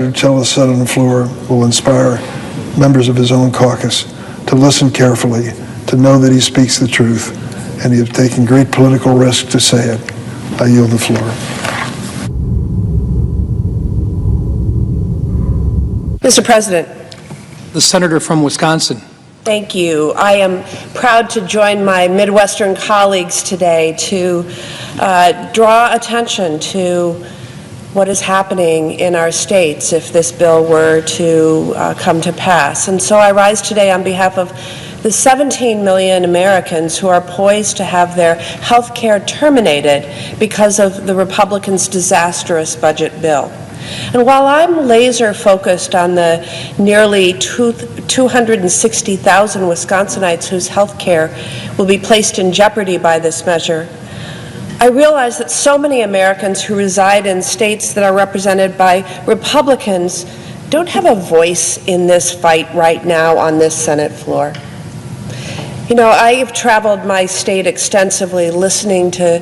until the Senate on the floor will inspire members of his own caucus to listen carefully, to know that he speaks the truth, and he has taken great political risk to say it. I yield the floor. Mr. President. The senator from Wisconsin. Thank you. I am proud to join my Midwestern colleagues today to draw attention to what is happening in our states if this bill were to come to pass. And so I rise today on behalf of the 17 million Americans who are poised to have their health care terminated because of the Republicans' disastrous budget bill. And while I'm laser focused on the nearly 260,000 Wisconsinites whose health care will be placed in jeopardy by this measure, I realize that so many Americans who reside in states that are represented by Republicans don't have a voice in this fight right now on this Senate floor. You know, I have traveled my state extensively listening to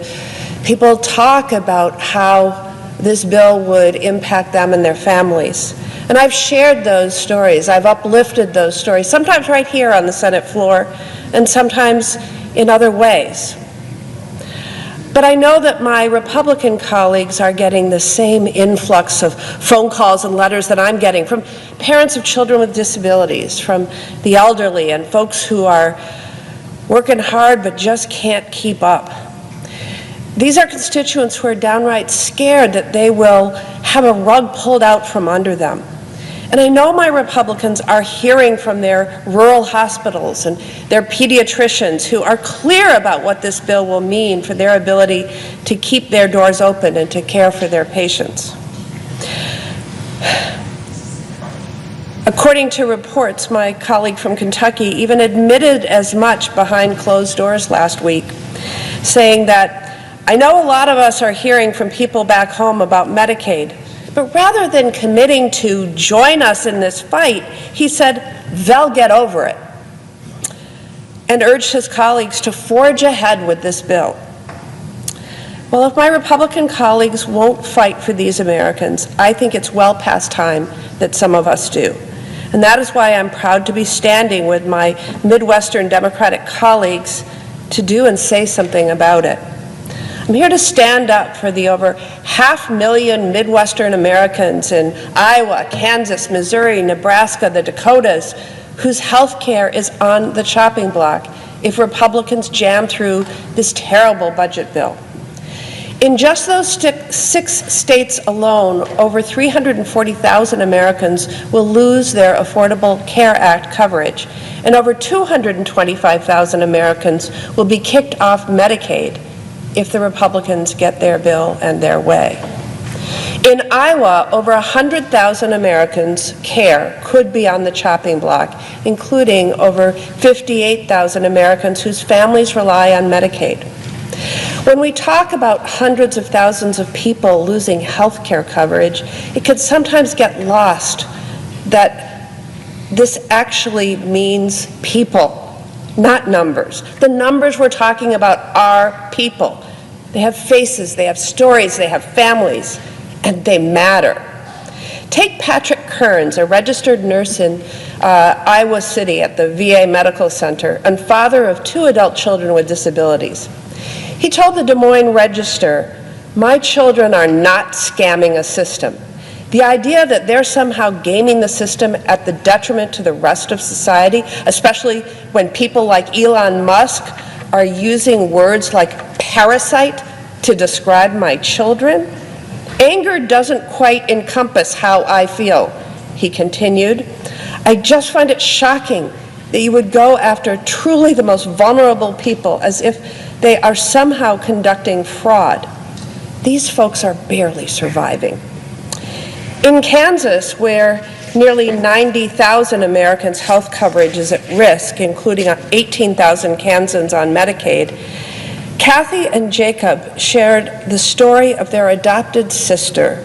people talk about how this bill would impact them and their families. And I've shared those stories. I've uplifted those stories, sometimes right here on the Senate floor and sometimes in other ways. But I know that my Republican colleagues are getting the same influx of phone calls and letters that I'm getting from parents of children with disabilities, from the elderly and folks who are working hard but just can't keep up. These are constituents who are downright scared that they will have a rug pulled out from under them. And I know my Republicans are hearing from their rural hospitals and their pediatricians who are clear about what this bill will mean for their ability to keep their doors open and to care for their patients. According to reports, my colleague from Kentucky even admitted as much behind closed doors last week, saying that, "I know a lot of us are hearing from people back home about Medicaid, but rather than committing to join us in this fight," he said, "they'll get over it," and urged his colleagues to forge ahead with this bill. Well, if my Republican colleagues won't fight for these Americans, I think it's well past time that some of us do. And that is why I'm proud to be standing with my Midwestern Democratic colleagues to do and say something about it. I'm here to stand up for the over 500,000 Midwestern Americans in Iowa, Kansas, Missouri, Nebraska, the Dakotas, whose health care is on the chopping block if Republicans jam through this terrible budget bill. In just those 6 states alone, over 340,000 Americans will lose their Affordable Care Act coverage, and over 225,000 Americans will be kicked off Medicaid if the Republicans get their bill and their way. In Iowa, over 100,000 Americans' care could be on the chopping block, including over 58,000 Americans whose families rely on Medicaid. When we talk about hundreds of thousands of people losing health care coverage, it can sometimes get lost that this actually means people, not numbers. The numbers we're talking about are people. They have faces, they have stories, they have families, and they matter. Take Patrick Kearns, a registered nurse in Iowa City at the VA Medical Center and father of 2 adult children with disabilities. He told the Des Moines Register, "My children are not scamming a system. The idea that they're somehow gaming the system at the detriment to the rest of society, especially when people like Elon Musk are using words like parasite to describe my children? Anger doesn't quite encompass how I feel," he continued. "I just find it shocking that you would go after truly the most vulnerable people as if they are somehow conducting fraud. These folks are barely surviving." In Kansas, where nearly 90,000 Americans' health coverage is at risk, including 18,000 Kansans on Medicaid, Kathy and Jacob shared the story of their adopted sister,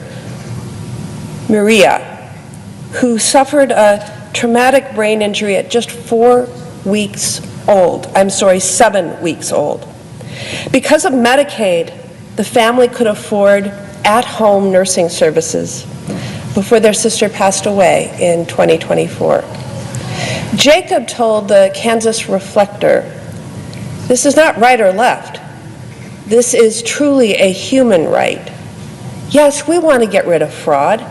Maria, who suffered a traumatic brain injury at just 7 weeks old. Because of Medicaid, the family could afford at-home nursing services. before their sister passed away in 2024. Jacob told the Kansas Reflector, "This is not right or left. This is truly a human right. Yes, we want to get rid of fraud.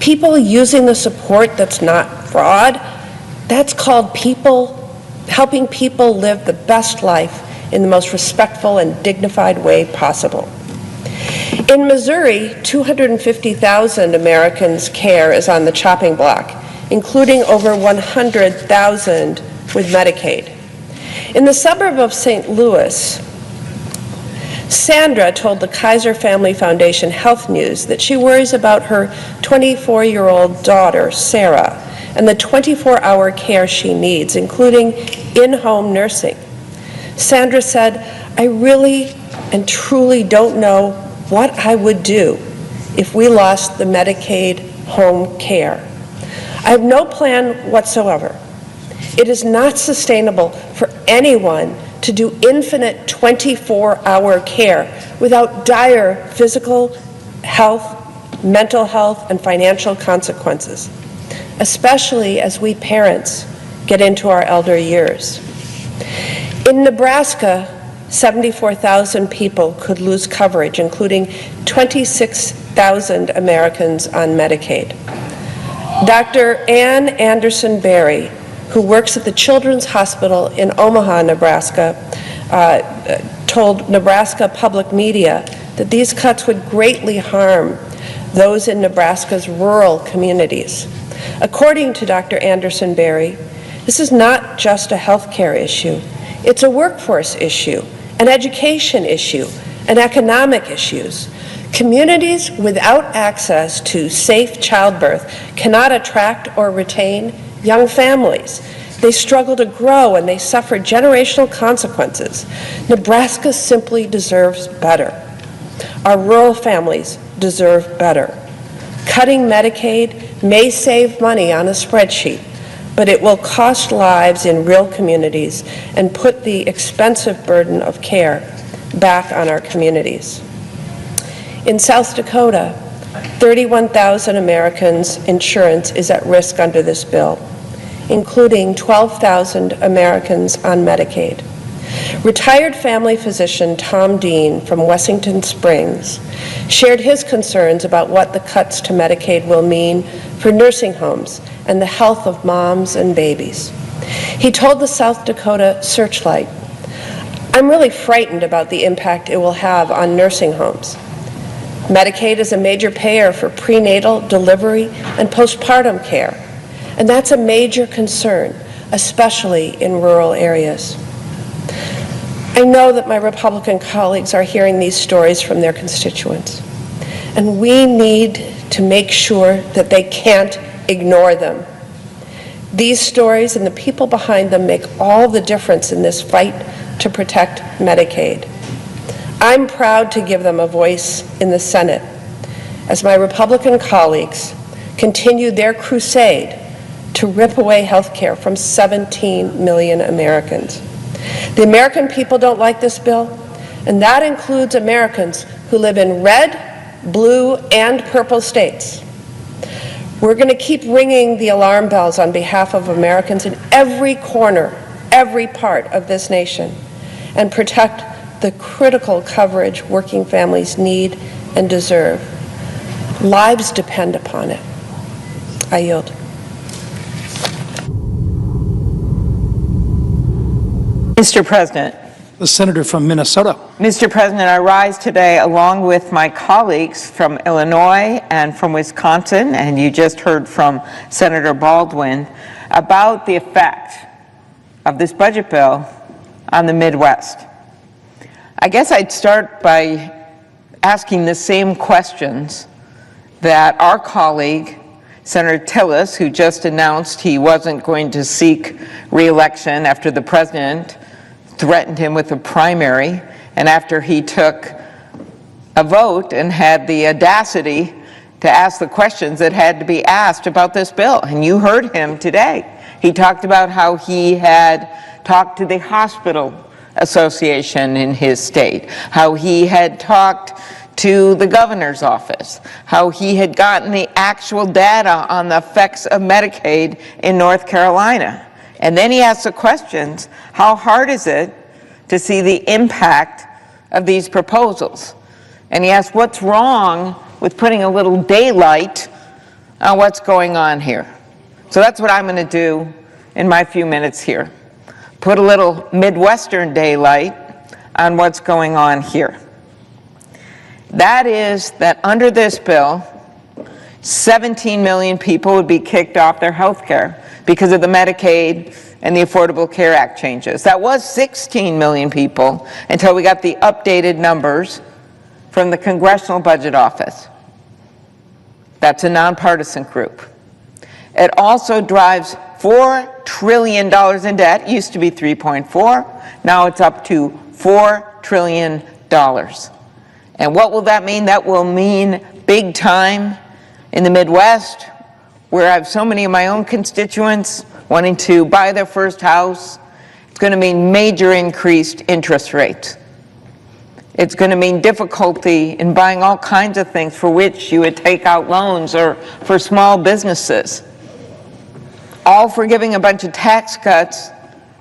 People using the support that's not fraud, that's called helping people live the best life in the most respectful and dignified way possible." In Missouri, 250,000 Americans' care is on the chopping block, including over 100,000 with Medicaid. In the suburb of St. Louis, Sandra told the Kaiser Family Foundation Health News that she worries about her 24-year-old daughter, Sarah, and the 24-hour care she needs, including in-home nursing. Sandra said, "I really and truly don't know what I would do if we lost the Medicaid home care. I have no plan whatsoever. It is not sustainable for anyone to do infinite 24-hour care without dire physical health, mental health, and financial consequences, especially as we parents get into our elder years." In Nebraska, 74,000 people could lose coverage, including 26,000 Americans on Medicaid. Dr. Ann Anderson Berry, who works at the Children's Hospital in Omaha, Nebraska, told Nebraska Public Media that these cuts would greatly harm those in Nebraska's rural communities. According to Dr. Anderson Berry, this is not just a health care issue. It's a workforce issue, an education issue, and economic issues. Communities without access to safe childbirth cannot attract or retain young families. They struggle to grow and they suffer generational consequences. Nebraska simply deserves better. Our rural families deserve better. Cutting Medicaid may save money on a spreadsheet, but it will cost lives in real communities and put the expensive burden of care back on our communities. In South Dakota, 31,000 Americans' insurance is at risk under this bill, including 12,000 Americans on Medicaid. Retired family physician Tom Dean from Wessington Springs shared his concerns about what the cuts to Medicaid will mean for nursing homes and the health of moms and babies. He told the South Dakota Searchlight, "I'm really frightened about the impact it will have on nursing homes. Medicaid is a major payer for prenatal, delivery, and postpartum care, and that's a major concern, especially in rural areas." I know that my Republican colleagues are hearing these stories from their constituents, and we need to make sure that they can't ignore them. These stories and the people behind them make all the difference in this fight to protect Medicaid. I'm proud to give them a voice in the Senate as my Republican colleagues continue their crusade to rip away health care from 17 million Americans. The American people don't like this bill, and that includes Americans who live in red, blue, and purple states. We're going to keep ringing the alarm bells on behalf of Americans in every corner, every part of this nation, and protect the critical coverage working families need and deserve. Lives depend upon it. I yield. Mr. President. The senator from Minnesota. Mr. President, I rise today along with my colleagues from Illinois and from Wisconsin, and you just heard from Senator Baldwin, about the effect of this budget bill on the Midwest. I guess I'd start by asking the same questions that our colleague, Senator Tillis, who just announced he wasn't going to seek re-election after the president threatened him with a primary, and after he took a vote and had the audacity to ask the questions that had to be asked about this bill. And you heard him today. He talked about how he had talked to the hospital association in his state, how he had talked to the governor's office, how he had gotten the actual data on the effects of Medicaid in North Carolina. And then he asked the questions, how hard is it to see the impact of these proposals? And he asked, what's wrong with putting a little daylight on what's going on here? So that's what I'm going to do in my few minutes here. Put a little Midwestern daylight on what's going on here. That is that under this bill, 17 million people would be kicked off their health care because of the Medicaid and the Affordable Care Act changes. That was 16 million people until we got the updated numbers from the Congressional Budget Office. That's a nonpartisan group. It also drives $4 trillion in debt. It used to be 3.4, now it's up to $4 trillion. And what will that mean? That will mean big time in the Midwest, where I have so many of my own constituents wanting to buy their first house. It's going to mean major increased interest rates. It's going to mean difficulty in buying all kinds of things for which you would take out loans, or for small businesses. All for giving a bunch of tax cuts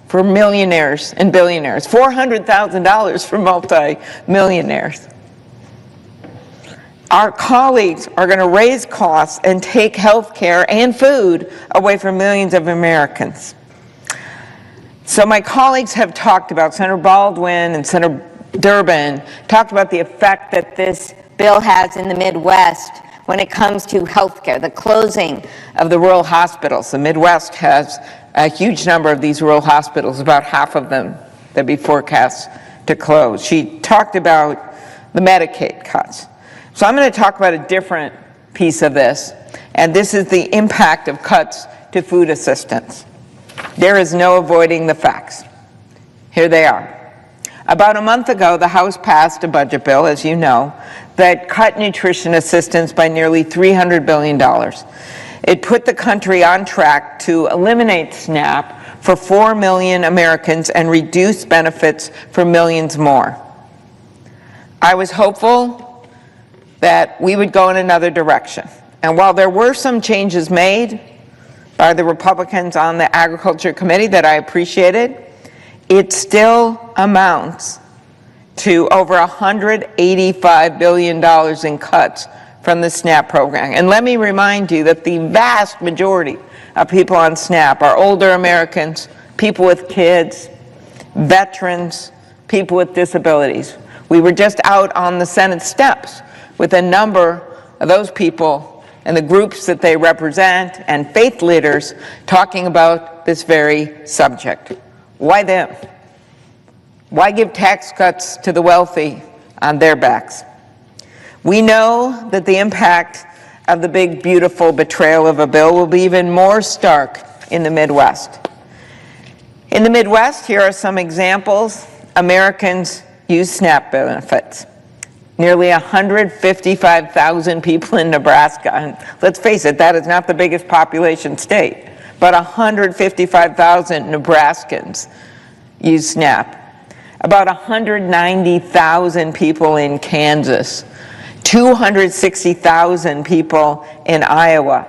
for millionaires and billionaires. $400,000 for multi-millionaires. Our colleagues are going to raise costs and take health care and food away from millions of Americans. So my colleagues have talked about, Senator Baldwin and Senator Durbin, talked about the effect that this bill has in the Midwest when it comes to health care, the closing of the rural hospitals. The Midwest has a huge number of these rural hospitals, about half of them that be forecast to close. She talked about the Medicaid cuts. So I'm going to talk about a different piece of this, and this is the impact of cuts to food assistance. There is no avoiding the facts. Here they are. About a month ago, the House passed a budget bill, as you know, that cut nutrition assistance by nearly $300 billion. It put the country on track to eliminate SNAP for 4 million Americans and reduce benefits for millions more. I was hopeful that we would go in another direction. And while there were some changes made by the Republicans on the Agriculture Committee that I appreciated, it still amounts to over $185 billion in cuts from the SNAP program. And let me remind you that the vast majority of people on SNAP are older Americans, people with kids, veterans, people with disabilities. We were just out on the Senate steps with a number of those people and the groups that they represent and faith leaders talking about this very subject. Why them? Why give tax cuts to the wealthy on their backs? We know that the impact of the big, beautiful betrayal of a bill will be even more stark in the Midwest. In the Midwest, here are some examples. Americans use SNAP benefits. Nearly 155,000 people in Nebraska, and let's face it, that is not the biggest population state, but 155,000 Nebraskans use SNAP. About 190,000 people in Kansas, 260,000 people in Iowa,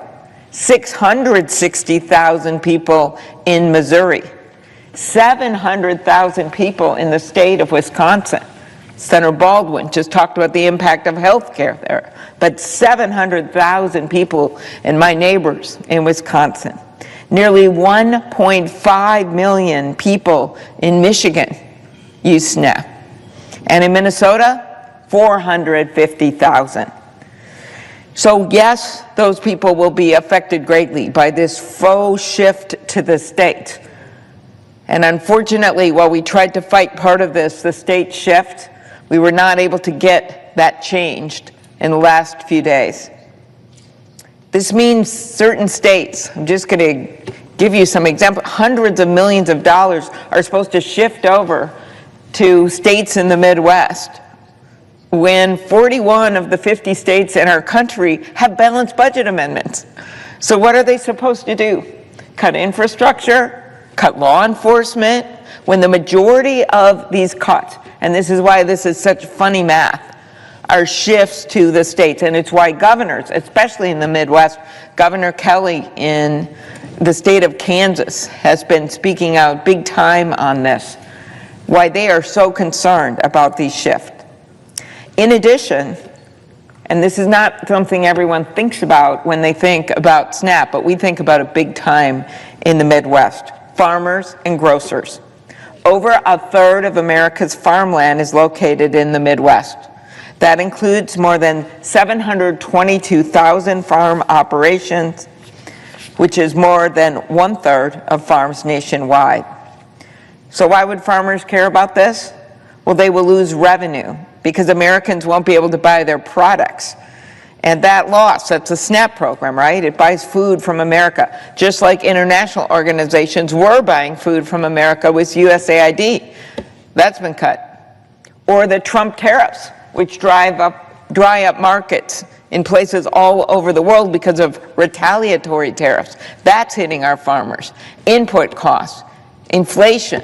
660,000 people in Missouri, 700,000 people in the state of Wisconsin. Senator Baldwin just talked about the impact of health care there, but 700,000 people and my neighbors in Wisconsin. Nearly 1.5 million people in Michigan use SNAP. And in Minnesota, 450,000. So yes, those people will be affected greatly by this faux shift to the state. And unfortunately, while we tried to fight part of this, the state shift, we were not able to get that changed in the last few days. This means certain states, I'm just going to give you some examples, hundreds of millions of dollars are supposed to shift over to states in the Midwest when 41 of the 50 states in our country have balanced budget amendments. So what are they supposed to do? Cut infrastructure? Cut law enforcement? When the majority of these cuts, and this is why this is such funny math, are shifts to the states, and it's why governors, especially in the Midwest, Governor Kelly in the state of Kansas has been speaking out big time on this, why they are so concerned about these shifts. In addition, and this is not something everyone thinks about when they think about SNAP, but we think about it big time in the Midwest, farmers and grocers. Over a third of America's farmland is located in the Midwest. That includes more than 722,000 farm operations, which is more than 1/3 of farms nationwide. So why would farmers care about this? Well, they will lose revenue because Americans won't be able to buy their products. And that loss, that's a SNAP program, right? It buys food from America, just like international organizations were buying food from America with USAID. That's been cut. Or the Trump tariffs, which dry up markets in places all over the world because of retaliatory tariffs. That's hitting our farmers. Input costs, inflation,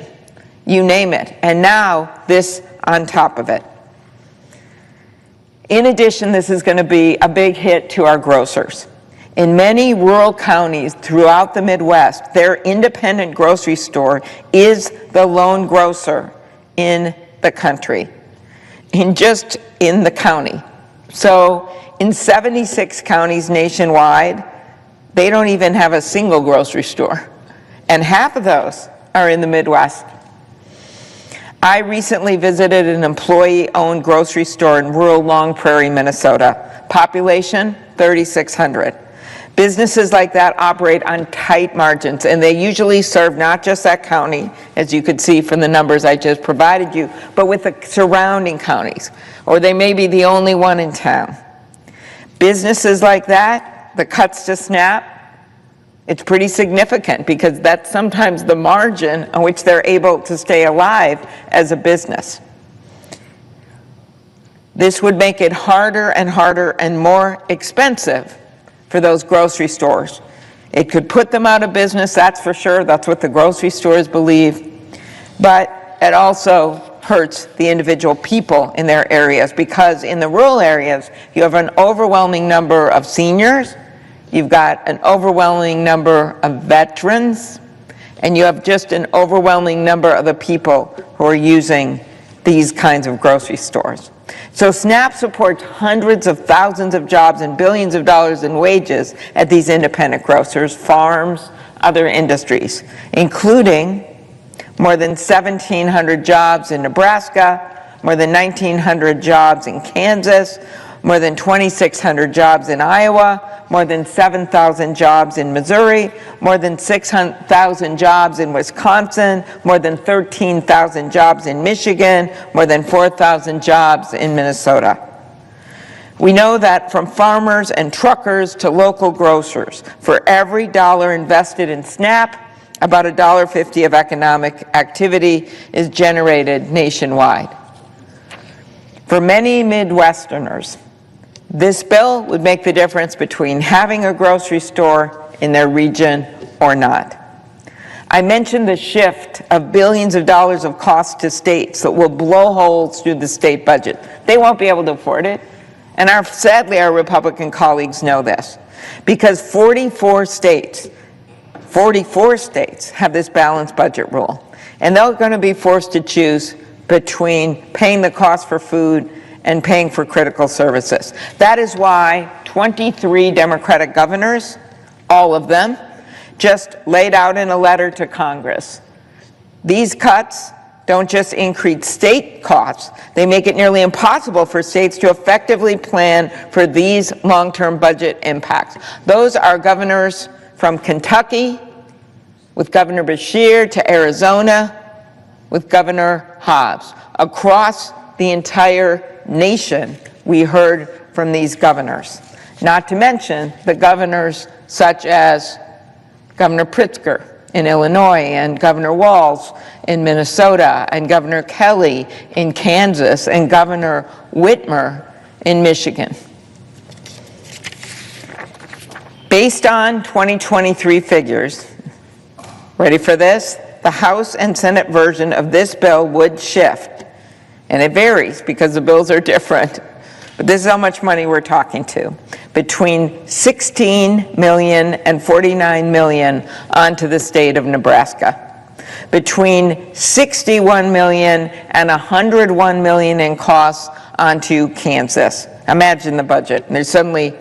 you name it. And now this on top of it. In addition, this is going to be a big hit to our grocers. In many rural counties throughout the Midwest, their independent grocery store is the lone grocer in the country, in the county. So in 76 counties nationwide, they don't even have a single grocery store. And half of those are in the Midwest. I recently visited an employee-owned grocery store in rural Long Prairie, Minnesota. Population, 3,600. Businesses like that operate on tight margins, and they usually serve not just that county, as you could see from the numbers I just provided you, but with the surrounding counties, or they may be the only one in town. Businesses like that, the cuts to SNAP, it's pretty significant because that's sometimes the margin on which they're able to stay alive as a business. This would make it harder and harder and more expensive for those grocery stores. It could put them out of business, that's for sure. That's what the grocery stores believe. But it also hurts the individual people in their areas because in the rural areas, you have an overwhelming number of seniors, you've got an overwhelming number of veterans, and you have just an overwhelming number of the people who are using these kinds of grocery stores. So SNAP supports hundreds of thousands of jobs and billions of dollars in wages at these independent grocers, farms, other industries, including more than 1,700 jobs in Nebraska, more than 1,900 jobs in Kansas, more than 2,600 jobs in Iowa, more than 7,000 jobs in Missouri, more than 6,000 jobs in Wisconsin, more than 13,000 jobs in Michigan, more than 4,000 jobs in Minnesota. We know that from farmers and truckers to local grocers, for every dollar invested in SNAP, about $1.50 of economic activity is generated nationwide. For many Midwesterners, this bill would make the difference between having a grocery store in their region or not. I mentioned the shift of billions of dollars of cost to states that will blow holes through the state budget. They won't be able to afford it. And sadly, our Republican colleagues know this because 44 states have this balanced budget rule. And they're going to be forced to choose between paying the cost for food and paying for critical services. That is why 23 Democratic governors, all of them, just laid out in a letter to Congress. These cuts don't just increase state costs, they make it nearly impossible for states to effectively plan for these long-term budget impacts. Those are governors from Kentucky, with Governor Beshear, to Arizona, with Governor Hobbs. Across the entire nation, we heard from these governors. Not to mention the governors such as Governor Pritzker in Illinois and Governor Walz in Minnesota and Governor Kelly in Kansas and Governor Whitmer in Michigan. Based on 2023 figures, ready for this? The House and Senate version of this bill would shift, and it varies because the bills are different, But this is how much money we're talking to. Between 16 million and 49 million onto the state of Nebraska. Between 61 million and 101 million in costs onto Kansas. Imagine the budget. And there's suddenly,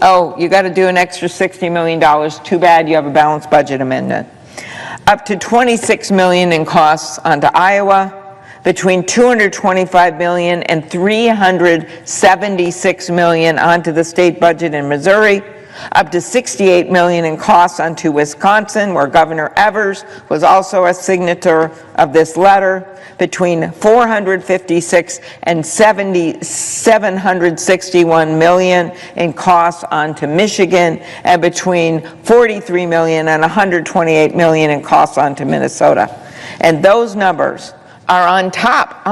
oh, you got to do an extra $60 million. Too bad you have a balanced budget amendment. Up to 26 million in costs onto Iowa. Between 225 million and 376 million onto the state budget in Missouri. Up to 68 million in costs onto Wisconsin, where Governor Evers was also a signator of this letter. Between 456 and 761 million in costs onto Michigan, and between 43 million and 128 million in costs onto Minnesota. And those numbers are on top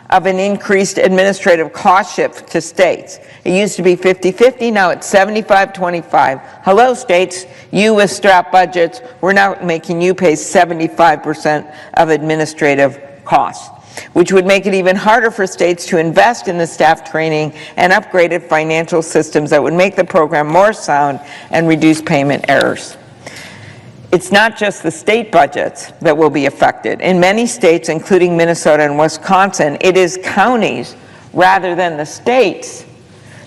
of an increased administrative cost shift to states. It used to be 50-50, now it's 75-25. Hello, states, you with strapped budgets, we're now making you pay 75% of administrative costs, which would make it even harder for states to invest in the staff training and upgraded financial systems that would make the program more sound and reduce payment errors. It's not just the state budgets that will be affected. In many states, including Minnesota and Wisconsin, it is counties rather than the states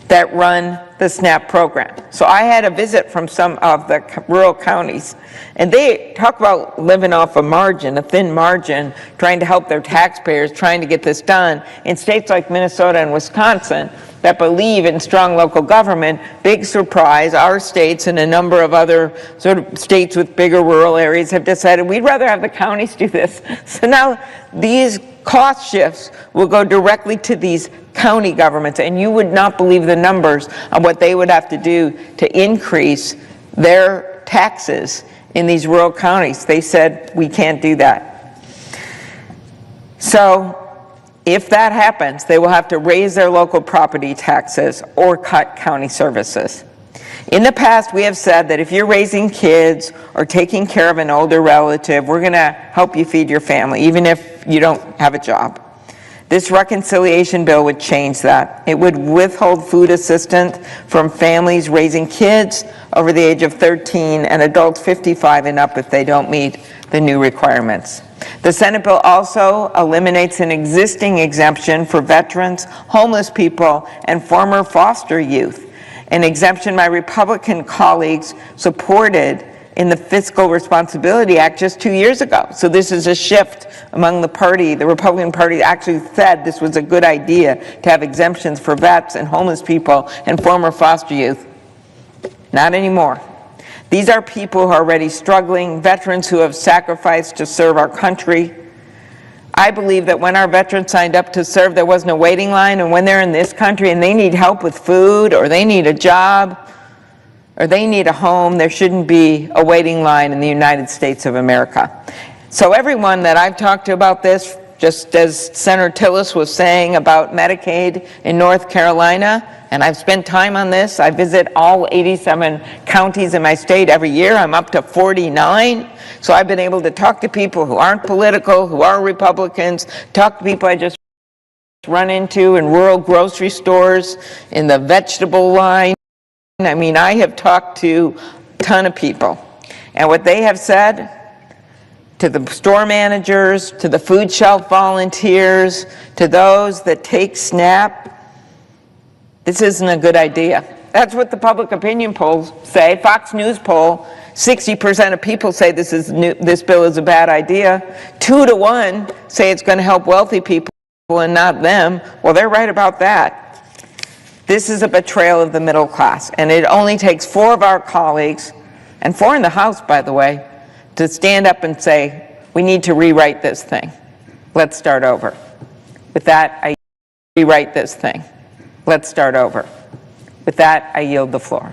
that run the SNAP program. So I had a visit from some of the rural counties, and they talk about living off a margin, a thin margin, trying to help their taxpayers, trying to get this done. In states like Minnesota and Wisconsin that believe in strong local government, big surprise, our states and a number of other sort of states with bigger rural areas have decided we'd rather have the counties do this. So now these cost shifts will go directly to these county governments, and you would not believe the numbers on what they would have to do to increase their taxes in these rural counties. They said, we can't do that. So if that happens, they will have to raise their local property taxes or cut county services. In the past, we have said that if you're raising kids or taking care of an older relative, we're going to help you feed your family, even if you don't have a job. This reconciliation bill would change that. It would withhold food assistance from families raising kids over the age of 13 and adults 55 and up if they don't meet the new requirements. The Senate bill also eliminates an existing exemption for veterans, homeless people, and former foster youth, an exemption my Republican colleagues supported in the Fiscal Responsibility Act just 2 years ago. So this is a shift among the party. The Republican Party actually said this was a good idea to have exemptions for vets and homeless people and former foster youth. Not anymore. These are people who are already struggling, veterans who have sacrificed to serve our country. I believe that when our veterans signed up to serve, there wasn't a waiting line, and when they're in this country and they need help with food, or they need a job, or they need a home, there shouldn't be a waiting line in the United States of America. So everyone that I've talked to about this, just as Senator Tillis was saying about Medicaid in North Carolina, and I've spent time on this. I visit all 87 counties in my state every year. I'm up to 49. So I've been able to talk to people who aren't political, who are Republicans, talk to people I just run into in rural grocery stores, in the vegetable line. I mean, I have talked to a ton of people. And what they have said to the store managers, to the food shelf volunteers, to those that take SNAP, this isn't a good idea. That's what the public opinion polls say. Fox News poll, 60% of people say this bill is a bad idea. 2 to 1 say it's going to help wealthy people and not them. Well, they're right about that. This is a betrayal of the middle class, and it only takes 4 of our colleagues, and 4 in the House, by the way, to stand up and say, we need to rewrite this thing. Let's start over. With that, I rewrite this thing. Let's start over. With that, I yield the floor.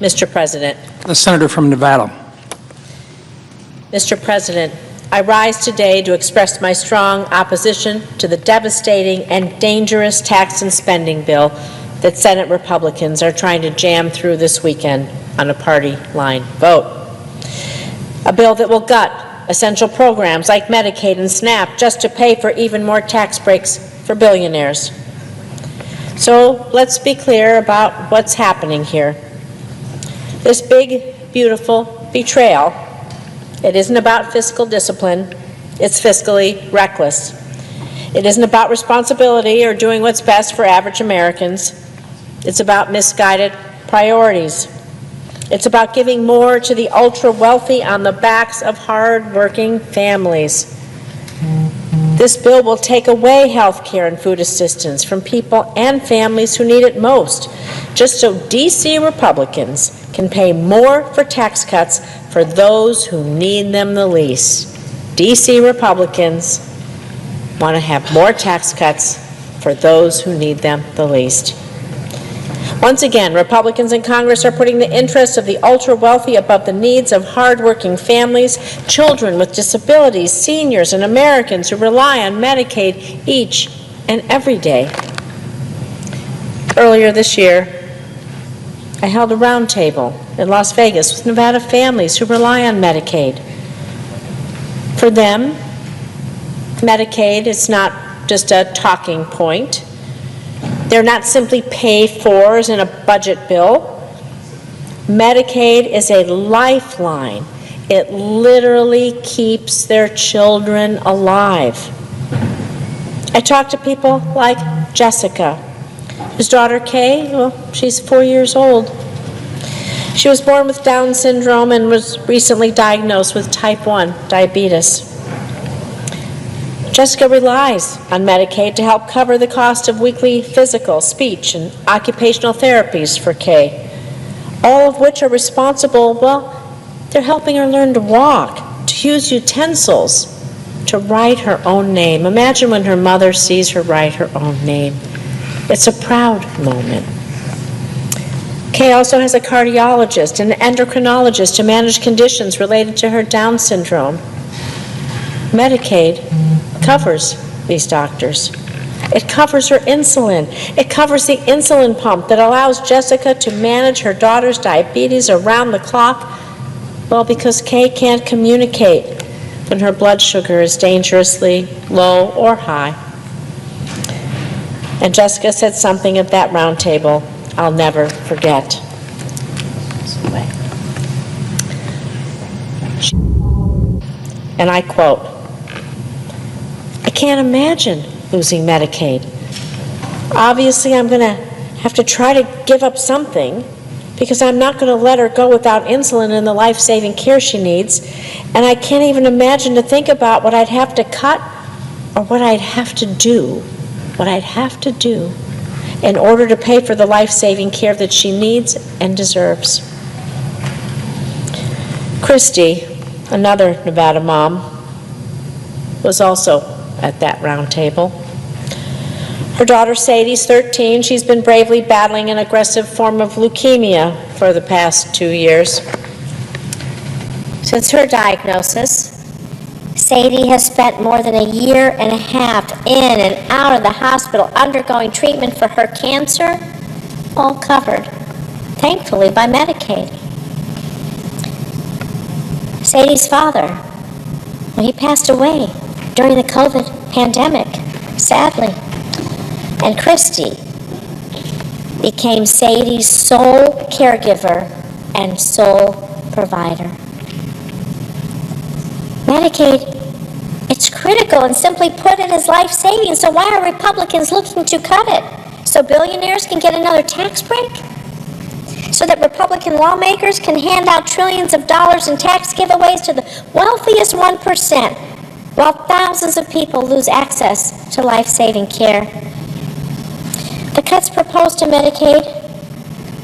Mr. President. The senator from Nevada. Mr. President, I rise today to express my strong opposition to the devastating and dangerous tax and spending bill that Senate Republicans are trying to jam through this weekend on a party line vote. A bill that will gut essential programs like Medicaid and SNAP just to pay for even more tax breaks for billionaires. So let's be clear about what's happening here. This big, beautiful betrayal, it isn't about fiscal discipline, it's fiscally reckless. It isn't about responsibility or doing what's best for average Americans. It's about misguided priorities. It's about giving more to the ultra-wealthy on the backs of hard-working families. This bill will take away health care and food assistance from people and families who need it most, just so D.C. Republicans can pay more for tax cuts for those who need them the least. D.C. Republicans want to have more tax cuts for those who need them the least. Once again, Republicans in Congress are putting the interests of the ultra-wealthy above the needs of hard-working families, children with disabilities, seniors, and Americans who rely on Medicaid each and every day. Earlier this year, I held a roundtable in Las Vegas with Nevada families who rely on Medicaid. For them, Medicaid is not just a talking point. They're not simply pay-fors in a budget bill. Medicaid is a lifeline. It literally keeps their children alive. I talked to people like Jessica, whose daughter Kay, well, she's 4 years old. She was born with Down syndrome and was recently diagnosed with type 1 diabetes. Jessica relies on Medicaid to help cover the cost of weekly physical, speech, and occupational therapies for Kay, all of which are responsible, well, they're helping her learn to walk, to use utensils, to write her own name. Imagine when her mother sees her write her own name. It's a proud moment. Kay also has a cardiologist and an endocrinologist to manage conditions related to her Down syndrome. Medicaid covers these doctors. It covers her insulin. It covers the insulin pump that allows Jessica to manage her daughter's diabetes around the clock, well, because Kay can't communicate when her blood sugar is dangerously low or high. And Jessica said something at that round table I'll never forget. And I quote, "I can't imagine losing Medicaid. Obviously, I'm going to have to try to give up something because I'm not going to let her go without insulin and the life-saving care she needs. And I can't even imagine to think about what I'd have to cut or what I'd have to do in order to pay for the life-saving care that she needs and deserves." Christy, another Nevada mom, was also at that round table. Her daughter Sadie's 13. She's been bravely battling an aggressive form of leukemia for the past 2 years. Since her diagnosis, Sadie has spent more than 1.5 years in and out of the hospital undergoing treatment for her cancer, all covered, thankfully, by Medicaid. Sadie's father, well, he passed away during the COVID pandemic, sadly. And Christy became Sadie's sole caregiver and sole provider. Medicaid, it's critical, and simply put, it is life-saving. So why are Republicans looking to cut it? So billionaires can get another tax break? So that Republican lawmakers can hand out trillions of dollars in tax giveaways to the wealthiest 1%, while thousands of people lose access to life-saving care? The cuts proposed to Medicaid,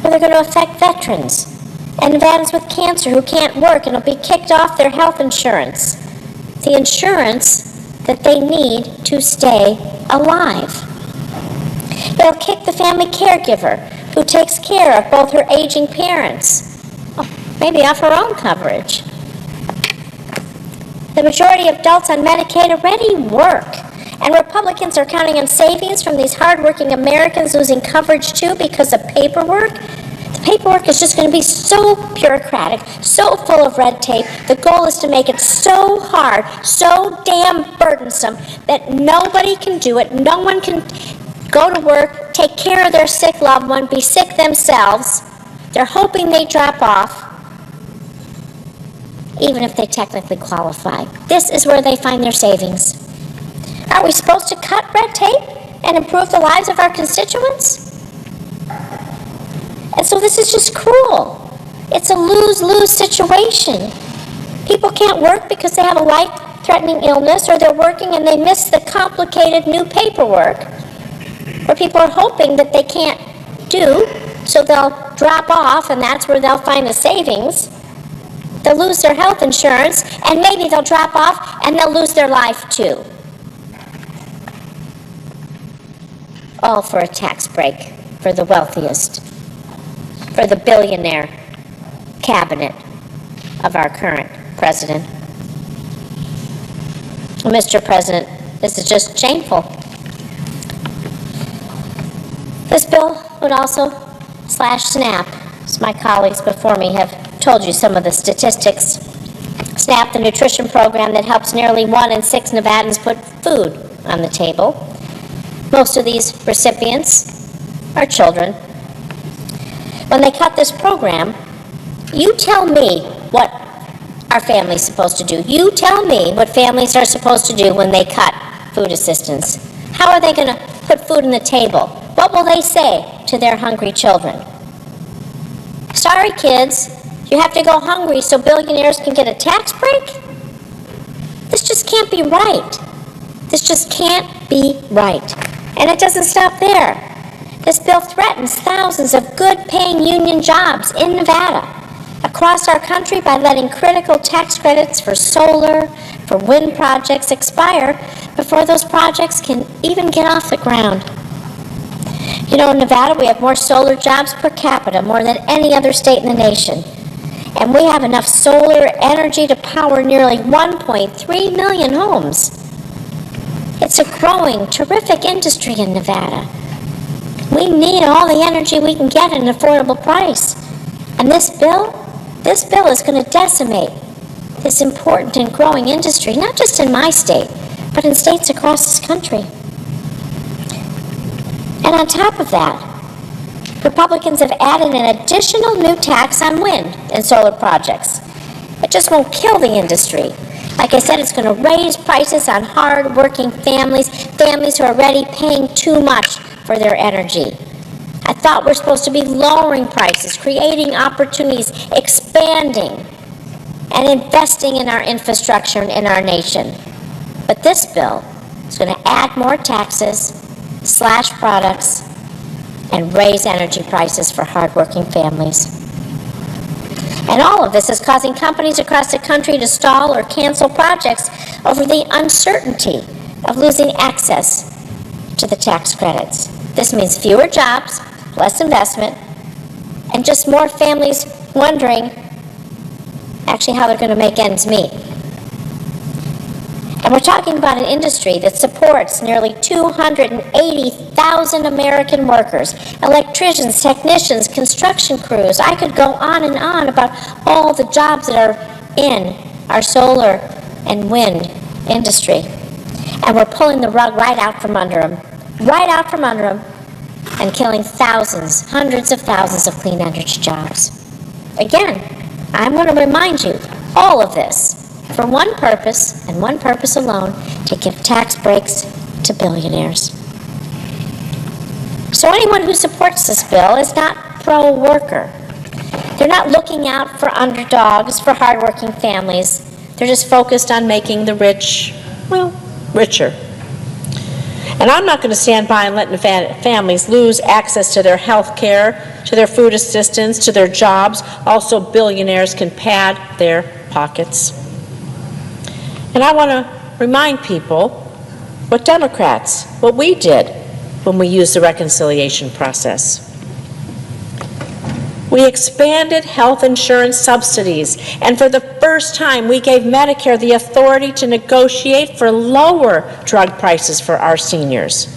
well, they're going to affect veterans and Nevadans with cancer who can't work and will be kicked off their health insurance, the insurance that they need to stay alive. It'll kick the family caregiver who takes care of both her aging parents, maybe off her own coverage. The majority of adults on Medicaid already work And Republicans are counting on savings from these hardworking Americans losing coverage too because of paperwork. The paperwork is just going to be so bureaucratic, so full of red tape. The goal is to make it so hard, so damn burdensome that nobody can do it. No one can go to work, take care of their sick loved one, be sick themselves. They're hoping they drop off, even if they technically qualify. This is where they find their savings. Are we supposed to cut red tape and improve the lives of our constituents? And so this is just cruel. It's a lose-lose situation. People can't work because they have a life-threatening illness, or they're working and they miss the complicated new paperwork, or people are hoping that they can't do, so they'll drop off, and that's where they'll find the savings. They'll lose their health insurance, and maybe they'll drop off, and they'll lose their life too. All for a tax break for the wealthiest, for the billionaire cabinet of our current president. Well, Mr. President, this is just shameful. This bill would also slash SNAP, as my colleagues before me have told you some of the statistics. SNAP, the nutrition program that helps nearly 1 in 6 Nevadans put food on the table. Most of these recipients are children. When they cut this program, you tell me what our families supposed to do. You tell me what families are supposed to do when they cut food assistance. How are they going to put food on the table? What will they say to their hungry children? Sorry, kids, you have to go hungry so billionaires can get a tax break? This just can't be right. This just can't be right. And it doesn't stop there. This bill threatens thousands of good-paying union jobs in Nevada across our country by letting critical tax credits for solar, for wind projects expire before those projects can even get off the ground. You know, in Nevada, we have more solar jobs per capita, more than any other state in the nation. And we have enough solar energy to power nearly 1.3 million homes. It's a growing, terrific industry in Nevada. We need all the energy we can get at an affordable price. And this bill is going to decimate this important and growing industry, not just in my state, but in states across this country. And on top of that, Republicans have added an additional new tax on wind and solar projects. It just won't kill the industry. Like I said, it's going to raise prices on hard-working families who are already paying too much for their energy. I thought we're supposed to be lowering prices, creating opportunities, expanding, and investing in our infrastructure and in our nation. But this bill is going to add more taxes, slash products, and raise energy prices for hardworking families. And all of this is causing companies across the country to stall or cancel projects over the uncertainty of losing access to the tax credits. This means fewer jobs, less investment, and just more families wondering actually how they're going to make ends meet. And we're talking about an industry that supports nearly 280,000 American workers, electricians, technicians, construction crews. I could go on and on about all the jobs that are in our solar and wind industry. And we're pulling the rug right out from under them, and killing thousands, hundreds of thousands of clean energy jobs. Again, I'm going to remind you, all of this for one purpose, and one purpose alone, to give tax breaks to billionaires. So anyone who supports this bill is not pro-worker. They're not looking out for underdogs, for hardworking families. They're just focused on making the rich, well, richer. And I'm not going to stand by and let families lose access to their health care, to their food assistance, to their jobs. Also, billionaires can pad their pockets. And I want to remind people what we did when we used the reconciliation process. We expanded health insurance subsidies, and for the first time, we gave Medicare the authority to negotiate for lower drug prices for our seniors.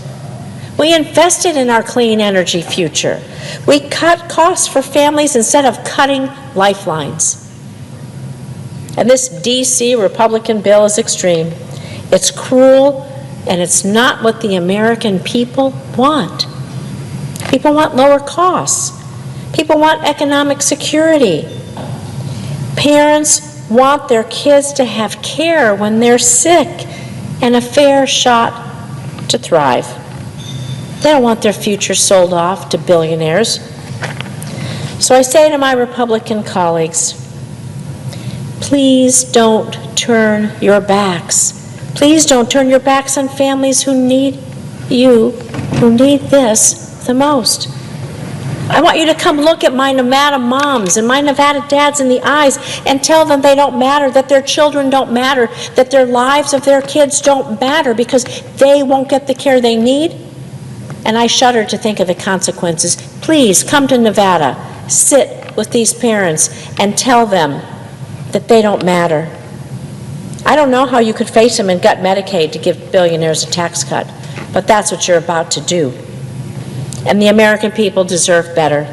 We invested in our clean energy future. We cut costs for families instead of cutting lifelines. And this D.C. Republican bill is extreme. It's cruel, and it's not what the American people want. People want lower costs. People want economic security. Parents want their kids to have care when they're sick and a fair shot to thrive. They don't want their future sold off to billionaires. So I say to my Republican colleagues, please don't turn your backs. Please don't turn your backs on families who need you, who need this the most. I want you to come look at my Nevada moms and my Nevada dads in the eyes and tell them they don't matter, that their children don't matter, that their lives of their kids don't matter because they won't get the care they need. And I shudder to think of the consequences. Please come to Nevada, sit with these parents and tell them that they don't matter. I don't know how you could face them and gut Medicaid to give billionaires a tax cut, but that's what you're about to do. And the American people deserve better.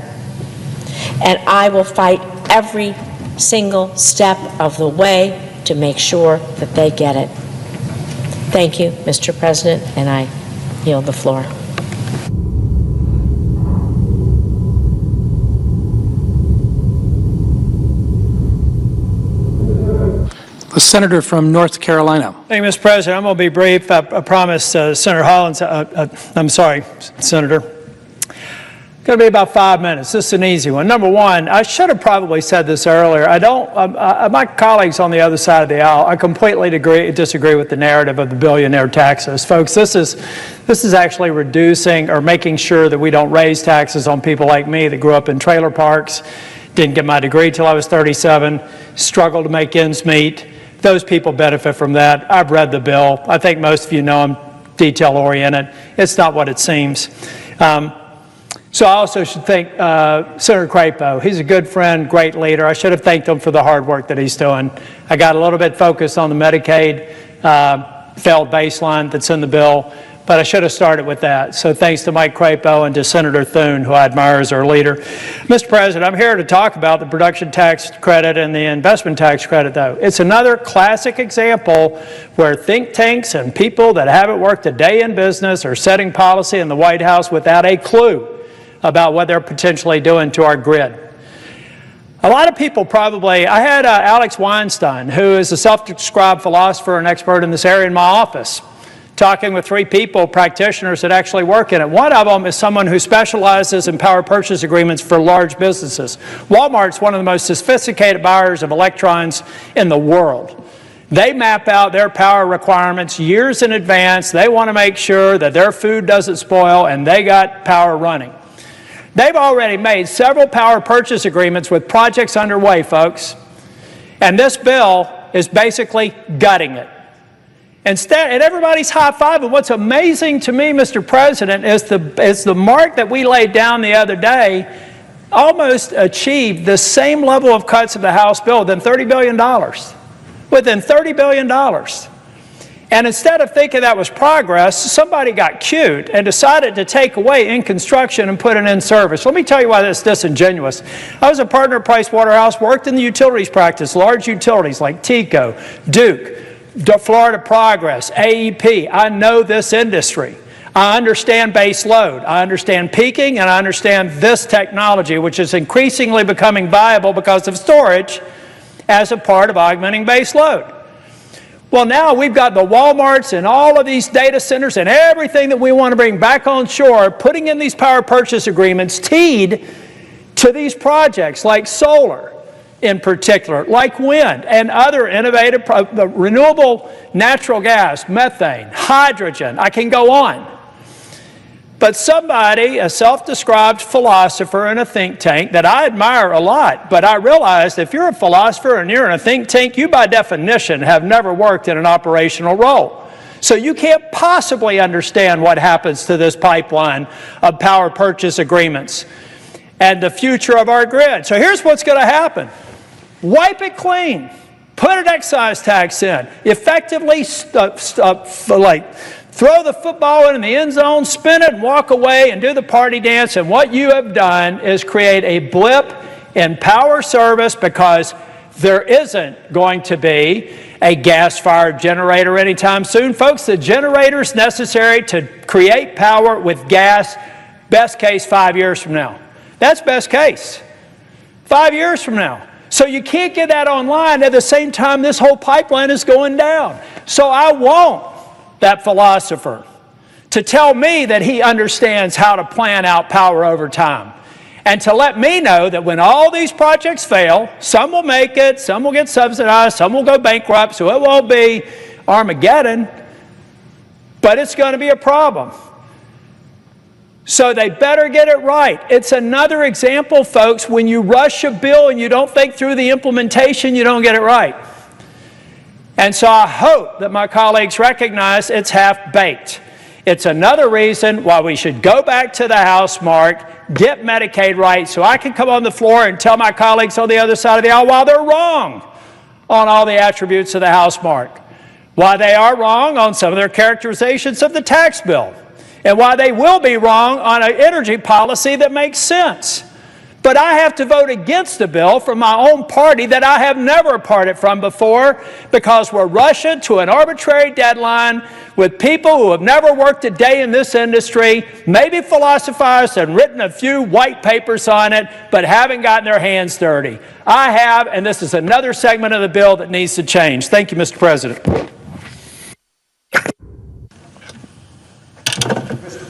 And I will fight every single step of the way to make sure that they get it. Thank you, Mr. President, and I yield the floor. The senator from North Carolina. Thank you, Mr. President. I'm going to be brief. I promise Senator Hollins, I'm sorry, Senator. It's going to be about 5 minutes. This is an easy one. Number one, I should have probably said this earlier. My colleagues on the other side of the aisle, I completely disagree with the narrative of the billionaire taxes. Folks, this is actually reducing or making sure that we don't raise taxes on people like me that grew up in trailer parks, didn't get my degree till I was 37, struggled to make ends meet. Those people benefit from that. I've read the bill. I think most of you know I'm detail-oriented. It's not what it seems. So I also should thank Senator Crapo. He's a good friend, great leader. I should have thanked him for the hard work that he's doing. I got a little bit focused on the Medicaid failed baseline that's in the bill, but I should have started with that. So thanks to Mike Crapo and to Senator Thune, who I admire as our leader. Mr. President, I'm here to talk about the production tax credit and the investment tax credit, though. It's another classic example where think tanks and people that haven't worked a day in business are setting policy in the White House without a clue about what they're potentially doing to our grid. A lot of people probably, I had Alex Weinstein, who is a self-described philosopher and expert in this area, in my office, talking with 3 people, practitioners that actually work in it. One of them is someone who specializes in power purchase agreements for large businesses. Walmart's one of the most sophisticated buyers of electrons in the world. They map out their power requirements years in advance. They want to make sure that their food doesn't spoil and they got power running. They've already made several power purchase agreements with projects underway, folks. And this bill is basically gutting it. Instead, and everybody's high-fiving. What's amazing to me, Mr. President, is the mark that we laid down the other day almost achieved the same level of cuts of the House bill within $30 billion. Within $30 billion. And instead of thinking that was progress, somebody got cute and decided to take away in construction and put it in service. Let me tell you why that's disingenuous. I was a partner at Price Waterhouse, worked in the utilities practice, large utilities like TECO, Duke, Florida Progress, AEP. I know this industry. I understand base load. I understand peaking, and I understand this technology, which is increasingly becoming viable because of storage as a part of augmenting base load. Well, now we've got the Walmarts and all of these data centers and everything that we want to bring back on shore, putting in these power purchase agreements teed to these projects like solar in particular, like wind and other innovative, renewable natural gas, methane, hydrogen. I can go on. But somebody, a self-described philosopher in a think tank that I admire a lot, but I realized if you're a philosopher and you're in a think tank, you by definition have never worked in an operational role. So you can't possibly understand what happens to this pipeline of power purchase agreements. and the future of our grid. So here's what's going to happen. Wipe it clean. Put an excise tax in. Effectively, throw the football in the end zone, spin it, and walk away and do the party dance. And what you have done is create a blip in power service, because there isn't going to be a gas-fired generator anytime soon. Folks, the generator's necessary to create power with gas, best case 5 years from now. That's best case. 5 years from now. So you can't get that online at the same time this whole pipeline is going down. So I want that philosopher to tell me that he understands how to plan out power over time, and to let me know that when all these projects fail, some will make it, some will get subsidized, some will go bankrupt, so it won't be Armageddon, but it's going to be a problem. So they better get it right. It's another example, folks, when you rush a bill and you don't think through the implementation, you don't get it right. And so I hope that my colleagues recognize it's half-baked. It's another reason why we should go back to the House, Mark, get Medicaid right, so I can come on the floor and tell my colleagues on the other side of the aisle why they're wrong on all the attributes of the House, Mark, why they are wrong on some of their characterizations of the tax bill, and why they will be wrong on an energy policy that makes sense. But I have to vote against a bill from my own party that I have never parted from before, because we're rushing to an arbitrary deadline with people who have never worked a day in this industry, maybe philosophized and written a few white papers on it, but haven't gotten their hands dirty. I have, and this is another segment of the bill that needs to change. Thank you, Mr. President.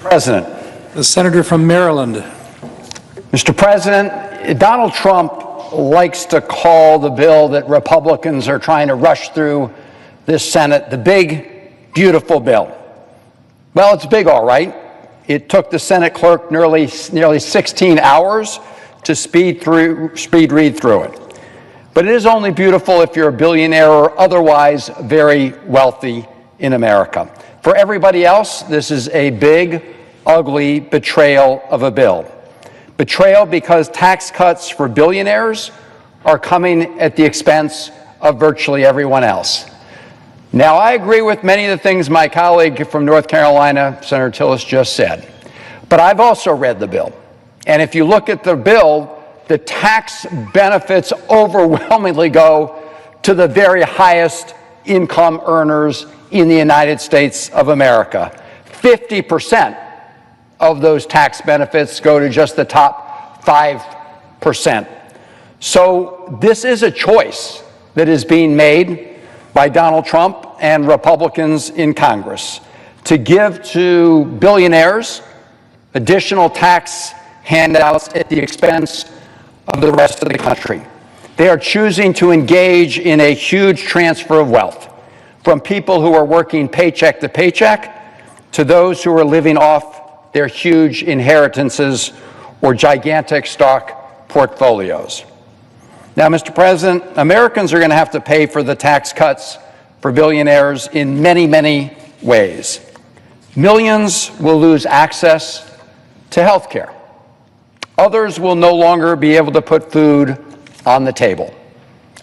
President. The senator from Maryland. Mr. President, Donald Trump likes to call the bill that Republicans are trying to rush through this Senate the big, beautiful bill. Well, it's big, all right. It took the Senate clerk nearly 16 hours to speed read through it. But it is only beautiful if you're a billionaire or otherwise very wealthy in America. For everybody else, this is a big, ugly betrayal of a bill. Betrayal because tax cuts for billionaires are coming at the expense of virtually everyone else. Now, I agree with many of the things my colleague from North Carolina, Senator Tillis, just said. But I've also read the bill. And if you look at the bill, the tax benefits overwhelmingly go to the very highest income earners in the United States of America. 50% of those tax benefits go to just the top 5%. So this is a choice that is being made by Donald Trump and Republicans in Congress to give to billionaires additional tax handouts at the expense of the rest of the country. They are choosing to engage in a huge transfer of wealth from people who are working paycheck to paycheck to those who are living off their huge inheritances or gigantic stock portfolios. Now, Mr. President, Americans are going to have to pay for the tax cuts for billionaires in many, many ways. Millions will lose access to health care. Others will no longer be able to put food on the table.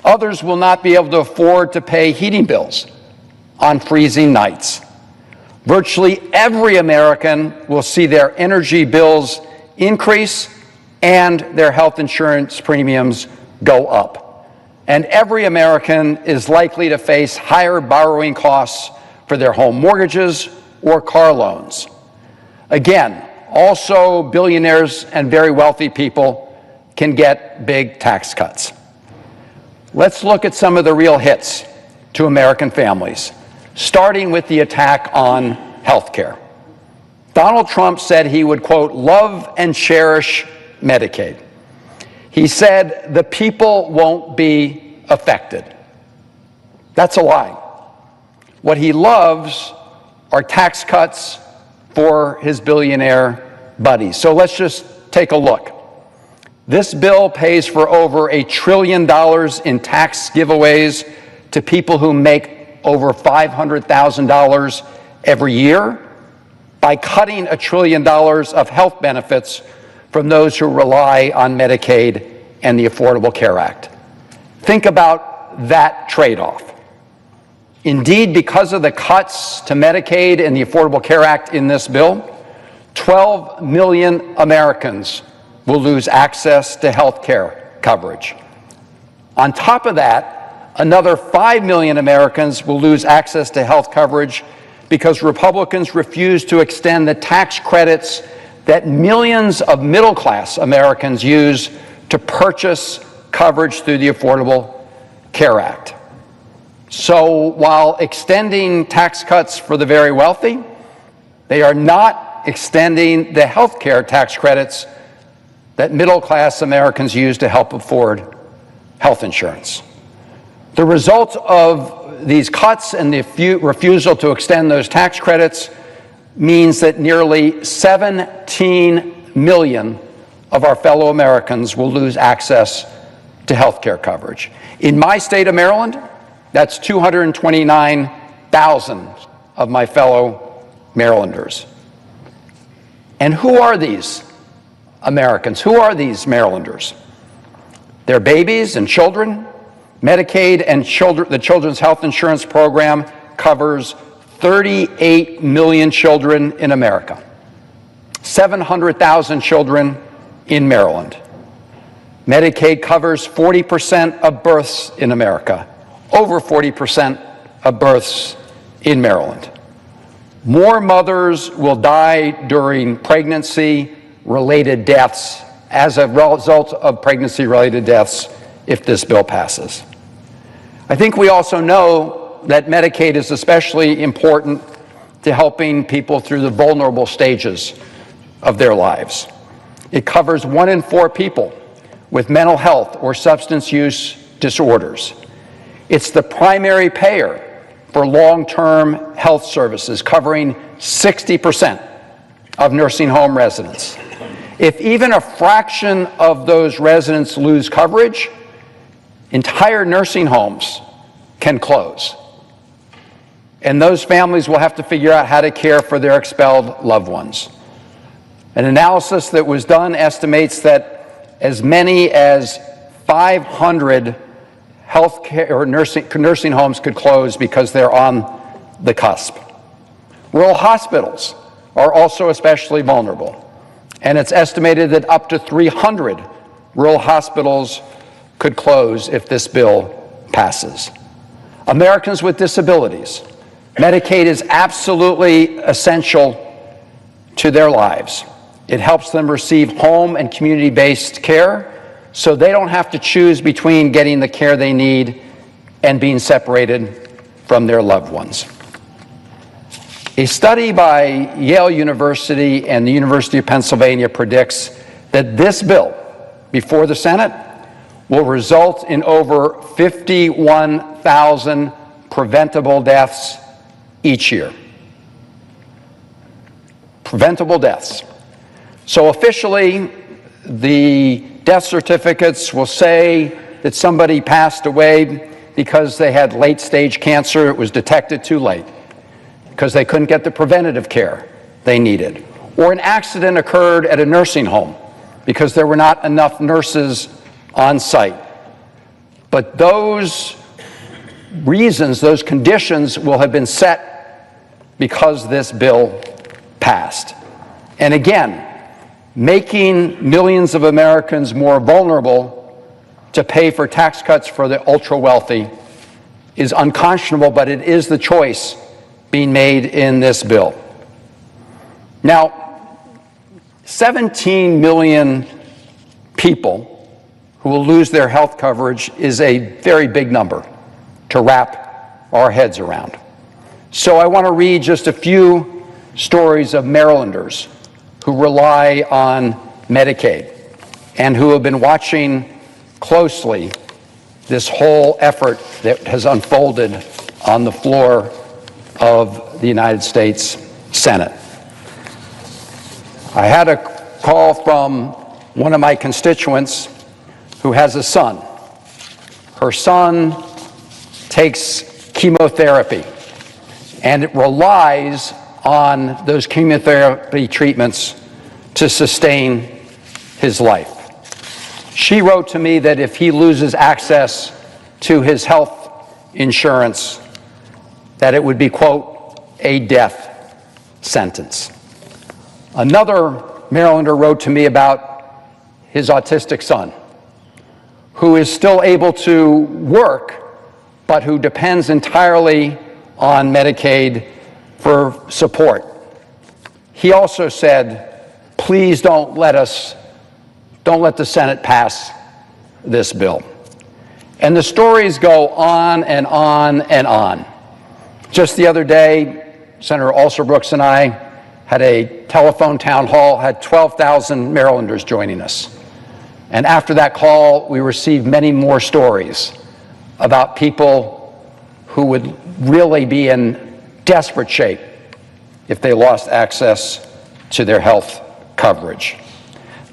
Others will not be able to afford to pay heating bills on freezing nights. Virtually every American will see their energy bills increase and their health insurance premiums go up. And every American is likely to face higher borrowing costs for their home mortgages or car loans. Again, also billionaires and very wealthy people can get big tax cuts. Let's look at some of the real hits to American families, starting with the attack on health care. Donald Trump said he would, quote, love and cherish Medicaid. He said the people won't be affected. That's a lie. What he loves are tax cuts for his billionaire buddies. So let's just take a look. This bill pays for over $1 trillion in tax giveaways to people who make over $500,000 every year by cutting $1 trillion of health benefits from those who rely on Medicaid and the Affordable Care Act. Think about that trade-off. Indeed, because of the cuts to Medicaid and the Affordable Care Act in this bill, 12 million Americans will lose access to health care coverage. On top of that, another 5 million Americans will lose access to health coverage because Republicans refuse to extend the tax credits that millions of middle-class Americans use to purchase coverage through the Affordable Care Act. So while extending tax cuts for the very wealthy, they are not extending the health care tax credits that middle-class Americans use to help afford health insurance. The result of these cuts and the refusal to extend those tax credits means that nearly 17 million of our fellow Americans will lose access to health care coverage. In my state of Maryland, that's 229,000 of my fellow Marylanders. And who are these Americans? Who are these Marylanders? They're babies and children. Medicaid and the Children's Health Insurance Program covers 38 million children in America, 700,000 children in Maryland. Medicaid covers 40% of births in America, over 40% of births in Maryland. More mothers will die during pregnancy-related deaths as a result of pregnancy-related deaths if this bill passes. I think we also know that Medicaid is especially important to helping people through the vulnerable stages of their lives. It covers 1 in 4 people with mental health or substance use disorders. It's the primary payer for long-term health services, covering 60% of nursing home residents. If even a fraction of those residents lose coverage, entire nursing homes can close. And those families will have to figure out how to care for their expelled loved ones. An analysis that was done estimates that as many as 500 healthcare or nursing homes could close because they're on the cusp. Rural hospitals are also especially vulnerable, and it's estimated that up to 300 rural hospitals could close if this bill passes. Americans with disabilities, Medicaid is absolutely essential to their lives. It helps them receive home and community-based care so they don't have to choose between getting the care they need and being separated from their loved ones. A study by Yale University and the University of Pennsylvania predicts that this bill, before the Senate, will result in over 51,000 preventable deaths each year. Preventable deaths. So officially, the death certificates will say that somebody passed away because they had late-stage cancer. It was detected too late because they couldn't get the preventative care they needed. Or an accident occurred at a nursing home because there were not enough nurses on site. But those reasons, those conditions will have been set because this bill passed. And again, making millions of Americans more vulnerable to pay for tax cuts for the ultra-wealthy is unconscionable, but it is the choice being made in this bill. Now, 17 million people who will lose their health coverage is a very big number to wrap our heads around. So I want to read just a few stories of Marylanders who rely on Medicaid and who have been watching closely this whole effort that has unfolded on the floor of the United States Senate. I had a call from one of my constituents who has a son. Her son takes chemotherapy, and it relies on those chemotherapy treatments to sustain his life. She wrote to me that if he loses access to his health insurance, that it would be, quote, a death sentence. Another Marylander wrote to me about his autistic son, who is still able to work, but who depends entirely on Medicaid for support. He also said, please don't let the Senate pass this bill. And the stories go on and on and on. Just the other day, Senator Alsobrooks and I had a telephone town hall, had 12,000 Marylanders joining us. And after that call, we received many more stories about people who would really be in desperate shape if they lost access to their health coverage.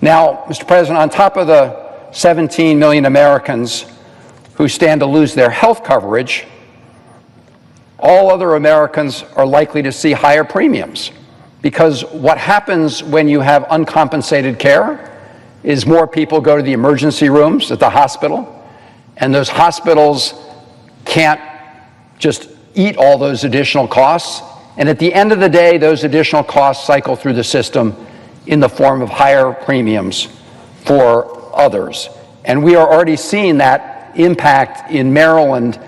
Now, Mr. President, on top of the 17 million Americans who stand to lose their health coverage, all other Americans are likely to see higher premiums, because what happens when you have uncompensated care is more people go to the emergency rooms at the hospital, and those hospitals can't just eat all those additional costs. And at the end of the day, those additional costs cycle through the system in the form of higher premiums for others. And we are already seeing that impact in Maryland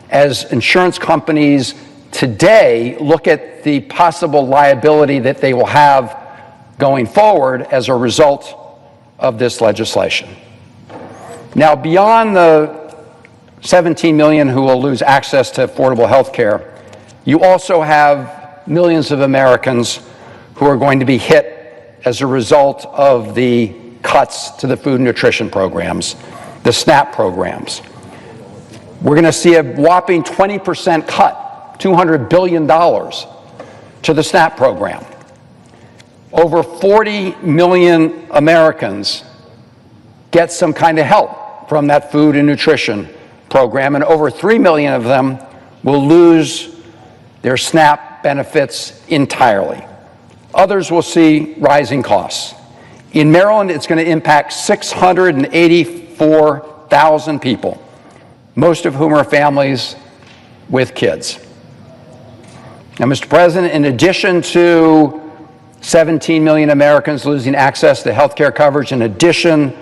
as insurance companies today look at the possible liability that they will have going forward as a result of this legislation. Now, beyond the 17 million who will lose access to affordable health care, you also have millions of Americans who are going to be hit as a result of the cuts to the food and nutrition programs, the SNAP programs. We're going to see a whopping 20% cut, $200 billion, to the SNAP program. Over 40 million Americans get some kind of help from that food and nutrition program, and over 3 million of them will lose their SNAP benefits entirely. Others will see rising costs. In Maryland, it's going to impact 684,000 people, most of whom are families with kids. Now, Mr. President, in addition to 17 million Americans losing access to health care coverage, in addition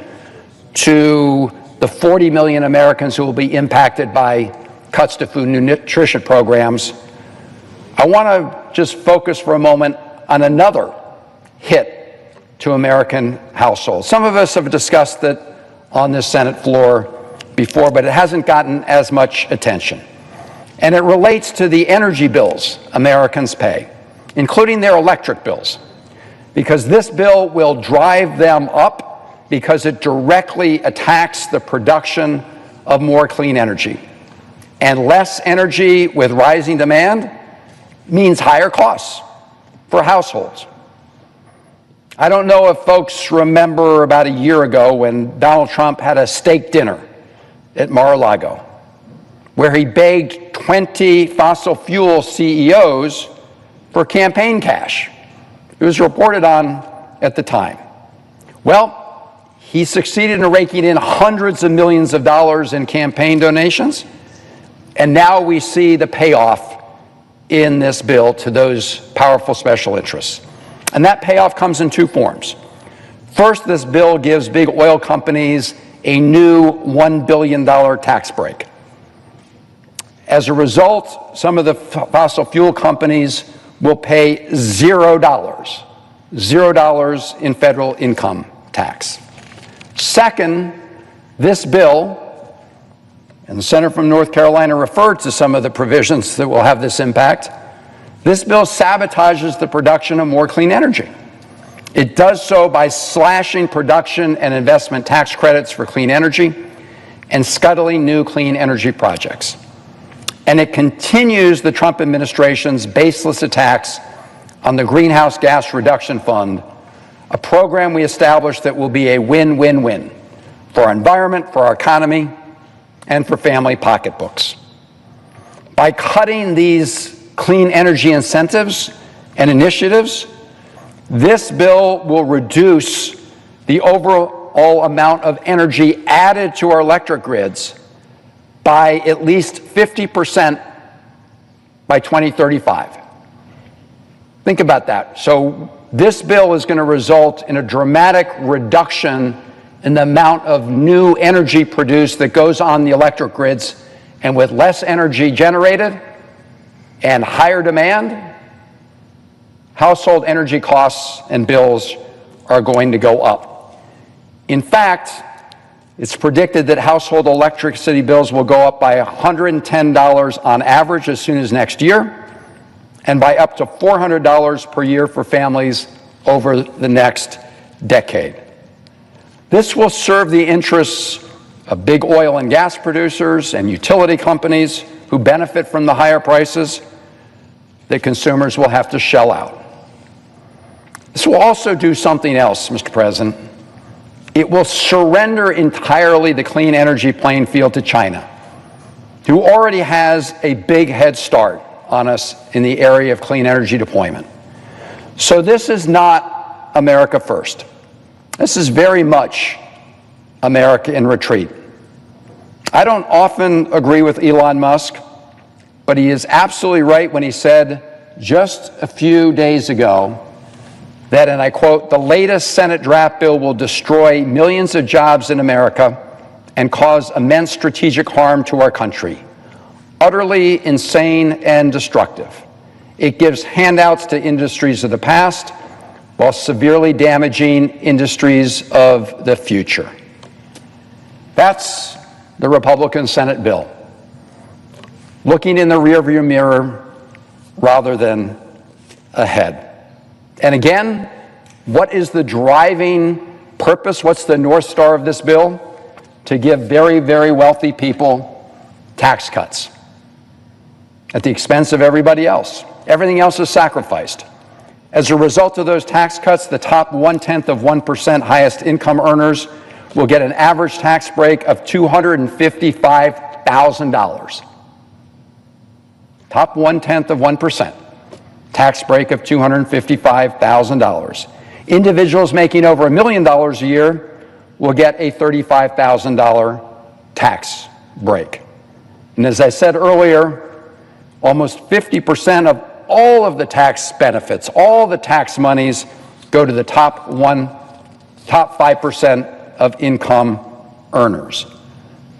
to the 40 million Americans who will be impacted by cuts to food and nutrition programs, I want to just focus for a moment on another hit to American households. Some of us have discussed it on this Senate floor before, but it hasn't gotten as much attention. And it relates to the energy bills Americans pay, including their electric bills, because this bill will drive them up because it directly attacks the production of more clean energy. And less energy with rising demand means higher costs for households. I don't know if folks remember about a year ago when Donald Trump had a steak dinner at Mar-a-Lago, where he begged 20 fossil fuel CEOs for campaign cash. It was reported on at the time. Well, he succeeded in raking in hundreds of millions of dollars in campaign donations, and now we see the payoff in this bill to those powerful special interests. And that payoff comes in two forms. First, this bill gives big oil companies a new $1 billion tax break. As a result, some of the fossil fuel companies will pay $0 in federal income tax. Second, this bill, and the senator from North Carolina referred to some of the provisions that will have this impact, this bill sabotages the production of more clean energy. It does so by slashing production and investment tax credits for clean energy and scuttling new clean energy projects. And it continues the Trump administration's baseless attacks on the Greenhouse Gas Reduction Fund, a program we established that will be a win-win-win for our environment, for our economy, and for family pocketbooks. By cutting these clean energy incentives and initiatives, this bill will reduce the overall amount of energy added to our electric grids by at least 50% by 2035. Think about that. So this bill is going to result in a dramatic reduction in the amount of new energy produced that goes on the electric grids, and with less energy generated and higher demand, household energy costs and bills are going to go up. In fact, it's predicted that household electricity bills will go up by $110 on average as soon as next year, and by up to $400 per year for families over the next decade. This will serve the interests of big oil and gas producers and utility companies who benefit from the higher prices that consumers will have to shell out. This will also do something else, Mr. President. It will surrender entirely the clean energy playing field to China, who already has a big head start on us in the area of clean energy deployment. So this is not America first. This is very much America in retreat. I don't often agree with Elon Musk, but he is absolutely right when he said just a few days ago that, and I quote, "The latest Senate draft bill will destroy millions of jobs in America and cause immense strategic harm to our country. Utterly insane and destructive. It gives handouts to industries of the past while severely damaging industries of the future." That's the Republican Senate bill, looking in the rearview mirror rather than ahead. And again, what is the driving purpose? What's the North Star of this bill? To give very, very wealthy people tax cuts at the expense of everybody else. Everything else is sacrificed. As a result of those tax cuts, the top 0.1% highest income earners will get an average tax break of $255,000. Top 0.1%. Tax break of $255,000. Individuals making over $1 million a year will get a $35,000 tax break. And as I said earlier, almost 50% of all of the tax benefits, all the tax monies go to the top 5% of income earners.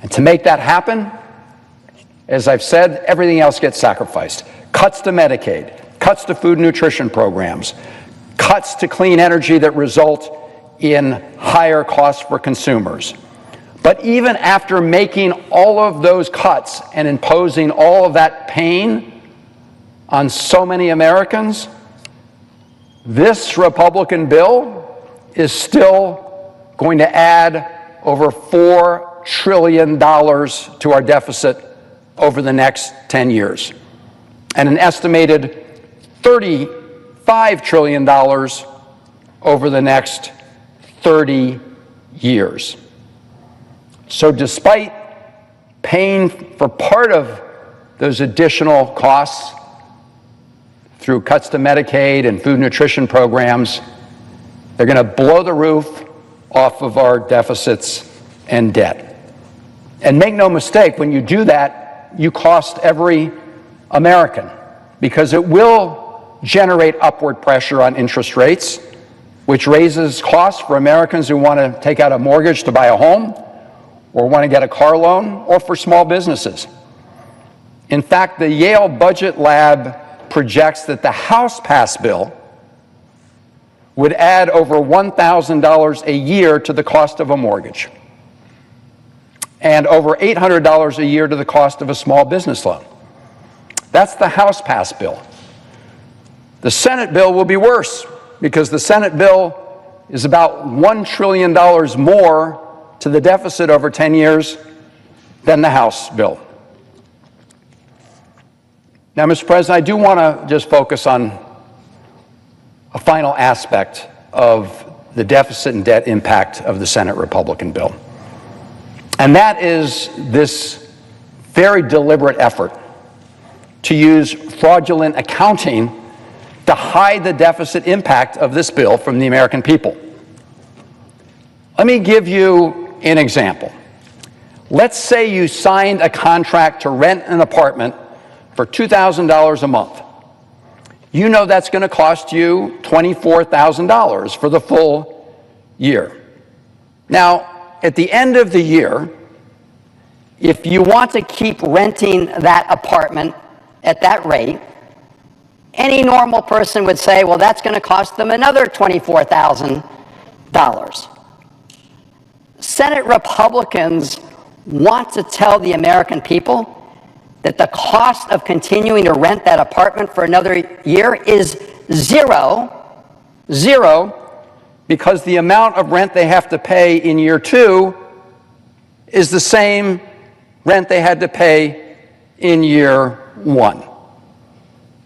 And to make that happen, as I've said, everything else gets sacrificed. Cuts to Medicaid, cuts to food and nutrition programs, cuts to clean energy that result in higher costs for consumers. But even after making all of those cuts and imposing all of that pain on so many Americans, this Republican bill is still going to add over $4 trillion to our deficit over the next 10 years, and an estimated $35 trillion over the next 30 years. So despite paying for part of those additional costs through cuts to Medicaid and food nutrition programs, they're going to blow the roof off of our deficits and debt. And make no mistake, when you do that, you cost every American, because it will generate upward pressure on interest rates, which raises costs for Americans who want to take out a mortgage to buy a home, or want to get a car loan, or for small businesses. In fact, the Yale Budget Lab projects that the House-passed bill would add over $1,000 a year to the cost of a mortgage, and over $800 a year to the cost of a small business loan. That's the House-passed bill. The Senate bill will be worse, because the Senate bill is about $1 trillion more to the deficit over 10 years than the House bill. Now, Mr. President, I do want to just focus on a final aspect of the deficit and debt impact of the Senate Republican bill. And that is this very deliberate effort to use fraudulent accounting to hide the deficit impact of this bill from the American people. Let me give you an example. Let's say you signed a contract to rent an apartment for $2,000 a month. You know that's going to cost you $24,000 for the full year. Now, at the end of the year, if you want to keep renting that apartment at that rate, any normal person would say, well, that's going to cost them another $24,000. Senate Republicans want to tell the American people that the cost of continuing to rent that apartment for another year is zero, because the amount of rent they have to pay in year 2 is the same rent they had to pay in year 1.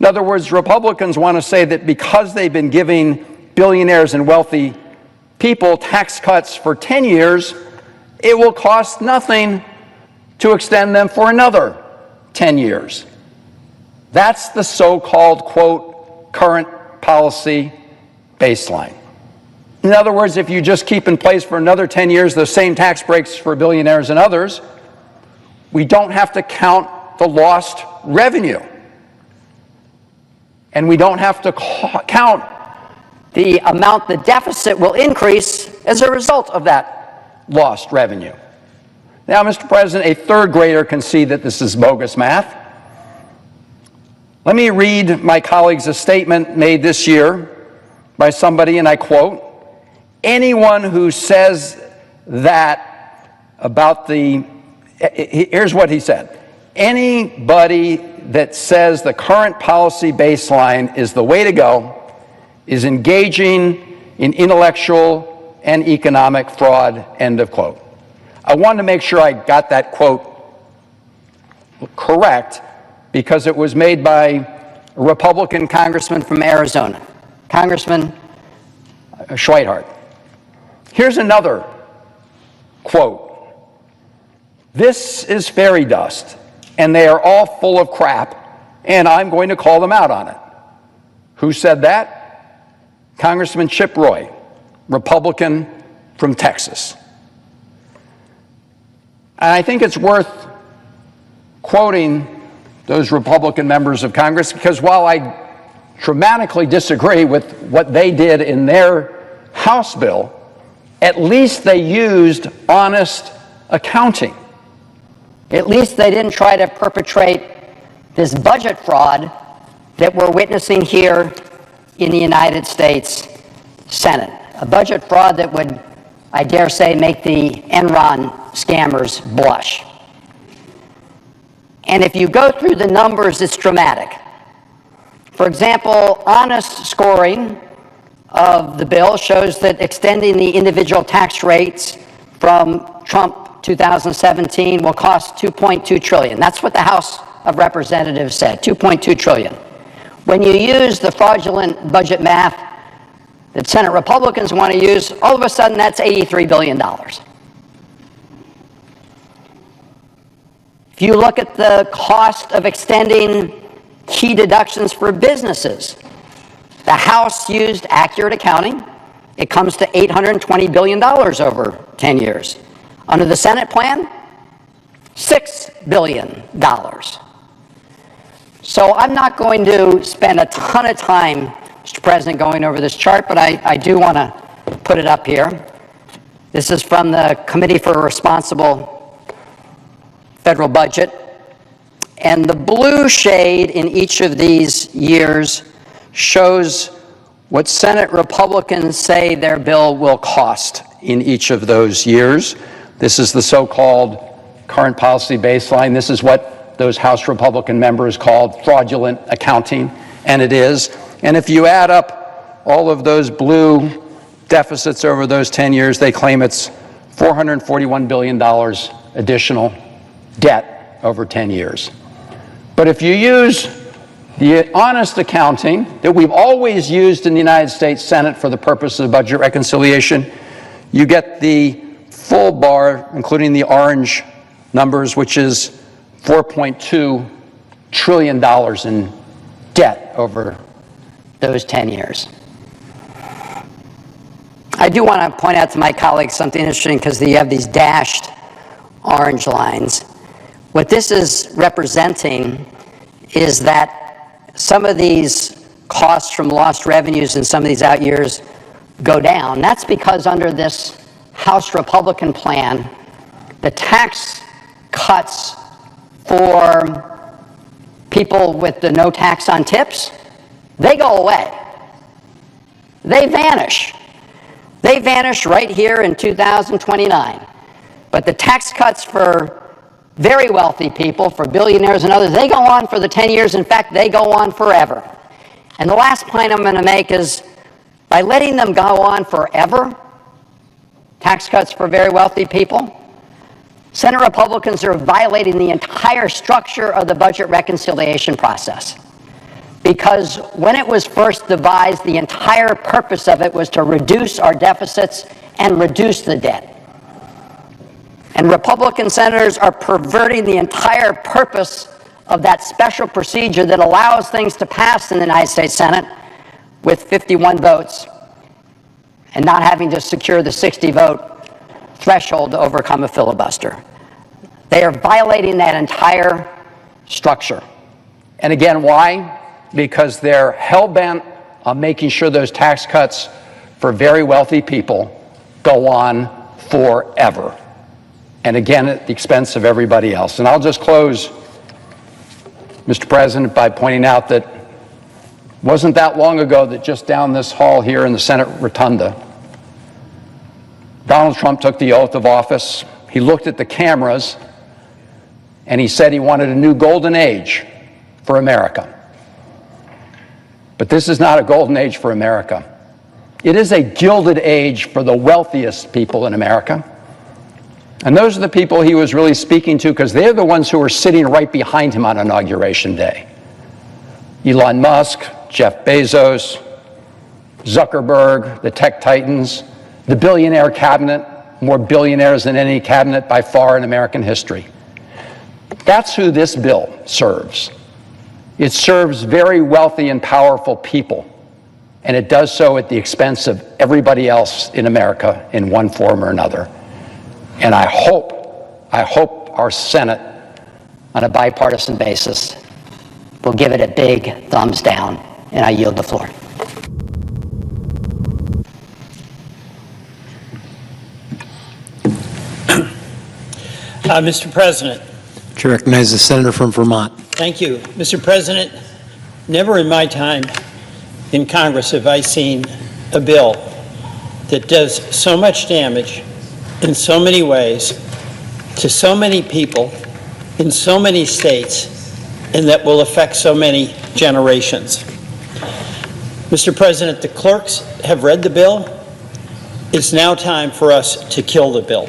In other words, Republicans want to say that because they've been giving billionaires and wealthy people tax cuts for 10 years, it will cost nothing to extend them for another 10 years. That's the so-called, quote, current policy baseline. In other words, if you just keep in place for another 10 years the same tax breaks for billionaires and others, we don't have to count the lost revenue. And we don't have to count the amount the deficit will increase as a result of that lost revenue. Now, Mr. President, a third grader can see that this is bogus math. Let me read my colleagues a statement made this year by somebody, and I quote, anyone who says that about here's what he said, anybody that says the current policy baseline is the way to go is engaging in intellectual and economic fraud, end of quote. I wanted to make sure I got that quote correct because it was made by a Republican congressman from Arizona, Congressman Schweithart. Here's another quote. This is fairy dust, and they are all full of crap, and I'm going to call them out on it. Who said that? Congressman Chip Roy, Republican from Texas. And I think it's worth quoting those Republican members of Congress because while I dramatically disagree with what they did in their House bill, at least they used honest accounting. At least they didn't try to perpetrate this budget fraud that we're witnessing here in the United States Senate. A budget fraud that would, I dare say, make the Enron scammers blush. And if you go through the numbers, it's dramatic. For example, honest scoring of the bill shows that extending the individual tax rates from Trump 2017 will cost $2.2 trillion. That's what the House of Representatives said, $2.2 trillion. When you use the fraudulent budget math that Senate Republicans want to use, all of a sudden that's $83 billion. If you look at the cost of extending key deductions for businesses, the House used accurate accounting. It comes to $820 billion over 10 years. Under the Senate plan, $6 billion. So I'm not going to spend a ton of time, Mr. President, going over this chart, but I do want to put it up here. This is from the Committee for a Responsible Federal Budget. And the blue shade in each of these years shows what Senate Republicans say their bill will cost in each of those years. This is the so-called current policy baseline. This is what those House Republican members called fraudulent accounting, and it is. And if you add up all of those blue deficits over those 10 years, they claim it's $441 billion additional debt over 10 years. But if you use the honest accounting that we've always used in the United States Senate for the purpose of budget reconciliation, you get the full bar, including the orange numbers, which is $4.2 trillion in debt over those 10 years. I do want to point out to my colleagues something interesting because you have these dashed orange lines. What this is representing is that some of these costs from lost revenues in some of these out years go down. That's because under this House Republican plan, the tax cuts for people with the no tax on tips, they go away. They vanish. They vanish right here in 2029. But the tax cuts for very wealthy people, for billionaires and others, they go on for the 10 years. In fact, they go on forever. And the last point I'm going to make is, by letting them go on forever, tax cuts for very wealthy people, Senate Republicans are violating the entire structure of the budget reconciliation process. Because when it was first devised, the entire purpose of it was to reduce our deficits and reduce the debt. And Republican senators are perverting the entire purpose of that special procedure that allows things to pass in the United States Senate with 51 votes and not having to secure the 60-vote threshold to overcome a filibuster. They are violating that entire structure. And again, why? Because they're hell-bent on making sure those tax cuts for very wealthy people go on forever. And again, at the expense of everybody else. And I'll just close, Mr. President, by pointing out that it wasn't that long ago that just down this hall here in the Senate Rotunda, Donald Trump took the oath of office. He looked at the cameras and he said he wanted a new golden age for America. But this is not a golden age for America. It is a gilded age for the wealthiest people in America. And those are the people he was really speaking to, because they're the ones who were sitting right behind him on Inauguration Day. Elon Musk, Jeff Bezos, Zuckerberg, the tech titans, the billionaire cabinet, more billionaires than any cabinet by far in American history. That's who this bill serves. It serves very wealthy and powerful people, and it does so at the expense of everybody else in America in one form or another. And I hope our Senate, on a bipartisan basis, will give it a big thumbs down, and I yield the floor. Mr. President. To recognize the senator from Vermont. Thank you. Mr. President, never in my time in Congress have I seen a bill that does so much damage in so many ways to so many people in so many states, and that will affect so many generations. Mr. President, the clerks have read the bill. It's now time for us to kill the bill.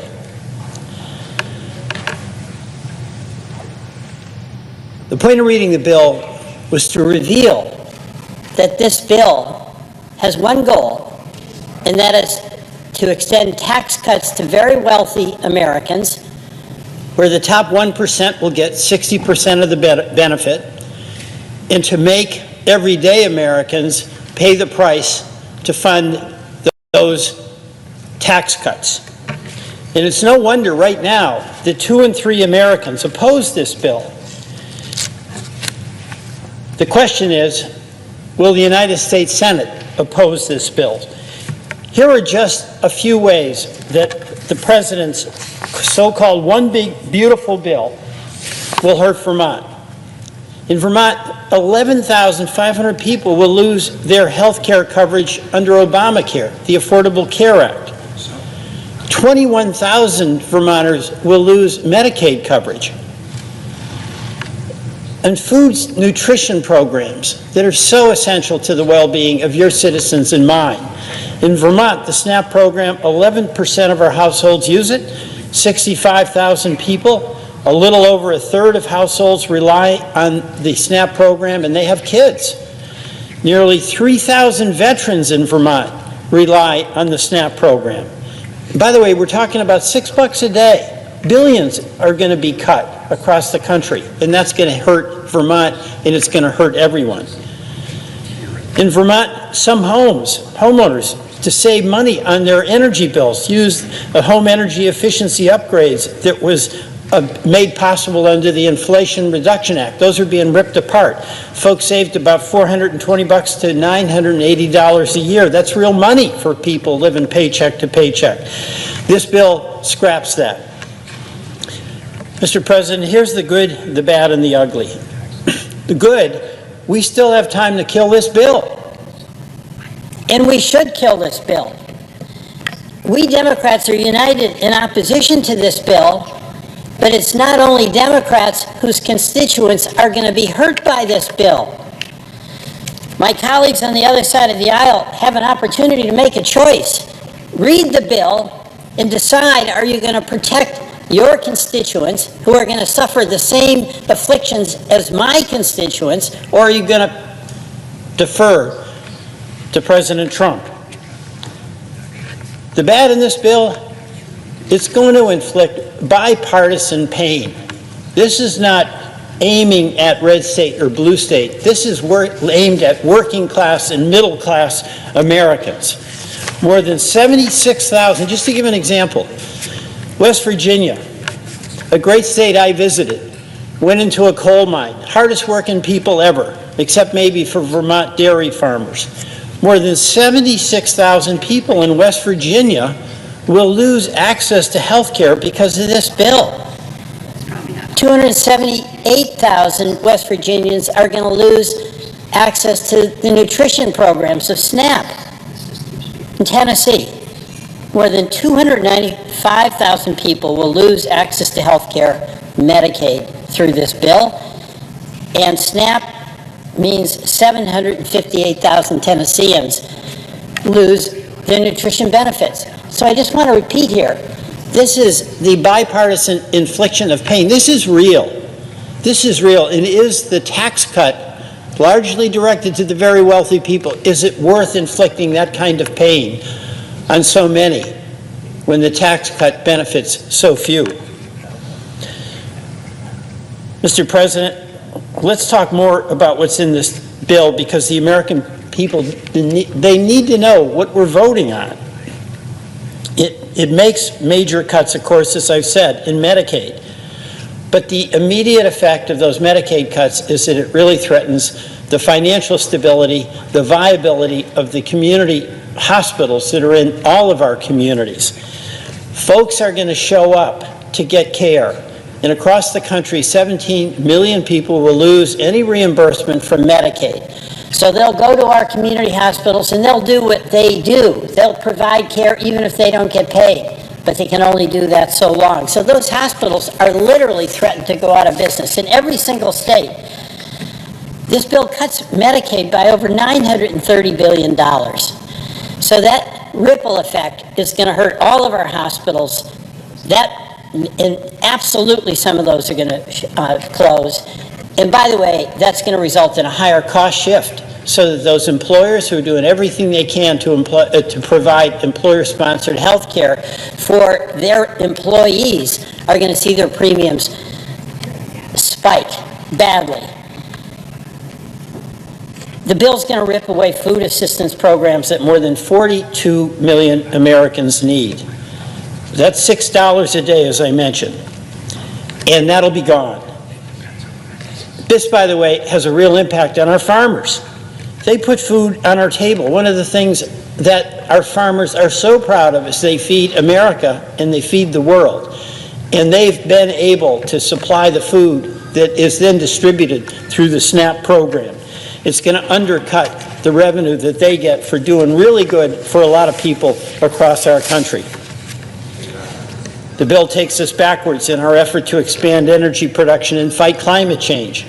The point of reading the bill was to reveal that this bill has one goal, and that is to extend tax cuts to very wealthy Americans, where the top 1% will get 60% of the benefit, and to make everyday Americans pay the price to fund those tax cuts. And it's no wonder right now that 2 in 3 Americans oppose this bill. The question is, will the United States Senate oppose this bill? Here are just a few ways that the President's so-called one big, beautiful bill will hurt Vermont. In Vermont, 11,500 people will lose their health care coverage under Obamacare, the Affordable Care Act. 21,000 Vermonters will lose Medicaid coverage. And food nutrition programs that are so essential to the well-being of your citizens and mine. In Vermont, the SNAP program, 11% of our households use it, 65,000 people, a little over a third of households rely on the SNAP program, and they have kids. Nearly 3,000 veterans in Vermont rely on the SNAP program. By the way, we're talking about $6 a day. Billions are going to be cut across the country, and that's going to hurt Vermont, and it's going to hurt everyone. In Vermont, some homeowners to save money on their energy bills, used home energy efficiency upgrades that was made possible under the Inflation Reduction Act. Those are being ripped apart. Folks saved about $420 to $980 a year. That's real money for people living paycheck to paycheck. This bill scraps that. Mr. President, here's the good, the bad, and the ugly. The good, we still have time to kill this bill. And we should kill this bill. We Democrats are united in opposition to this bill, but it's not only Democrats whose constituents are going to be hurt by this bill. My colleagues on the other side of the aisle have an opportunity to make a choice. Read the bill and decide, are you going to protect your constituents who are going to suffer the same afflictions as my constituents, or are you going to defer to President Trump? The bad in this bill, it's going to inflict bipartisan pain. This is not aiming at red state or blue state. This is aimed at working class and middle class Americans. More than 76,000, just to give an example, West Virginia, a great state I visited, went into a coal mine, hardest working people ever, except maybe for Vermont dairy farmers. More than 76,000 people in West Virginia will lose access to health care because of this bill. 278,000 West Virginians are going to lose access to the nutrition programs of SNAP. In Tennessee, more than 295,000 people will lose access to health care, Medicaid, through this bill. And SNAP means 758,000 Tennesseans lose their nutrition benefits. So I just want to repeat here, this is the bipartisan infliction of pain. This is real. This is real. It is the tax cut largely directed to the very wealthy people. Is it worth inflicting that kind of pain on so many when the tax cut benefits so few? Mr. President, let's talk more about what's in this bill, because the American people, they need to know what we're voting on. It makes major cuts, of course, as I've said, in Medicaid. But the immediate effect of those Medicaid cuts is that it really threatens the financial stability, the viability of the community hospitals that are in all of our communities. Folks are going to show up to get care. And across the country, 17 million people will lose any reimbursement from Medicaid. So they'll go to our community hospitals and they'll do what they do. They'll provide care even if they don't get paid, but they can only do that so long. So those hospitals are literally threatened to go out of business in every single state. This bill cuts Medicaid by over $930 billion. So that ripple effect is going to hurt all of our hospitals. And absolutely some of those are going to close. And by the way, that's going to result in a higher cost shift, so that those employers who are doing everything they can to provide employer-sponsored health care for their employees are going to see their premiums spike badly. The bill's going to rip away food assistance programs that more than 42 million Americans need. That's $6 a day, as I mentioned, and that'll be gone. This, by the way, has a real impact on our farmers. They put food on our table. One of the things that our farmers are so proud of is they feed America and they feed the world. And they've been able to supply the food that is then distributed through the SNAP program. It's going to undercut the revenue that they get for doing really good for a lot of people across our country. The bill takes us backwards in our effort to expand energy production and fight climate change.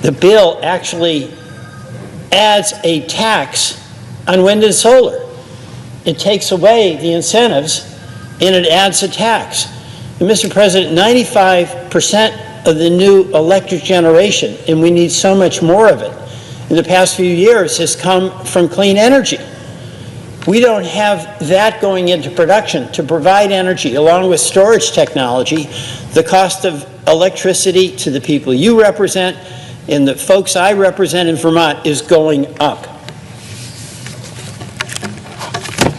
The bill actually adds a tax on wind and solar. It takes away the incentives and it adds a tax. And Mr. President, 95% of the new electric generation, and we need so much more of it, in the past few years has come from clean energy. We don't have that going into production to provide energy along with storage technology. The cost of electricity to the people you represent and the folks I represent in Vermont is going up.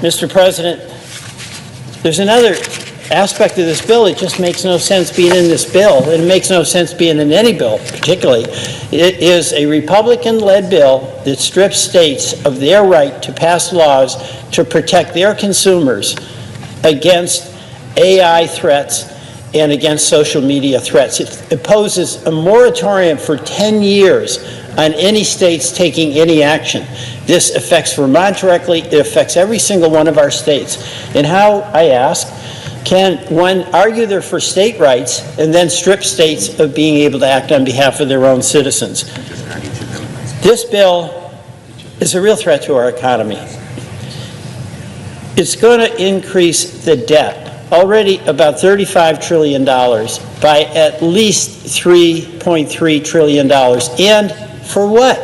Mr. President, there's another aspect of this bill. It just makes no sense being in this bill, and it makes no sense being in any bill particularly. It is a Republican-led bill that strips states of their right to pass laws to protect their consumers against AI threats and against social media threats. It imposes a moratorium for 10 years on any states taking any action. This affects Vermont directly. It affects every single one of our states. And how, I ask, can one argue they're for state rights and then strip states of being able to act on behalf of their own citizens? This bill is a real threat to our economy. It's going to increase the debt, already about $35 trillion, by at least $3.3 trillion. And for what?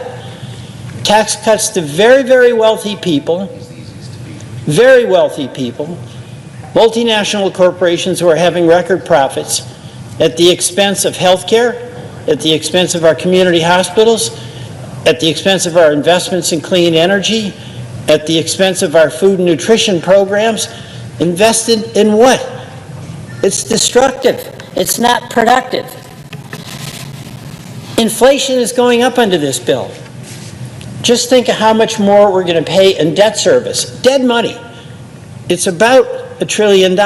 Tax cuts to very, very wealthy people, multinational corporations who are having record profits at the expense of health care, at the expense of our community hospitals, at the expense of our investments in clean energy, at the expense of our food and nutrition programs. Invested in what? It's destructive. It's not productive. Inflation is going up under this bill. Just think of how much more we're going to pay in debt service. Dead money. It's about $1 trillion.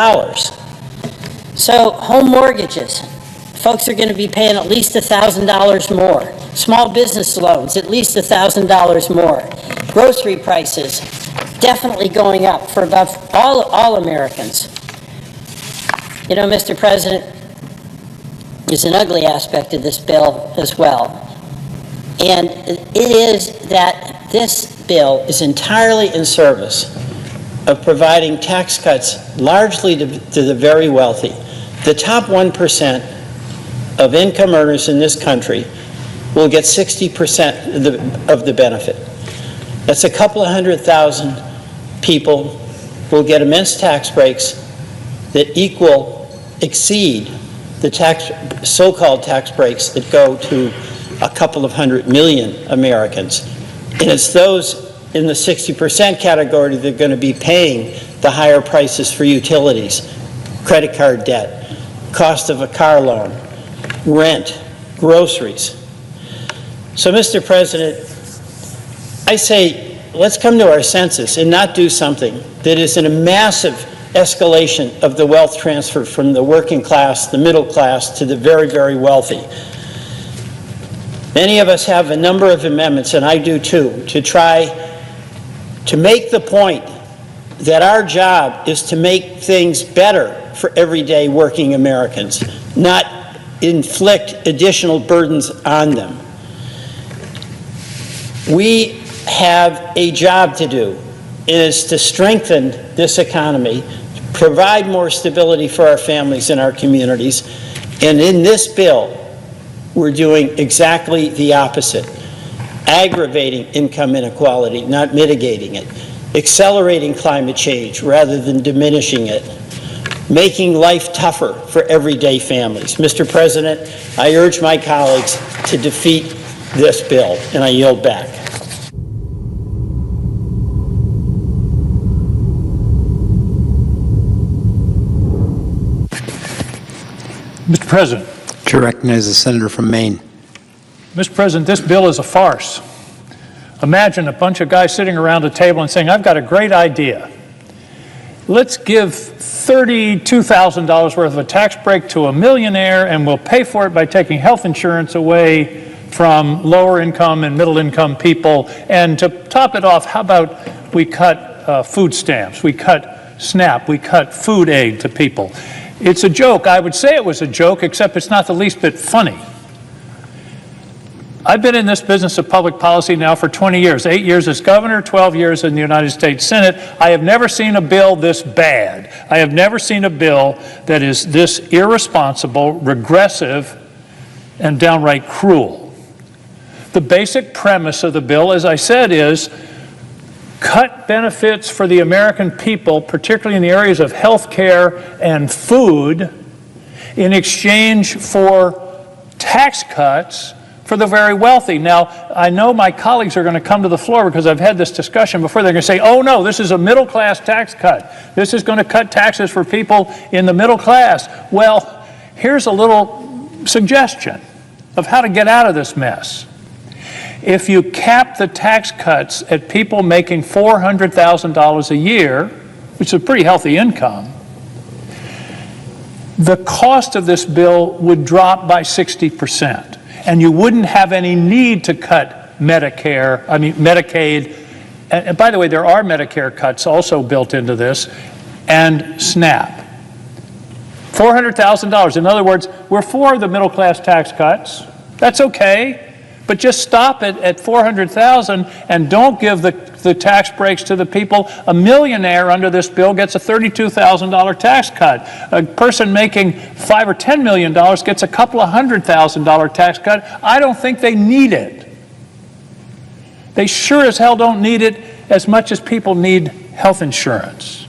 So home mortgages, folks are going to be paying at least $1,000 more. Small business loans, at least $1,000 more. Grocery prices, definitely going up for about all Americans. You know, Mr. President, there's an ugly aspect of this bill as well. And it is that this bill is entirely in service of providing tax cuts largely to the very wealthy. The top 1% of income earners in this country will get 60% of the benefit. That's a couple of 100,000 people will get immense tax breaks that exceed the so-called tax breaks that go to a couple of 100 million Americans. And it's those in the 60% category that are going to be paying the higher prices for utilities, credit card debt, cost of a car loan, rent, groceries. So, Mr. President, I say let's come to our senses and not do something that is in a massive escalation of the wealth transfer from the working class, the middle class, to the very, very wealthy. Many of us have a number of amendments, and I do too, to try to make the point that our job is to make things better for everyday working Americans, not inflict additional burdens on them. We have a job to do. It is to strengthen this economy, provide more stability for our families and our communities. And in this bill, we're doing exactly the opposite. Aggravating income inequality, not mitigating it. Accelerating climate change rather than diminishing it. Making life tougher for everyday families. Mr. President, I urge my colleagues to defeat this bill, and I yield back. Mr. President. To recognize the senator from Maine. Mr. President, this bill is a farce. Imagine a bunch of guys sitting around a table and saying, I've got a great idea. Let's give $32,000 worth of a tax break to a millionaire, and we'll pay for it by taking health insurance away from lower income and middle income people. And to top it off, how about we cut food stamps, we cut SNAP, we cut food aid to people. It's a joke. I would say it was a joke, except it's not the least bit funny. I've been in this business of public policy now for 20 years, 8 years as governor, 12 years in the United States Senate. I have never seen a bill this bad. I have never seen a bill that is this irresponsible, regressive, and downright cruel. The basic premise of the bill, as I said, is cut benefits for the American people, particularly in the areas of health care and food, in exchange for tax cuts for the very wealthy. Now, I know my colleagues are going to come to the floor because I've had this discussion before. They're going to say, oh no, this is a middle-class tax cut. This is going to cut taxes for people in the middle class. Well, here's a little suggestion of how to get out of this mess. If you cap the tax cuts at people making $400,000 a year, which is a pretty healthy income, the cost of this bill would drop by 60%. And you wouldn't have any need to cut Medicaid. And by the way, there are Medicare cuts also built into this, and SNAP. $400,000. In other words, we're for the middle class tax cuts. That's okay. But just stop it at $400,000 and don't give the tax breaks to the people. A millionaire under this bill gets a $32,000 tax cut. A person making $5 or $10 million gets a couple of $100,000 tax cut. I don't think they need it. They sure as hell don't need it as much as people need health insurance.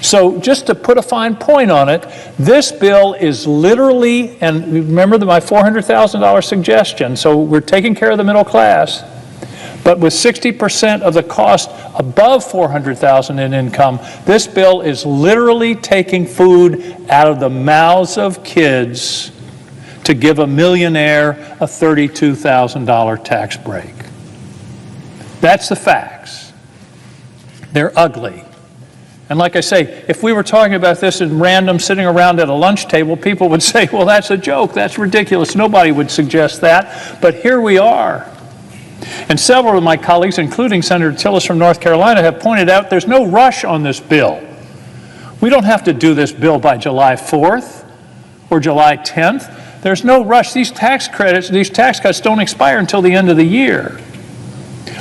So just to put a fine point on it, this bill is literally, and remember my $400,000 suggestion, so we're taking care of the middle class, but with 60% of the cost above $400,000 in income, this bill is literally taking food out of the mouths of kids to give a millionaire a $32,000 tax break. That's the facts. They're ugly. And like I say, if we were talking about this in random sitting around at a lunch table, people would say, well, that's a joke, that's ridiculous. Nobody would suggest that. But here we are. And several of my colleagues, including Senator Tillis from North Carolina, have pointed out there's no rush on this bill. We don't have to do this bill by July 4th or July 10th. There's no rush. These tax credits, these tax cuts don't expire until the end of the year.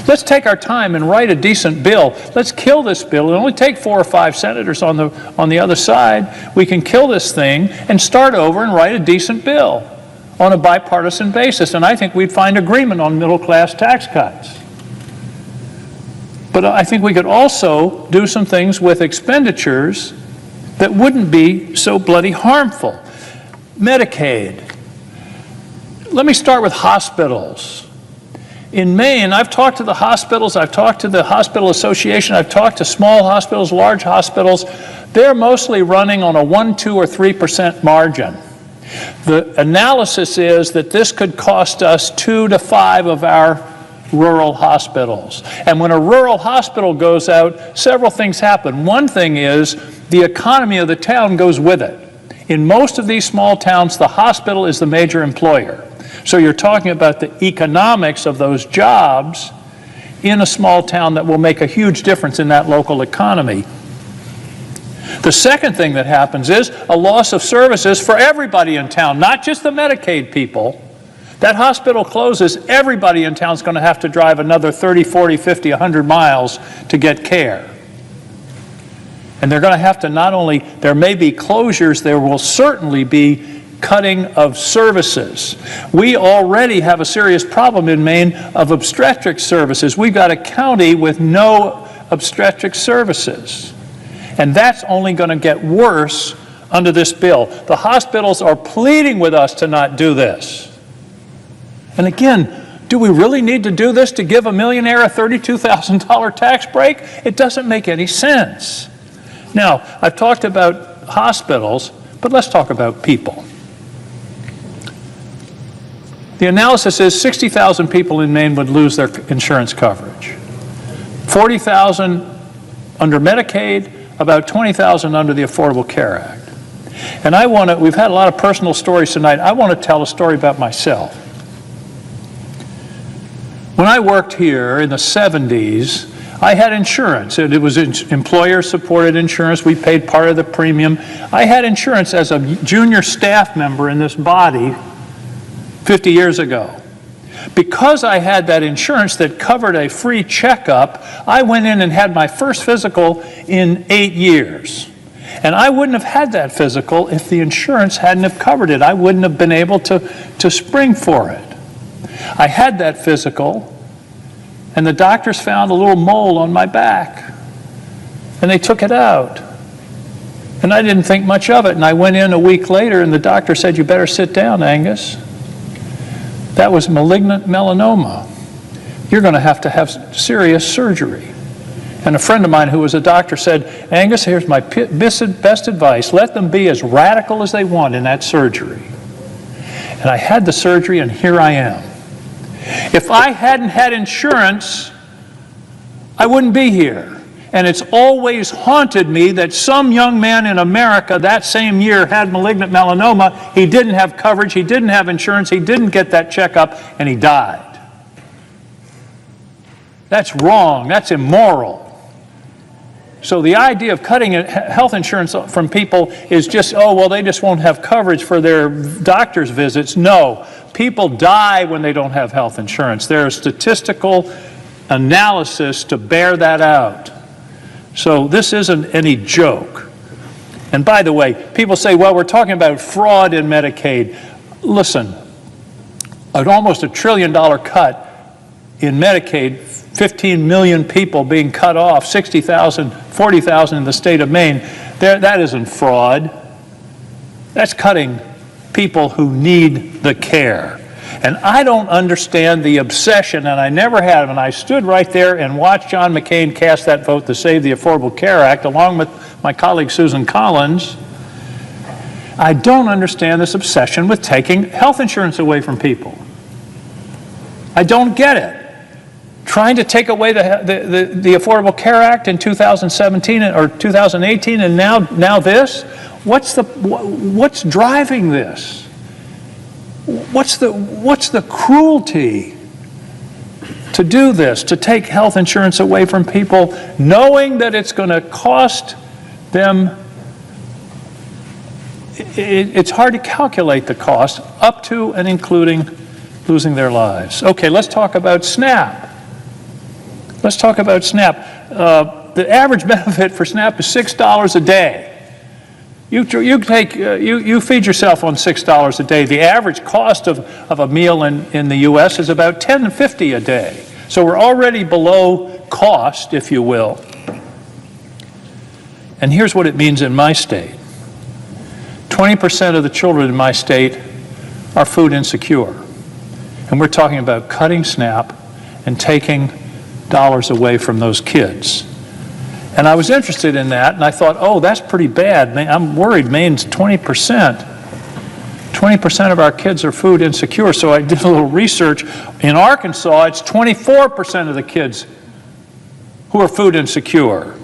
Let's take our time and write a decent bill. Let's kill this bill. It'll only take 4 or 5 senators on the other side. We can kill this thing and start over and write a decent bill on a bipartisan basis. And I think we'd find agreement on middle-class tax cuts. But I think we could also do some things with expenditures that wouldn't be so bloody harmful. Medicaid. Let me start with hospitals. In Maine, I've talked to the hospitals, I've talked to the hospital association, I've talked to small hospitals, large hospitals. They're mostly running on a 1%, 2%, or 3% margin. The analysis is that this could cost us 2 to 5 of our rural hospitals. And when a rural hospital goes out, several things happen. One thing is the economy of the town goes with it. In most of these small towns, the hospital is the major employer. So you're talking about the economics of those jobs in a small town that will make a huge difference in that local economy. The second thing that happens is a loss of services for everybody in town, not just the Medicaid people. That hospital closes, everybody in town is going to have to drive another 30, 40, 50, 100 miles to get care. And they're going to have to not only, there may be closures, there will certainly be cutting of services. We already have a serious problem in Maine of obstetric services. We've got a county with no obstetric services. And that's only going to get worse under this bill. The hospitals are pleading with us to not do this. And again, do we really need to do this to give a millionaire a $32,000 tax break? It doesn't make any sense. Now, I've talked about hospitals, but let's talk about people. The analysis is 60,000 people in Maine would lose their insurance coverage. 40,000 under Medicaid, about 20,000 under the Affordable Care Act. And we've had a lot of personal stories tonight. I want to tell a story about myself. When I worked here in the 70s, I had insurance. It was employer-supported insurance. We paid part of the premium. I had insurance as a junior staff member in this body 50 years ago. Because I had that insurance that covered a free checkup, I went in and had my first physical in 8 years. And I wouldn't have had that physical if the insurance hadn't have covered it. I wouldn't have been able to spring for it. I had that physical, and the doctors found a little mole on my back. And they took it out. And I didn't think much of it. And I went in a week later, and the doctor said, "You better sit down, Angus." that was malignant melanoma. You're going to have serious surgery. And a friend of mine who was a doctor said, Angus, here's my best advice. Let them be as radical as they want in that surgery. And I had the surgery, and here I am. If I hadn't had insurance, I wouldn't be here. And it's always haunted me that some young man in America that same year had malignant melanoma. He didn't have coverage, he didn't have insurance, he didn't get that checkup, and he died. That's wrong, that's immoral. So the idea of cutting health insurance from people is just, oh, well, they just won't have coverage for their doctor's visits. No, people die when they don't have health insurance. There is statistical analysis to bear that out. So this isn't any joke. And by the way, people say, well, we're talking about fraud in Medicaid. Listen, almost $1 trillion cut in Medicaid, 15 million people being cut off, 60,000, 40,000 in the state of Maine, that isn't fraud. That's cutting people who need the care. And I don't understand the obsession, and I never have, and I stood right there and watched John McCain cast that vote to save the Affordable Care Act, along with my colleague Susan Collins. I don't understand this obsession with taking health insurance away from people. I don't get it. Trying to take away the Affordable Care Act in 2017 or 2018, and now this? What's driving this? What's the cruelty to do this, to take health insurance away from people, knowing that it's going to cost them? It's hard to calculate the cost, up to and including losing their lives. Okay, let's talk about SNAP. Let's talk about SNAP. The average benefit for SNAP is $6 a day. You feed yourself on $6 a day. The average cost of a meal in the U.S. is about $10.50 a day. So we're already below cost, if you will. And here's what it means in my state. 20% of the children in my state are food insecure. And we're talking about cutting SNAP and taking dollars away from those kids. And I was interested in that, and I thought, oh, that's pretty bad. I'm worried Maine's 20%. 20% of our kids are food insecure. So I did a little research. In Arkansas, it's 24% of the kids who are food insecure.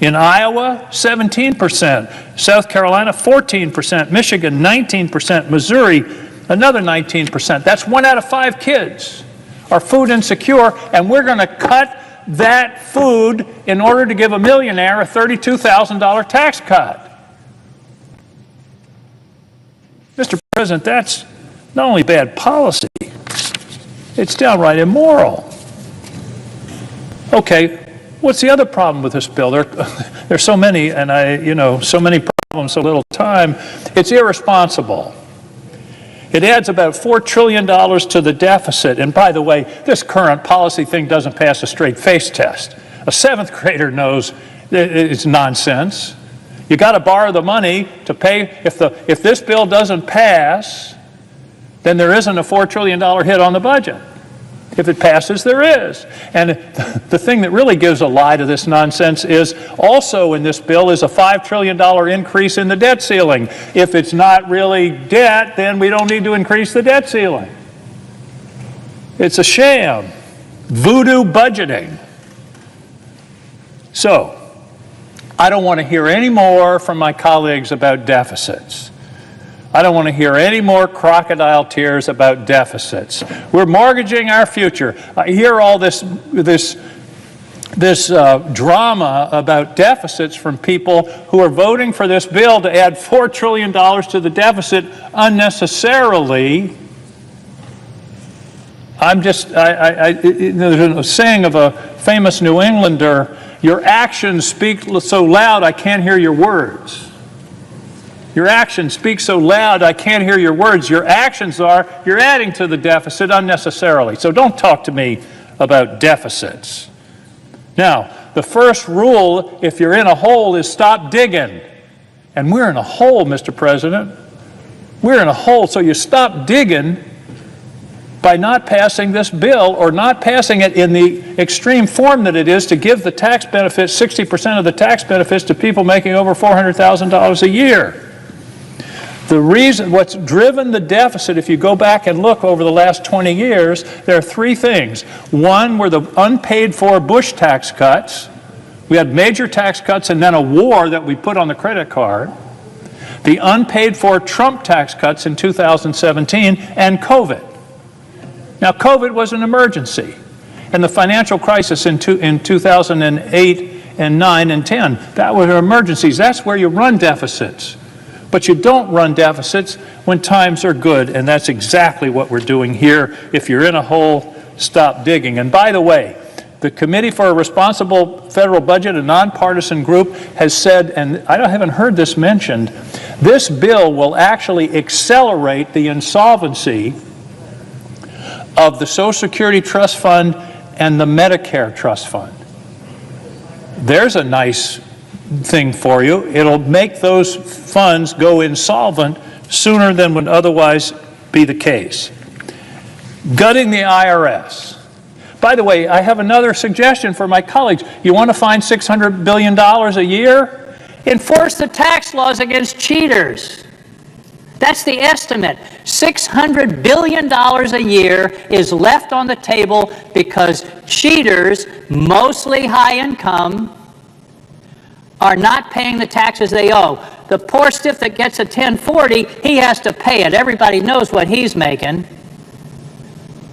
In Iowa, 17%. South Carolina, 14%. Michigan, 19%. Missouri, another 19%. That's 1 out of 5 kids are food insecure, and we're going to cut that food in order to give a millionaire a $32,000 tax cut. Mr. President, that's not only bad policy, it's downright immoral. Okay, what's the other problem with this bill? There's so many, and so many problems, so little time. It's irresponsible. It adds about $4 trillion to the deficit. And by the way, this current policy thing doesn't pass a straight face test. A 7th grader knows it's nonsense. You got to borrow the money to pay. If this bill doesn't pass, then there isn't a $4 trillion hit on the budget. If it passes, there is. And the thing that really gives a lie to this nonsense is also in this bill is a $5 trillion increase in the debt ceiling. If it's not really debt, then we don't need to increase the debt ceiling. It's a sham. Voodoo budgeting. So, I don't want to hear any more from my colleagues about deficits. I don't want to hear any more crocodile tears about deficits. We're mortgaging our future. I hear all this drama about deficits from people who are voting for this bill to add $4 trillion to the deficit unnecessarily. There's a saying of a famous New Englander, your actions speak so loud I can't hear your words. Your actions speak so loud I can't hear your words. Your actions are, you're adding to the deficit unnecessarily. So don't talk to me about deficits. Now, the first rule, if you're in a hole, is stop digging. And we're in a hole, Mr. President. We're in a hole, so you stop digging by not passing this bill, or not passing it in the extreme form that it is, to give the tax benefits, 60% of the tax benefits, to people making over $400,000 a year. The reason, what's driven the deficit, if you go back and look over the last 20 years, there are three things. One were the unpaid for Bush tax cuts. We had major tax cuts and then a war that we put on the credit card. The unpaid for Trump tax cuts in 2017, and COVID. Now, COVID was an emergency, and the financial crisis in 2008 and 9 and 10, that were emergencies. That's where you run deficits. But you don't run deficits when times are good, and that's exactly what we're doing here. If you're in a hole, stop digging. And by the way, the Committee for a Responsible Federal Budget, a nonpartisan group, has said, and I haven't heard this mentioned, this bill will actually accelerate the insolvency of the Social Security Trust Fund and the Medicare Trust Fund. There's a nice thing for you. It'll make those funds go insolvent sooner than would otherwise be the case. Gutting the IRS. By the way, I have another suggestion for my colleagues. You want to find $600 billion a year? Enforce the tax laws against cheaters. That's the estimate. $600 billion a year is left on the table because cheaters, mostly high income, are not paying the taxes they owe. The poor stiff that gets a 1040, he has to pay it. Everybody knows what he's making.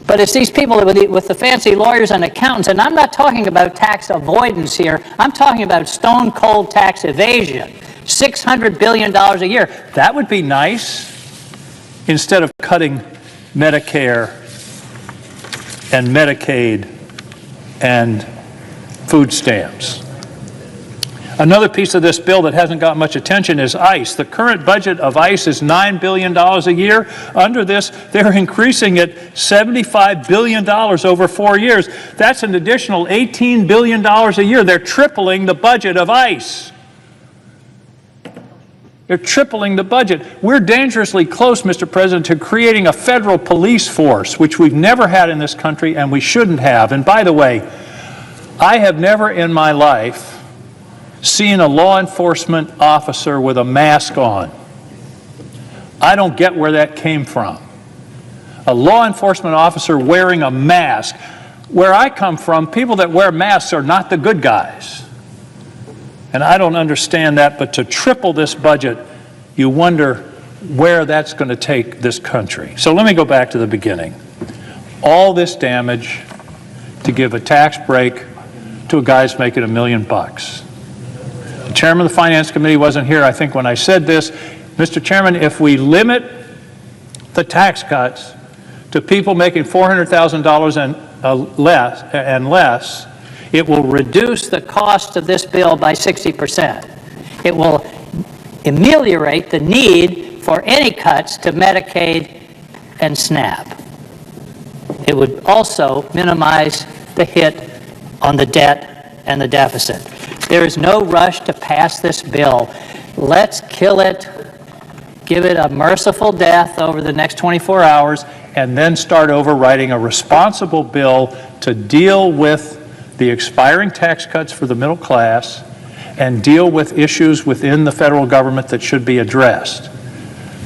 But it's these people with the fancy lawyers and accountants, and I'm not talking about tax avoidance here. I'm talking about stone cold tax evasion. $600 billion a year. That would be nice, instead of cutting Medicare and Medicaid and food stamps. Another piece of this bill that hasn't got much attention is ICE. The current budget of ICE is $9 billion a year. Under this, they're increasing it $75 billion over 4 years. That's an additional $18 billion a year. They're tripling the budget of ICE. They're tripling the budget. We're dangerously close, Mr. President, to creating a federal police force, which we've never had in this country and we shouldn't have. And by the way, I have never in my life seen a law enforcement officer with a mask on. I don't get where that came from. A law enforcement officer wearing a mask. Where I come from, people that wear masks are not the good guys. And I don't understand that, but to triple this budget, you wonder where that's going to take this country. So let me go back to the beginning. All this damage to give a tax break to a guy who's making $1 million. The chairman of the Finance Committee wasn't here, I think, when I said this. Mr. Chairman, if we limit the tax cuts to people making $400,000 and less, it will reduce the cost of this bill by 60%. It will ameliorate the need for any cuts to Medicaid and SNAP. It would also minimize the hit on the debt and the deficit. There is no rush to pass this bill. Let's kill it, give it a merciful death over the next 24 hours, and then start over writing a responsible bill to deal with the expiring tax cuts for the middle class and deal with issues within the federal government that should be addressed.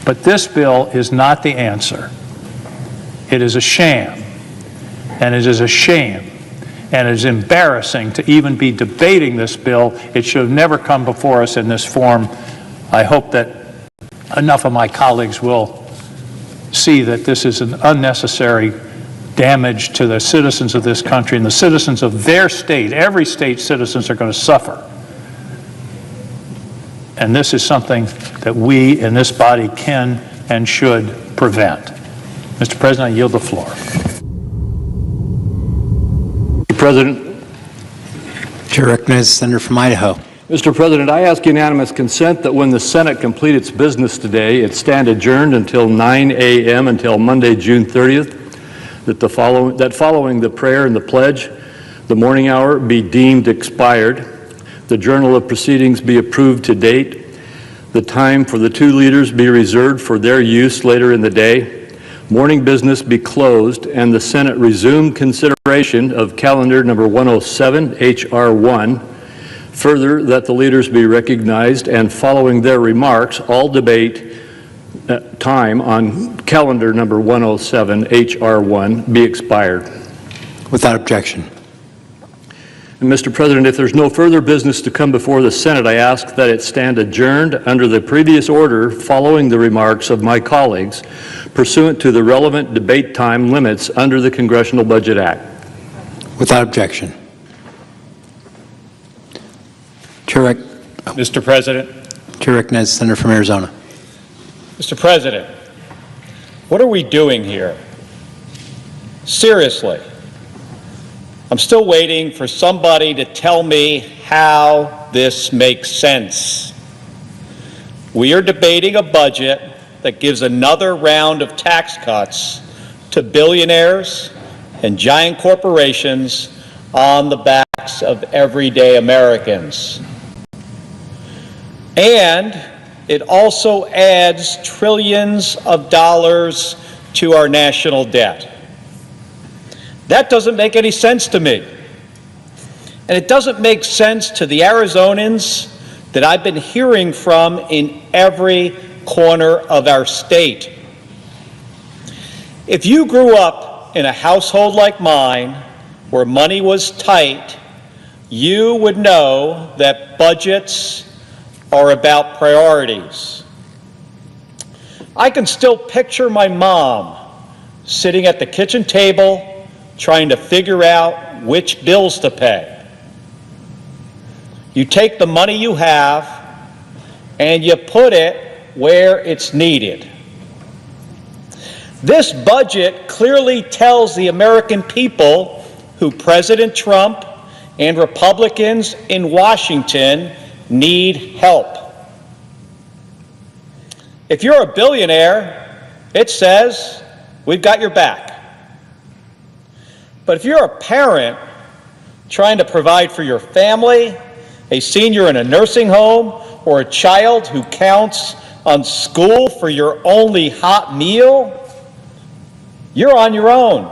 But this bill is not the answer. It is a sham, and it is a shame, and it is embarrassing to even be debating this bill. It should have never come before us in this form. I hope that enough of my colleagues will see that this is an unnecessary damage to the citizens of this country and the citizens of their state. Every state's citizens are going to suffer. And this is something that we in this body can and should prevent. Mr. President, I yield the floor. Mr. President. Chair recognizes the senator from Idaho. Mr. President, I ask unanimous consent that when the Senate complete its business today, it stand adjourned until 9 a.m. until Monday, June 30th, that following the prayer and the pledge, the morning hour be deemed expired, the journal of proceedings be approved to date, the time for the two leaders be reserved for their use later in the day, morning business be closed, and the Senate resume consideration of calendar number 107, H.R. 1. Further, that the leaders be recognized, and following their remarks, all debate time on calendar number 107, H.R. 1 be expired. Without objection. And Mr. President, if there's no further business to come before the Senate, I ask that it stand adjourned under the previous order following the remarks of my colleagues pursuant to the relevant debate time limits under the Congressional Budget Act. Without objection. Mr. President. Chair recognizes the senator from Arizona. Mr. President, what are we doing here? Seriously. I'm still waiting for somebody to tell me how this makes sense. We are debating a budget that gives another round of tax cuts to billionaires and giant corporations on the backs of everyday Americans. And it also adds trillions of dollars to our national debt. That doesn't make any sense to me. And it doesn't make sense to the Arizonans that I've been hearing from in every corner of our state. If you grew up in a household like mine, where money was tight, you would know that budgets are about priorities. I can still picture my mom sitting at the kitchen table trying to figure out which bills to pay. You take the money you have and you put it where it's needed. This budget clearly tells the American people who President Trump and Republicans in Washington need help. If you're a billionaire, it says, we've got your back. But if you're a parent trying to provide for your family, a senior in a nursing home, or a child who counts on school for your only hot meal, you're on your own.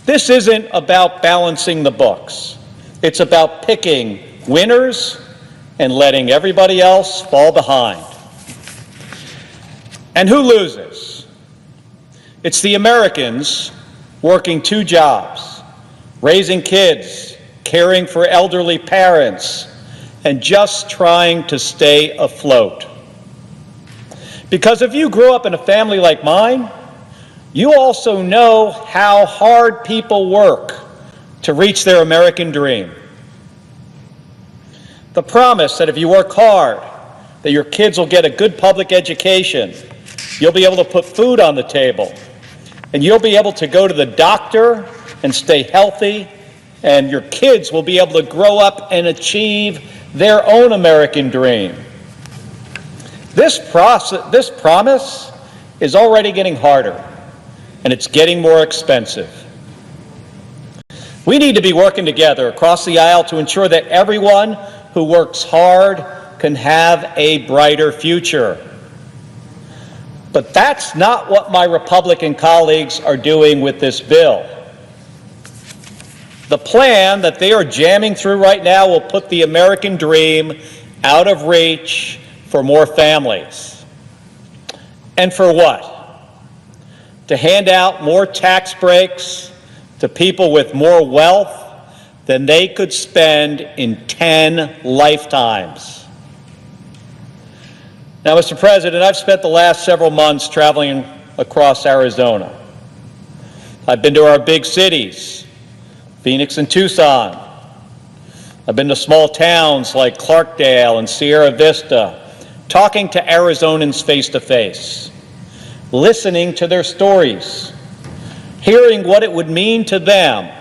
This isn't about balancing the books. It's about picking winners and letting everybody else fall behind. And who loses? It's the Americans working 2 jobs, raising kids, caring for elderly parents, and just trying to stay afloat. Because if you grew up in a family like mine, you also know how hard people work to reach their American dream. The promise that if you work hard, that your kids will get a good public education, you'll be able to put food on the table, and you'll be able to go to the doctor and stay healthy, and your kids will be able to grow up and achieve their own American dream. This promise is already getting harder, and it's getting more expensive. We need to be working together across the aisle to ensure that everyone who works hard can have a brighter future. But that's not what my Republican colleagues are doing with this bill. The plan that they are jamming through right now will put the American dream out of reach for more families. And for what? To hand out more tax breaks to people with more wealth than they could spend in 10 lifetimes. Now, Mr. President, I've spent the last several months traveling across Arizona. I've been to our big cities, Phoenix and Tucson. I've been to small towns like Clarkdale and Sierra Vista, talking to Arizonans face to face, listening to their stories, hearing what it would mean to them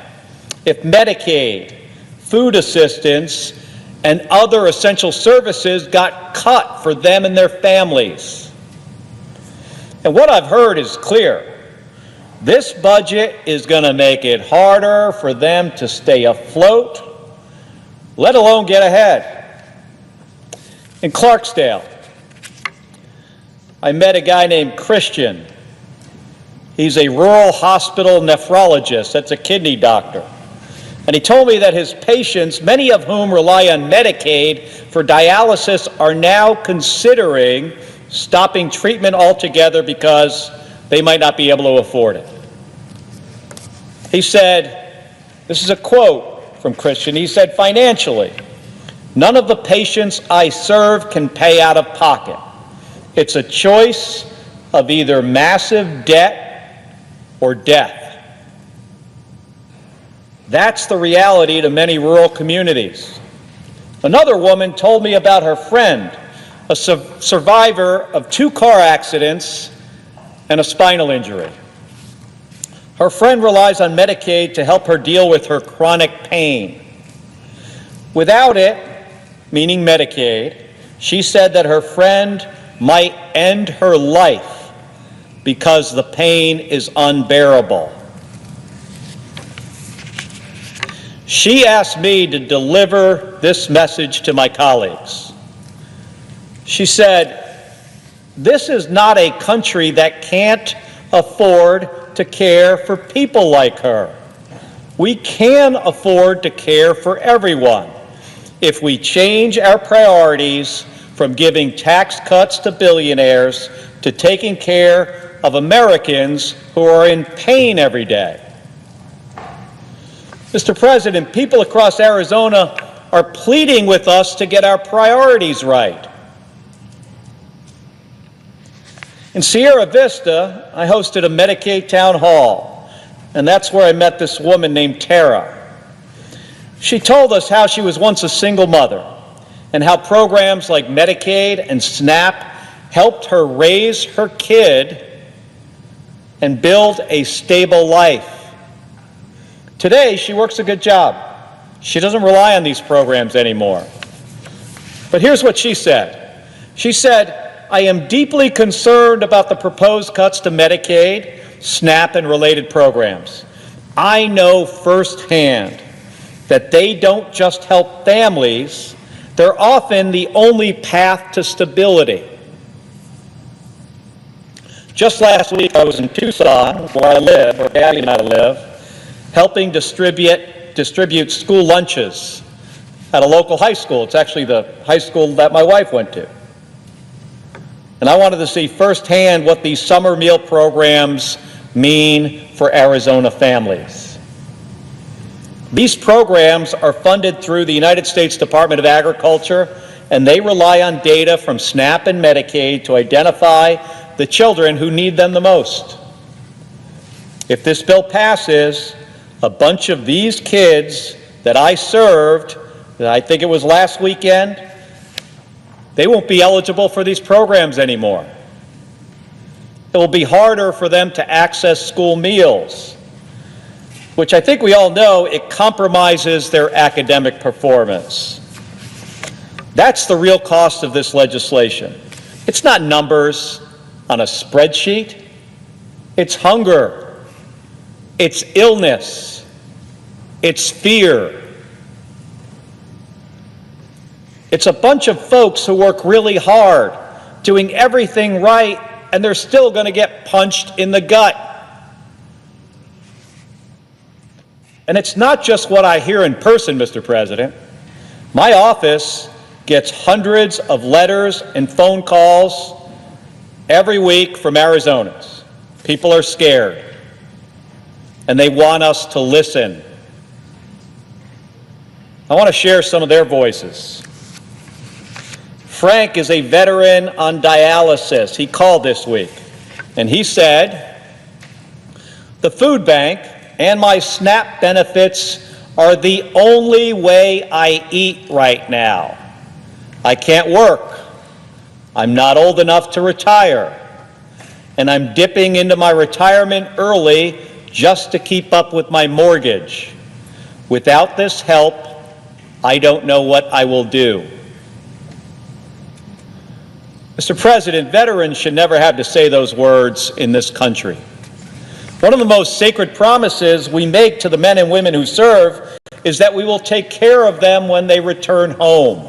if Medicaid, food assistance, and other essential services got cut for them and their families. And what I've heard is clear. This budget is going to make it harder for them to stay afloat, let alone get ahead. In Clarksdale, I met a guy named Christian. He's a rural hospital nephrologist. That's a kidney doctor. And he told me that his patients, many of whom rely on Medicaid for dialysis, are now considering stopping treatment altogether because they might not be able to afford it. He said, this is a quote from Christian, he said, financially, none of the patients I serve can pay out of pocket. It's a choice of either massive debt or death. That's the reality to many rural communities. Another woman told me about her friend, a survivor of 2 car accidents and a spinal injury. Her friend relies on Medicaid to help her deal with her chronic pain. Without it, meaning Medicaid, she said that her friend might end her life because the pain is unbearable. She asked me to deliver this message to my colleagues. She said, this is not a country that can't afford to care for people like her. We can afford to care for everyone if we change our priorities from giving tax cuts to billionaires to taking care of Americans who are in pain every day. Mr. President, people across Arizona are pleading with us to get our priorities right. In Sierra Vista, I hosted a Medicaid town hall, and that's where I met this woman named Tara. She told us how she was once a single mother and how programs like Medicaid and SNAP helped her raise her kid and build a stable life. Today, she works a good job. She doesn't rely on these programs anymore. But here's what she said. She said, I am deeply concerned about the proposed cuts to Medicaid, SNAP, and related programs. I know firsthand that they don't just help families, they're often the only path to stability. Just last week, I was in Tucson, where I live, where Gabby and I live, helping distribute school lunches at a local high school. It's actually the high school that my wife went to. And I wanted to see firsthand what these summer meal programs mean for Arizona families. These programs are funded through the United States Department of Agriculture, and they rely on data from SNAP and Medicaid to identify the children who need them the most. If this bill passes, a bunch of these kids that I served, I think it was last weekend, they won't be eligible for these programs anymore. It will be harder for them to access school meals, which I think we all know it compromises their academic performance. That's the real cost of this legislation. It's not numbers on a spreadsheet. It's hunger. It's illness. It's fear. It's a bunch of folks who work really hard, doing everything right, and they're still going to get punched in the gut. And it's not just what I hear in person, Mr. President. My office gets hundreds of letters and phone calls every week from Arizonans. People are scared, and they want us to listen. I want to share some of their voices. Frank is a veteran on dialysis. He called this week, and he said, the food bank and my SNAP benefits are the only way I eat right now. I can't work. I'm not old enough to retire. And I'm dipping into my retirement early just to keep up with my mortgage. Without this help, I don't know what I will do. Mr. President, veterans should never have to say those words in this country. One of the most sacred promises we make to the men and women who serve is that we will take care of them when they return home.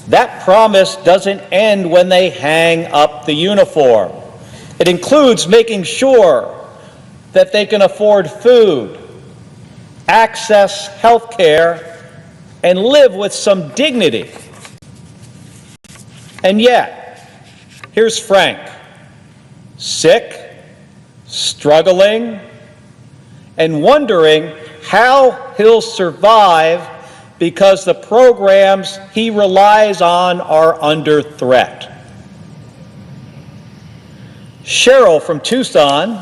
That promise doesn't end when they hang up the uniform. It includes making sure that they can afford food, access health care, and live with some dignity. And yet, here's Frank, sick, struggling, and wondering how he'll survive because the programs he relies on are under threat. Cheryl from Tucson,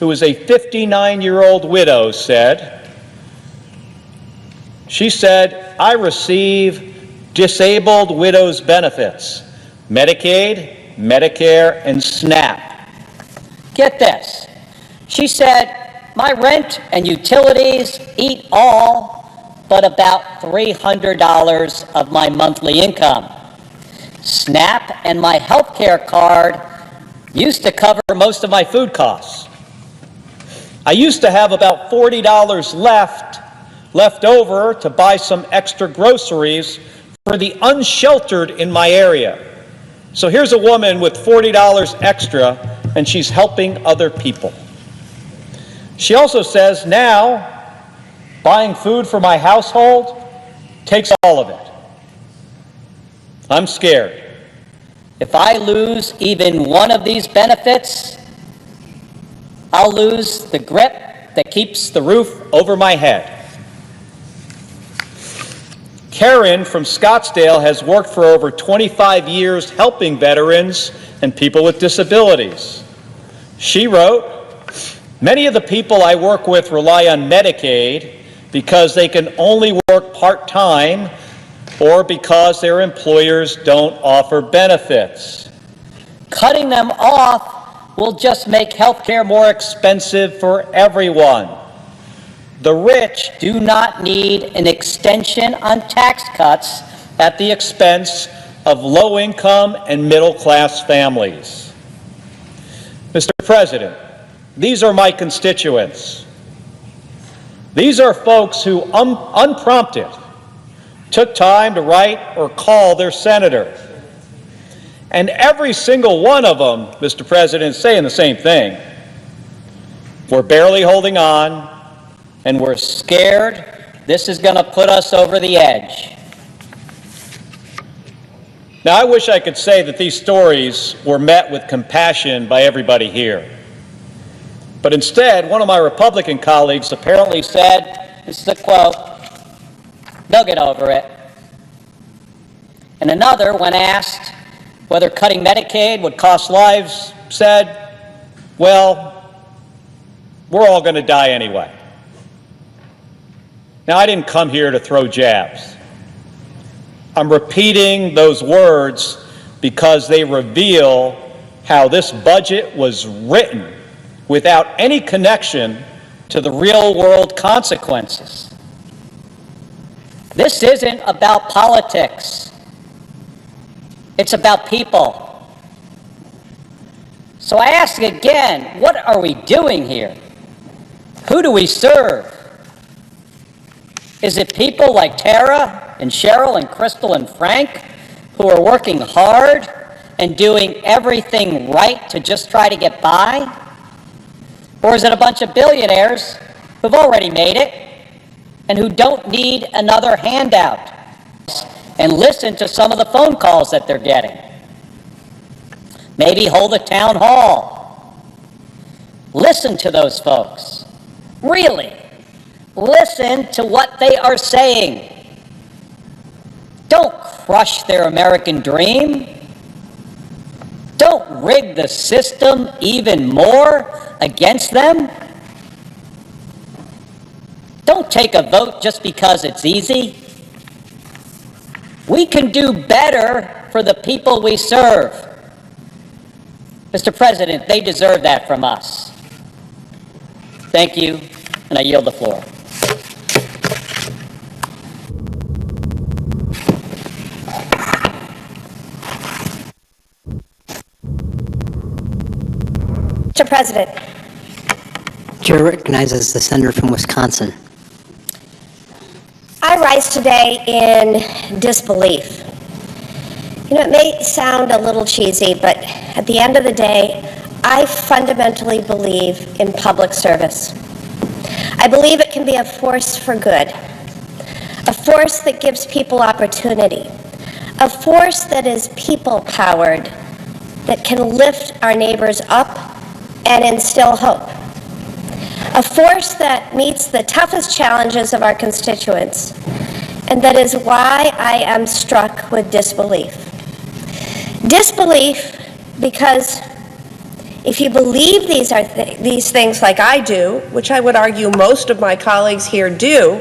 who is a 59-year-old widow, she said, I receive disabled widows benefits, Medicaid, Medicare, and SNAP. Get this. She said, my rent and utilities eat all but about $300 of my monthly income. SNAP and my health care card used to cover most of my food costs. I used to have about $40 left over to buy some extra groceries for the unsheltered in my area. So here's a woman with $40 extra, and she's helping other people. She also says now, buying food for my household takes all of it. I'm scared. If I lose even one of these benefits, I'll lose the grip that keeps the roof over my head. Karen from Scottsdale has worked for over 25 years helping veterans and people with disabilities. She wrote, many of the people I work with rely on Medicaid because they can only work part-time or because their employers don't offer benefits. Cutting them off will just make health care more expensive for everyone. The rich do not need an extension on tax cuts at the expense of low-income and middle-class families. Mr. President, these are my constituents. These are folks who, unprompted, took time to write or call their senator. And every single one of them, Mr. President, is saying the same thing. We're barely holding on, and we're scared this is going to put us over the edge. Now, I wish I could say that these stories were met with compassion by everybody here. But instead, one of my Republican colleagues apparently said, this is a quote, they'll get over it. And another, when asked whether cutting Medicaid would cost lives, said, well, we're all going to die anyway. Now, I didn't come here to throw jabs. I'm repeating those words because they reveal how this budget was written without any connection to the real-world consequences. This isn't about politics. It's about people. So I ask again, what are we doing here? Who do we serve? Is it people like Tara and Cheryl and Crystal and Frank who are working hard and doing everything right to just try to get by? Or is it a bunch of billionaires who've already made it and who don't need another handout? And listen to some of the phone calls that they're getting. Maybe hold a town hall. Listen to those folks. Really, listen to what they are saying. Don't crush their American dream. Don't rig the system even more against them. Don't take a vote just because it's easy. We can do better for the people we serve. Mr. President, they deserve that from us. Thank you, and I yield the floor. Mr. President. Chair recognizes the senator from Wisconsin. I rise today in disbelief You know, it may sound a little cheesy, but at the end of the day, I fundamentally believe in public service. I believe it can be a force for good, a force that gives people opportunity, a force that is people-powered, that can lift our neighbors up and instill hope, a force that meets the toughest challenges of our constituents, and that is why I am struck with disbelief. Disbelief because if you believe these things like I do, which I would argue most of my colleagues here do,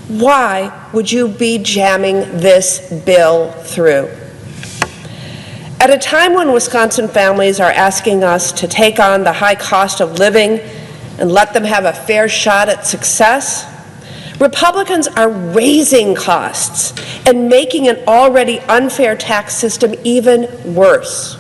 why would you be jamming this bill through? At a time when Wisconsin families are asking us to take on the high cost of living and let them have a fair shot at success, Republicans are raising costs and making an already unfair tax system even worse.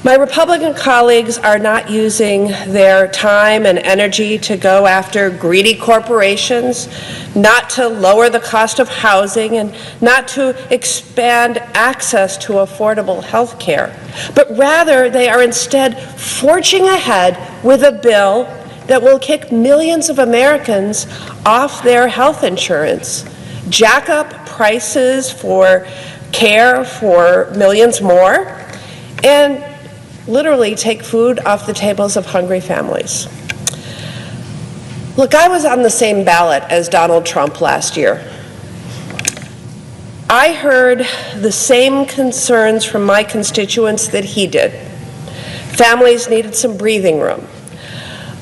My Republican colleagues are not using their time and energy to go after greedy corporations, not to lower the cost of housing, and not to expand access to affordable health care, but rather they are instead forging ahead with a bill that will kick millions of Americans off their health insurance, jack up prices for care for millions more, and literally take food off the tables of hungry families. Look, I was on the same ballot as Donald Trump last year. I heard the same concerns from my constituents that he did. Families needed some breathing room.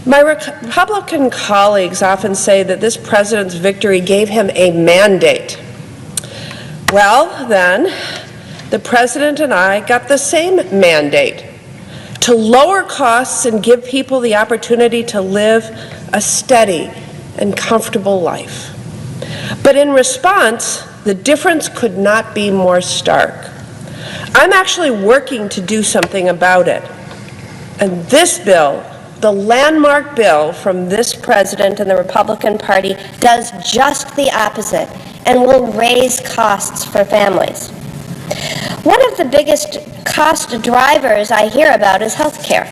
My Republican colleagues often say that this president's victory gave him a mandate. Well, then, the president and I got the same mandate: to lower costs and give people the opportunity to live a steady and comfortable life. But in response, the difference could not be more stark. I'm actually working to do something about it. And this bill, the landmark bill from this president and the Republican Party, does just the opposite and will raise costs for families. One of the biggest cost drivers I hear about is health care.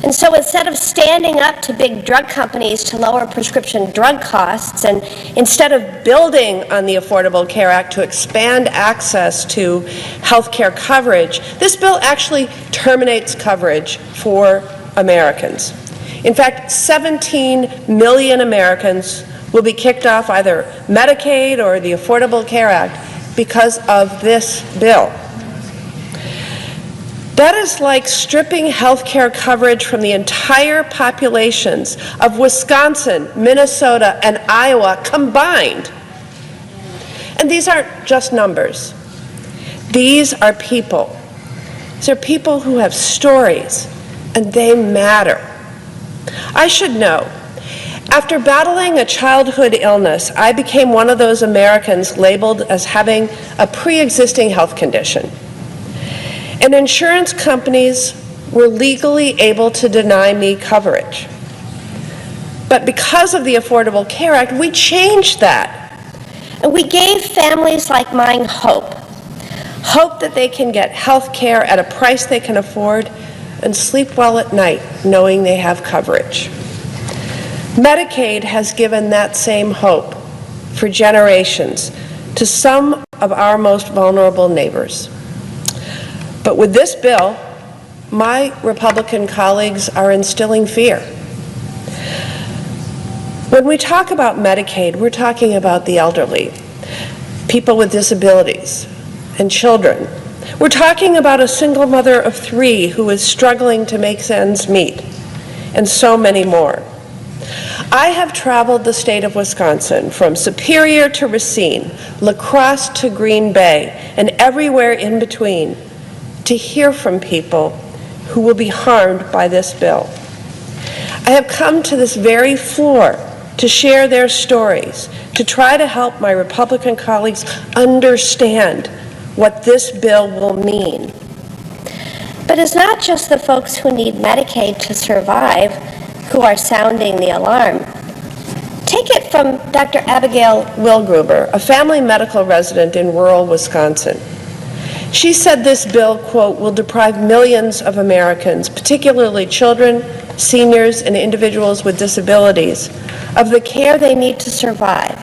And so instead of standing up to big drug companies to lower prescription drug costs, and instead of building on the Affordable Care Act to expand access to health care coverage, this bill actually terminates coverage for Americans. In fact, 17 million Americans will be kicked off either Medicaid or the Affordable Care Act because of this bill. That is like stripping health care coverage from the entire populations of Wisconsin, Minnesota, and Iowa combined. And these aren't just numbers. These are people. These are people who have stories, and they matter. I should know, after battling a childhood illness, I became one of those Americans labeled as having a pre-existing health condition. And insurance companies were legally able to deny me coverage. But because of the Affordable Care Act, we changed that. And we gave families like mine hope. Hope that they can get health care at a price they can afford and sleep well at night knowing they have coverage. Medicaid has given that same hope for generations to some of our most vulnerable neighbors. But with this bill, my Republican colleagues are instilling fear. When we talk about Medicaid, we're talking about the elderly, people with disabilities, and children. We're talking about a single mother of 3 who is struggling to make ends meet, and so many more. I have traveled the state of Wisconsin from Superior to Racine, La Crosse to Green Bay, and everywhere in between, to hear from people who will be harmed by this bill. I have come to this very floor to share their stories, to try to help my Republican colleagues understand what this bill will mean. But it's not just the folks who need Medicaid to survive who are sounding the alarm. Take take it from Dr. Abigail Wilgruber, a family medical resident in rural Wisconsin. She said this bill, quote, will deprive millions of Americans, particularly children, seniors, and individuals with disabilities, of the care they need to survive.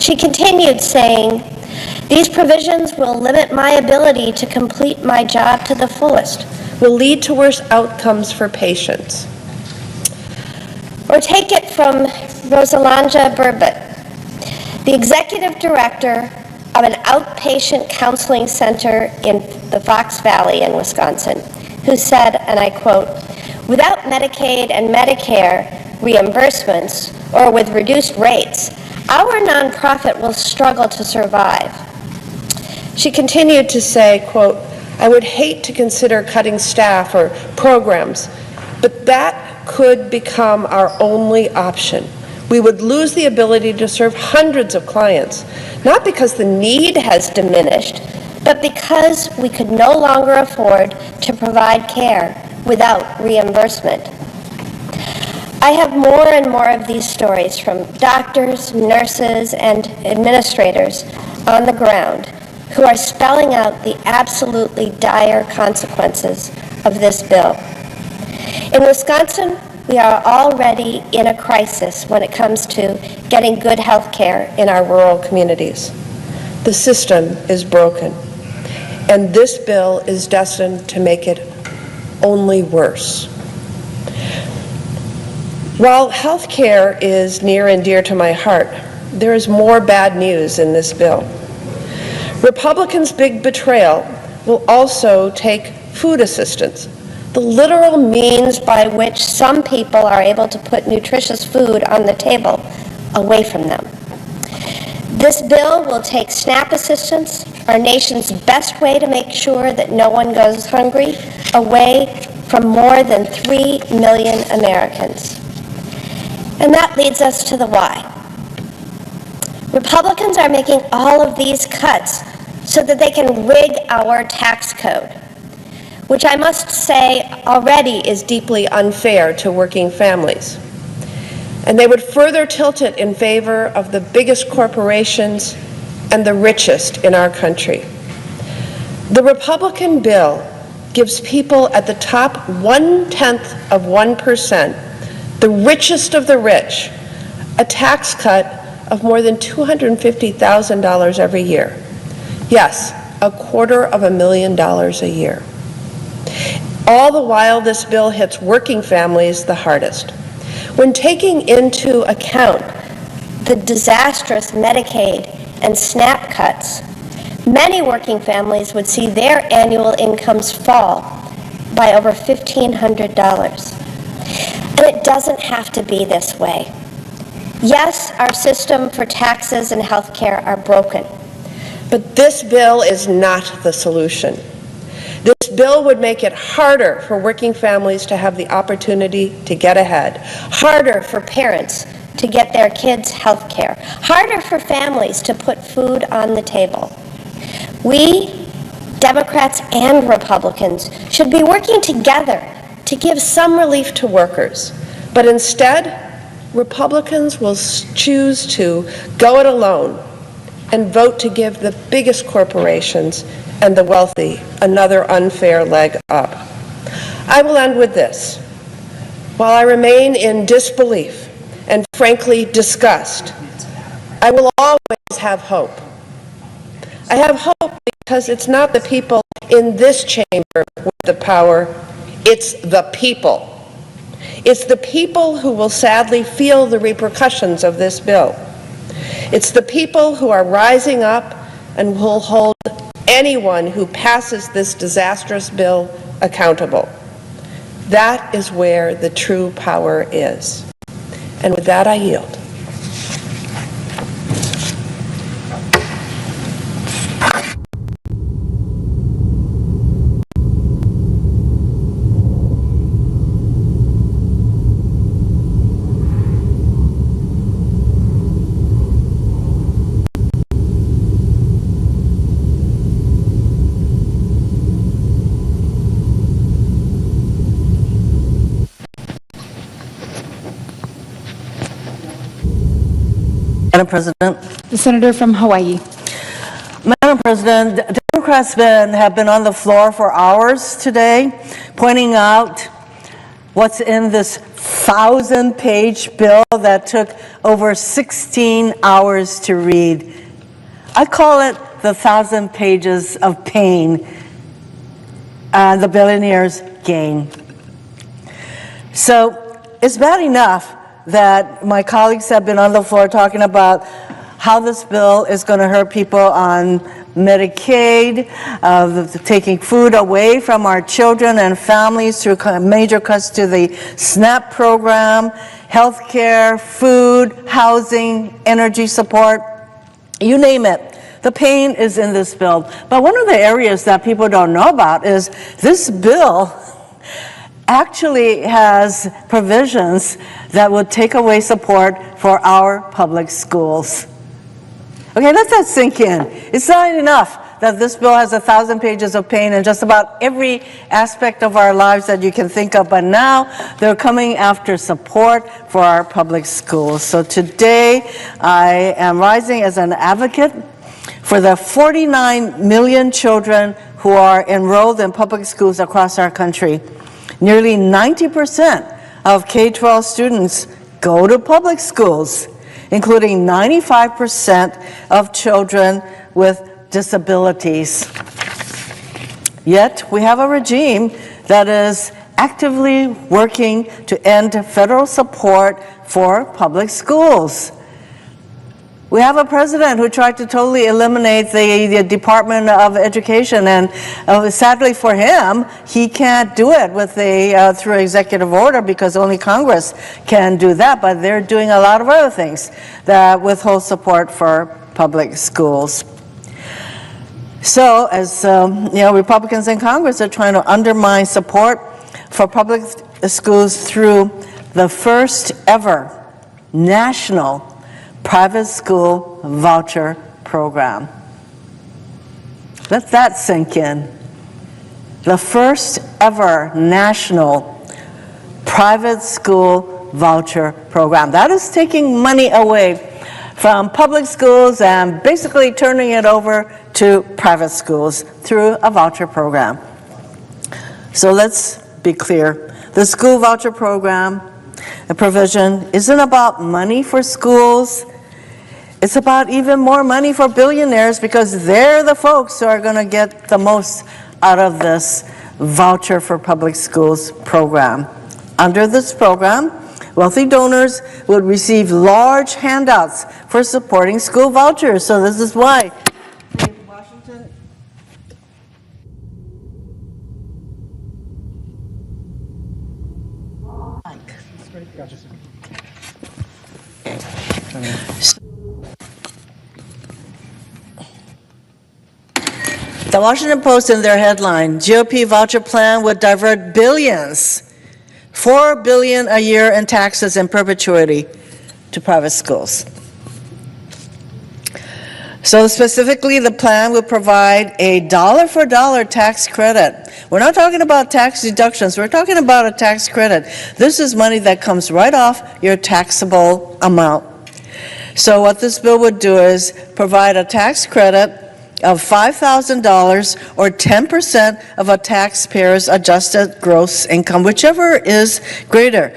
She continued saying, these provisions will limit my ability to complete my job to the fullest, will lead to worse outcomes for patients. Or take it from Rosalanja Burbot, the executive director of an outpatient counseling center in the Fox Valley in Wisconsin, who said, and I quote, without Medicaid and Medicare reimbursements, or with reduced rates, our nonprofit will struggle to survive. She continued to say, quote, I would hate to consider cutting staff or programs, but that could become our only option. We would lose the ability to serve hundreds of clients, not because the need has diminished, but because we could no longer afford to provide care without reimbursement. I have more and more of these stories from doctors, nurses, and administrators on the ground who are spelling out the absolutely dire consequences of this bill. In Wisconsin, we are already in a crisis when it comes to getting good health care in our rural communities. The system is broken, and this bill is destined to make it only worse. While health care is near and dear to my heart, there is more bad news in this bill. Republicans' big betrayal will also take food assistance, the literal means by which some people are able to put nutritious food on the table, away from them. This bill will take SNAP assistance, our nation's best way to make sure that no one goes hungry, away from more than 3 million Americans. And that leads us to the why. Republicans are making all of these cuts so that they can rig our tax code, which I must say already is deeply unfair to working families. And they would further tilt it in favor of the biggest corporations and the richest in our country. The Republican bill gives people at the top 0.1%, the richest of the rich, a tax cut of more than $250,000 every year. Yes, $250,000 a year. All the while, this bill hits working families the hardest. When taking into account the disastrous Medicaid and SNAP cuts, many working families would see their annual incomes fall by over $1,500. And it doesn't have to be this way. Yes, our system for taxes and health care are broken, but this bill is not the solution. This bill would make it harder for working families to have the opportunity to get ahead, harder for parents to get their kids health care, harder for families to put food on the table. We, Democrats and Republicans, should be working together to give some relief to workers, but instead, Republicans will choose to go it alone and vote to give the biggest corporations and the wealthy another unfair leg up. I will end with this. While I remain in disbelief and frankly disgust, I will always have hope. I have hope because it's not the people in this chamber with the power, it's the people. It's the people who will sadly feel the repercussions of this bill. It's the people who are rising up and will hold anyone who passes this disastrous bill accountable. That is where the true power is. And with that, I yield. Madam President. The senator from Hawaii. Madam President, Democrats have been on the floor for hours today, pointing out what's in this 1,000-page bill that took over 16 hours to read. I call it the 1,000 pages of pain and the billionaires' gain. So it's bad enough that my colleagues have been on the floor talking about how this bill is going to hurt people on Medicaid, taking food away from our children and families through major cuts to the SNAP program, health care, food, housing, energy support, you name it. The pain is in this bill. But one of the areas that people don't know about is this bill actually has provisions that would take away support for our public schools. Okay, let that sink in. It's not enough that this bill has 1,000 pages of pain in just about every aspect of our lives that you can think of, but now they're coming after support for our public schools. So today, I am rising as an advocate for the 49 million children who are enrolled in public schools across our country. Nearly 90% of K-12 students go to public schools, including 95% of children with disabilities. Yet, we have a regime that is actively working to end federal support for public schools. We have a president who tried to totally eliminate the Department of Education, and sadly for him, he can't do it with through executive order because only Congress can do that, but they're doing a lot of other things that withhold support for public schools. So, as Republicans in Congress are trying to undermine support for public schools through the first ever national private school voucher program. Let that sink in. The first ever national private school voucher program. That is taking money away from public schools and basically turning it over to private schools through a voucher program. So let's be clear. The school voucher program, the provision, isn't about money for schools. It's about even more money for billionaires because they're the folks who are going to get the most out of this voucher for public schools program. Under this program, wealthy donors would receive large handouts for supporting school vouchers. So this is why Washington. The Washington Post in their headline, GOP voucher plan would divert billions, $4 billion a year in taxes in perpetuity to private schools. So specifically, the plan would provide a dollar-for-dollar tax credit. We're not talking about tax deductions. We're talking about a tax credit. This is money that comes right off your taxable amount. So what this bill would do is provide a tax credit of $5,000 or 10% of a taxpayer's adjusted gross income, whichever is greater.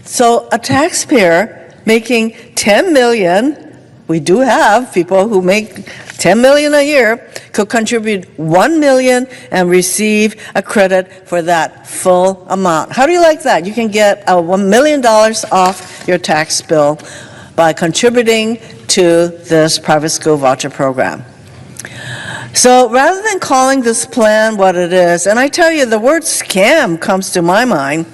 So a taxpayer making $10 million, we do have people who make $10 million a year, could contribute $1 million and receive a credit for that full amount. How do you like that? You can get $1 million off your tax bill by contributing to this private school voucher program. So rather than calling this plan what it is, and I tell you, the word scam comes to my mind.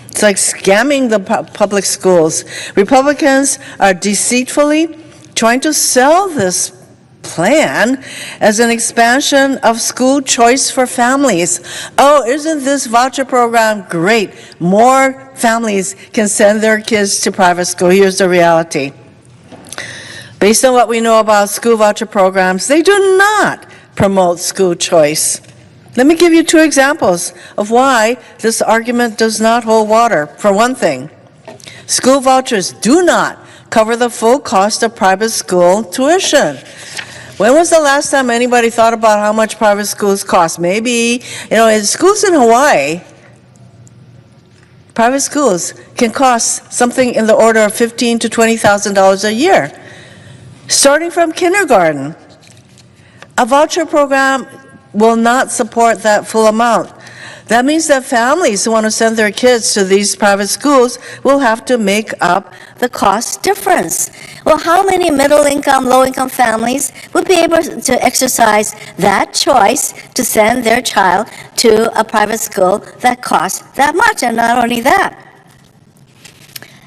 It's like scamming the public schools. Republicans are deceitfully trying to sell this plan as an expansion of school choice for families. Oh, isn't this voucher program great? More families can send their kids to private school. Here's the reality. Based on what we know about school voucher programs, they do not promote school choice. Let me give you two examples of why this argument does not hold water. For one thing, school vouchers do not cover the full cost of private school tuition. When was the last time anybody thought about how much private schools cost? Maybe, in schools in Hawaii, private schools can cost something in the order of $15,000 to $20,000 a year, starting from kindergarten. A voucher program will not support that full amount. That means that families who want to send their kids to these private schools will have to make up the cost difference. Well, how many middle-income, low-income families would be able to exercise that choice to send their child to a private school that costs that much? And not only that,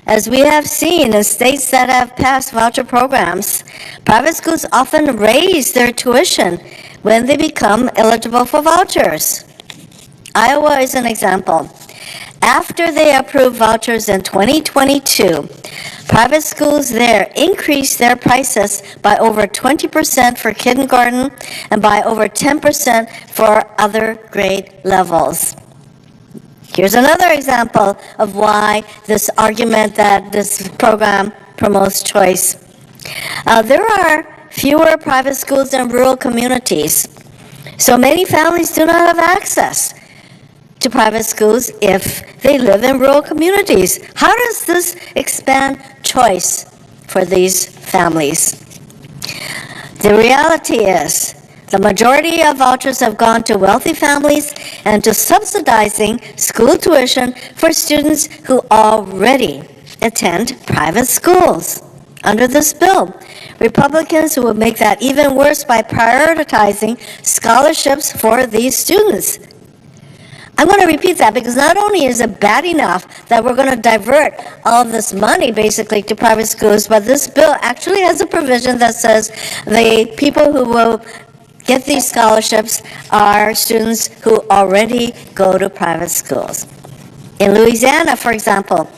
as we have seen in states that have passed voucher programs, private schools often raise their tuition when they become eligible for vouchers. Iowa is an example. After they approved vouchers in 2022, private schools there increased their prices by over 20% for kindergarten and by over 10% for other grade levels. Here's another example of why this argument that this program promotes choice. There are fewer private schools in rural communities, so many families do not have access to private schools if they live in rural communities. How does this expand choice for these families? The reality is the majority of vouchers have gone to wealthy families and to subsidizing school tuition for students who already attend private schools. Under this bill, Republicans will make that even worse by prioritizing scholarships for these students. I'm going to repeat that because not only is it bad enough that we're going to divert all of this money basically to private schools, but this bill actually has a provision that says the people who will get these scholarships are students who already go to private schools. In Louisiana, for example,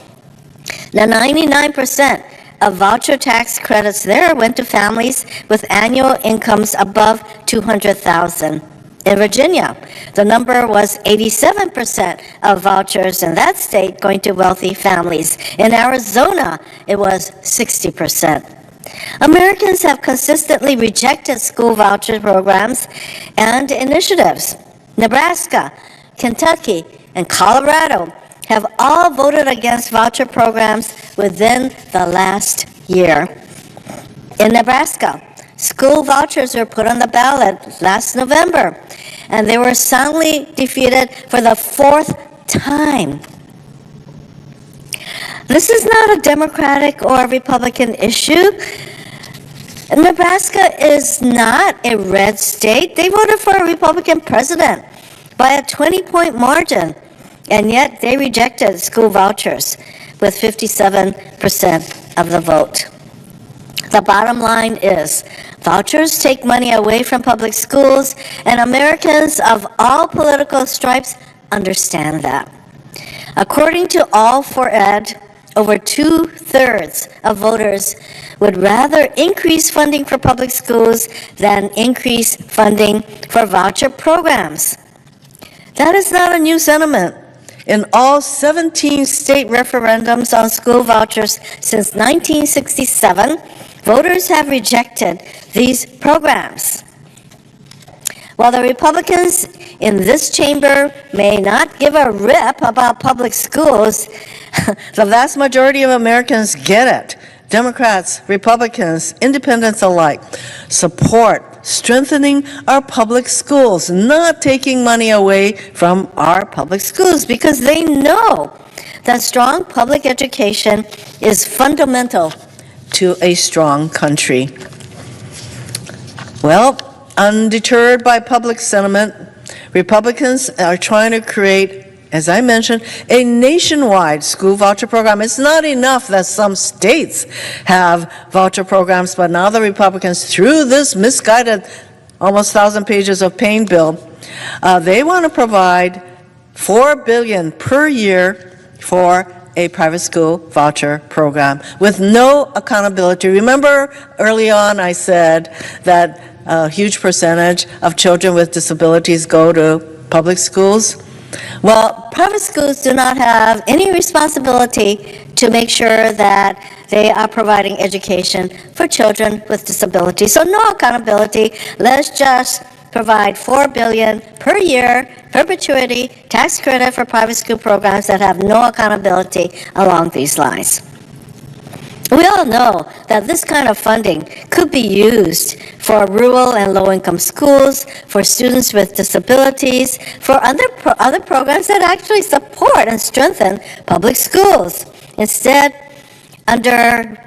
the 99% of voucher tax credits there went to families with annual incomes above $200,000. In Virginia, the number was 87% of vouchers in that state going to wealthy families. In Arizona, it was 60%. Americans have consistently rejected school voucher programs and initiatives. Nebraska, Kentucky, and Colorado have all voted against voucher programs within the last year. In Nebraska, school vouchers were put on the ballot last November, and they were soundly defeated for the fourth time. This is not a Democratic or Republican issue. Nebraska is not a red state. They voted for a Republican president by a 20-point margin, and yet they rejected school vouchers with 57% of the vote. The bottom line is, vouchers take money away from public schools, and Americans of all political stripes understand that. According to All for Ed, over 2/3 of voters would rather increase funding for public schools than increase funding for voucher programs. That is not a new sentiment. In all 17 state referendums on school vouchers since 1967, voters have rejected these programs. While the Republicans in this chamber may not give a rip about public schools, the vast majority of Americans get it. Democrats, Republicans, independents alike support strengthening our public schools, not taking money away from our public schools, because they know that strong public education is fundamental to a strong country. Well, undeterred by public sentiment, Republicans are trying to create, as I mentioned, a nationwide school voucher program. It's not enough that some states have voucher programs, but now the Republicans, through this misguided almost 1,000 pages of pain bill, they want to provide $4 billion per year for a private school voucher program with no accountability. Remember early on I said that a huge percentage of children with disabilities go to public schools? Well, private schools do not have any responsibility to make sure that they are providing education for children with disabilities. So no accountability. Let's just provide $4 billion per year, perpetuity, tax credit for private school programs that have no accountability along these lines. We all know that this kind of funding could be used for rural and low-income schools, for students with disabilities, for other programs that actually support and strengthen public schools. Instead, under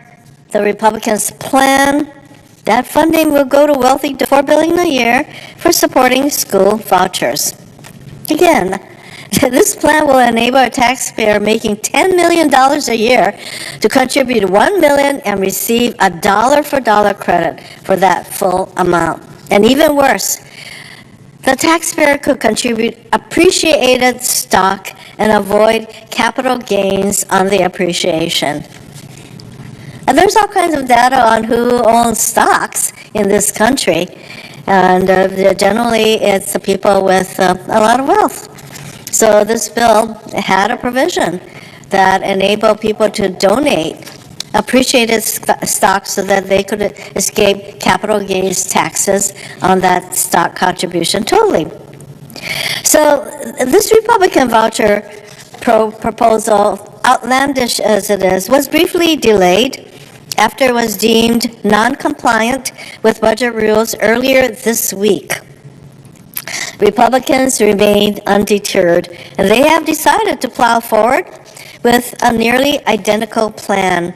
the Republicans' plan, that funding will go to wealthy, $4 billion a year for supporting school vouchers. Again, this plan will enable a taxpayer making $10 million a year to contribute $1 million and receive a dollar-for-dollar credit for that full amount. And even worse, the taxpayer could contribute appreciated stock and avoid capital gains on the appreciation. And there's all kinds of data on who owns stocks in this country, and generally it's the people with a lot of wealth. So this bill had a provision that enabled people to donate appreciated stock so that they could escape capital gains taxes on that stock contribution totally. So this Republican voucher proposal, outlandish as it is, was briefly delayed after it was deemed non-compliant with budget rules earlier this week. Republicans remain undeterred, and they have decided to plow forward with a nearly identical plan.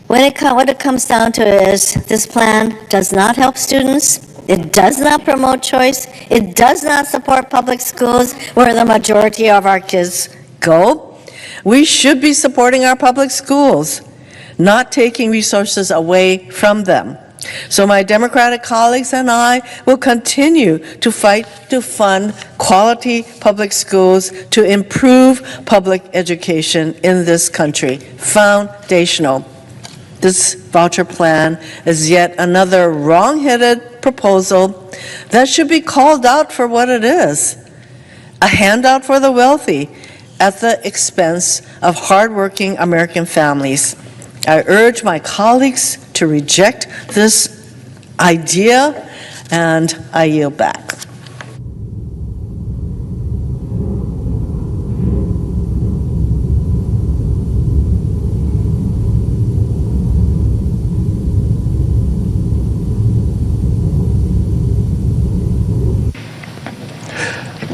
What it comes down to is this plan does not help students, it does not promote choice, it does not support public schools where the majority of our kids go. We should be supporting our public schools, not taking resources away from them. So my Democratic colleagues and I will continue to fight to fund quality public schools to improve public education in this country. Foundational. This voucher plan is yet another wrong-headed proposal that should be called out for what it is. A handout for the wealthy at the expense of hardworking American families. I urge my colleagues to reject this idea, and I yield back.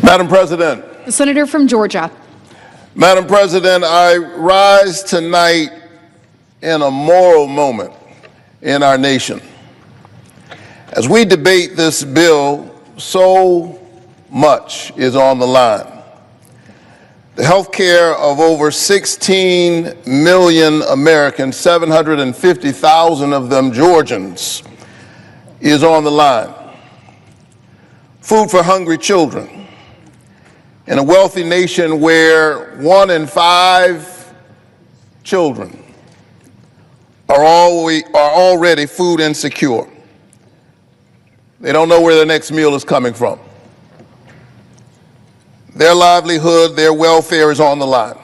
Madam President. The senator from Georgia. Madam President, I rise tonight in a moral moment in our nation. As we debate this bill, so much is on the line. The health care of over 16 million Americans, 750,000 of them Georgians, is on the line. Food for hungry children. In a wealthy nation where 1 in 5 children are already food insecure. They don't know where their next meal is coming from. Their livelihood, their welfare is on the line.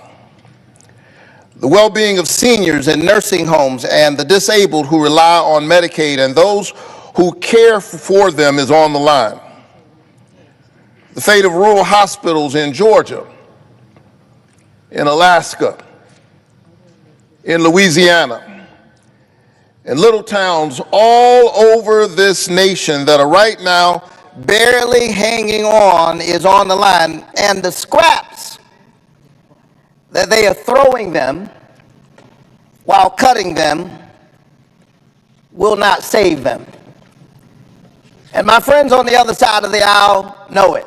The well-being of seniors in nursing homes and the disabled who rely on Medicaid and those who care for them is on the line. The fate of rural hospitals in Georgia, in Alaska, in Louisiana, in little towns all over this nation that are right now barely hanging on is on the line, and the scraps that they are throwing them while cutting them will not save them. And my friends on the other side of the aisle know it.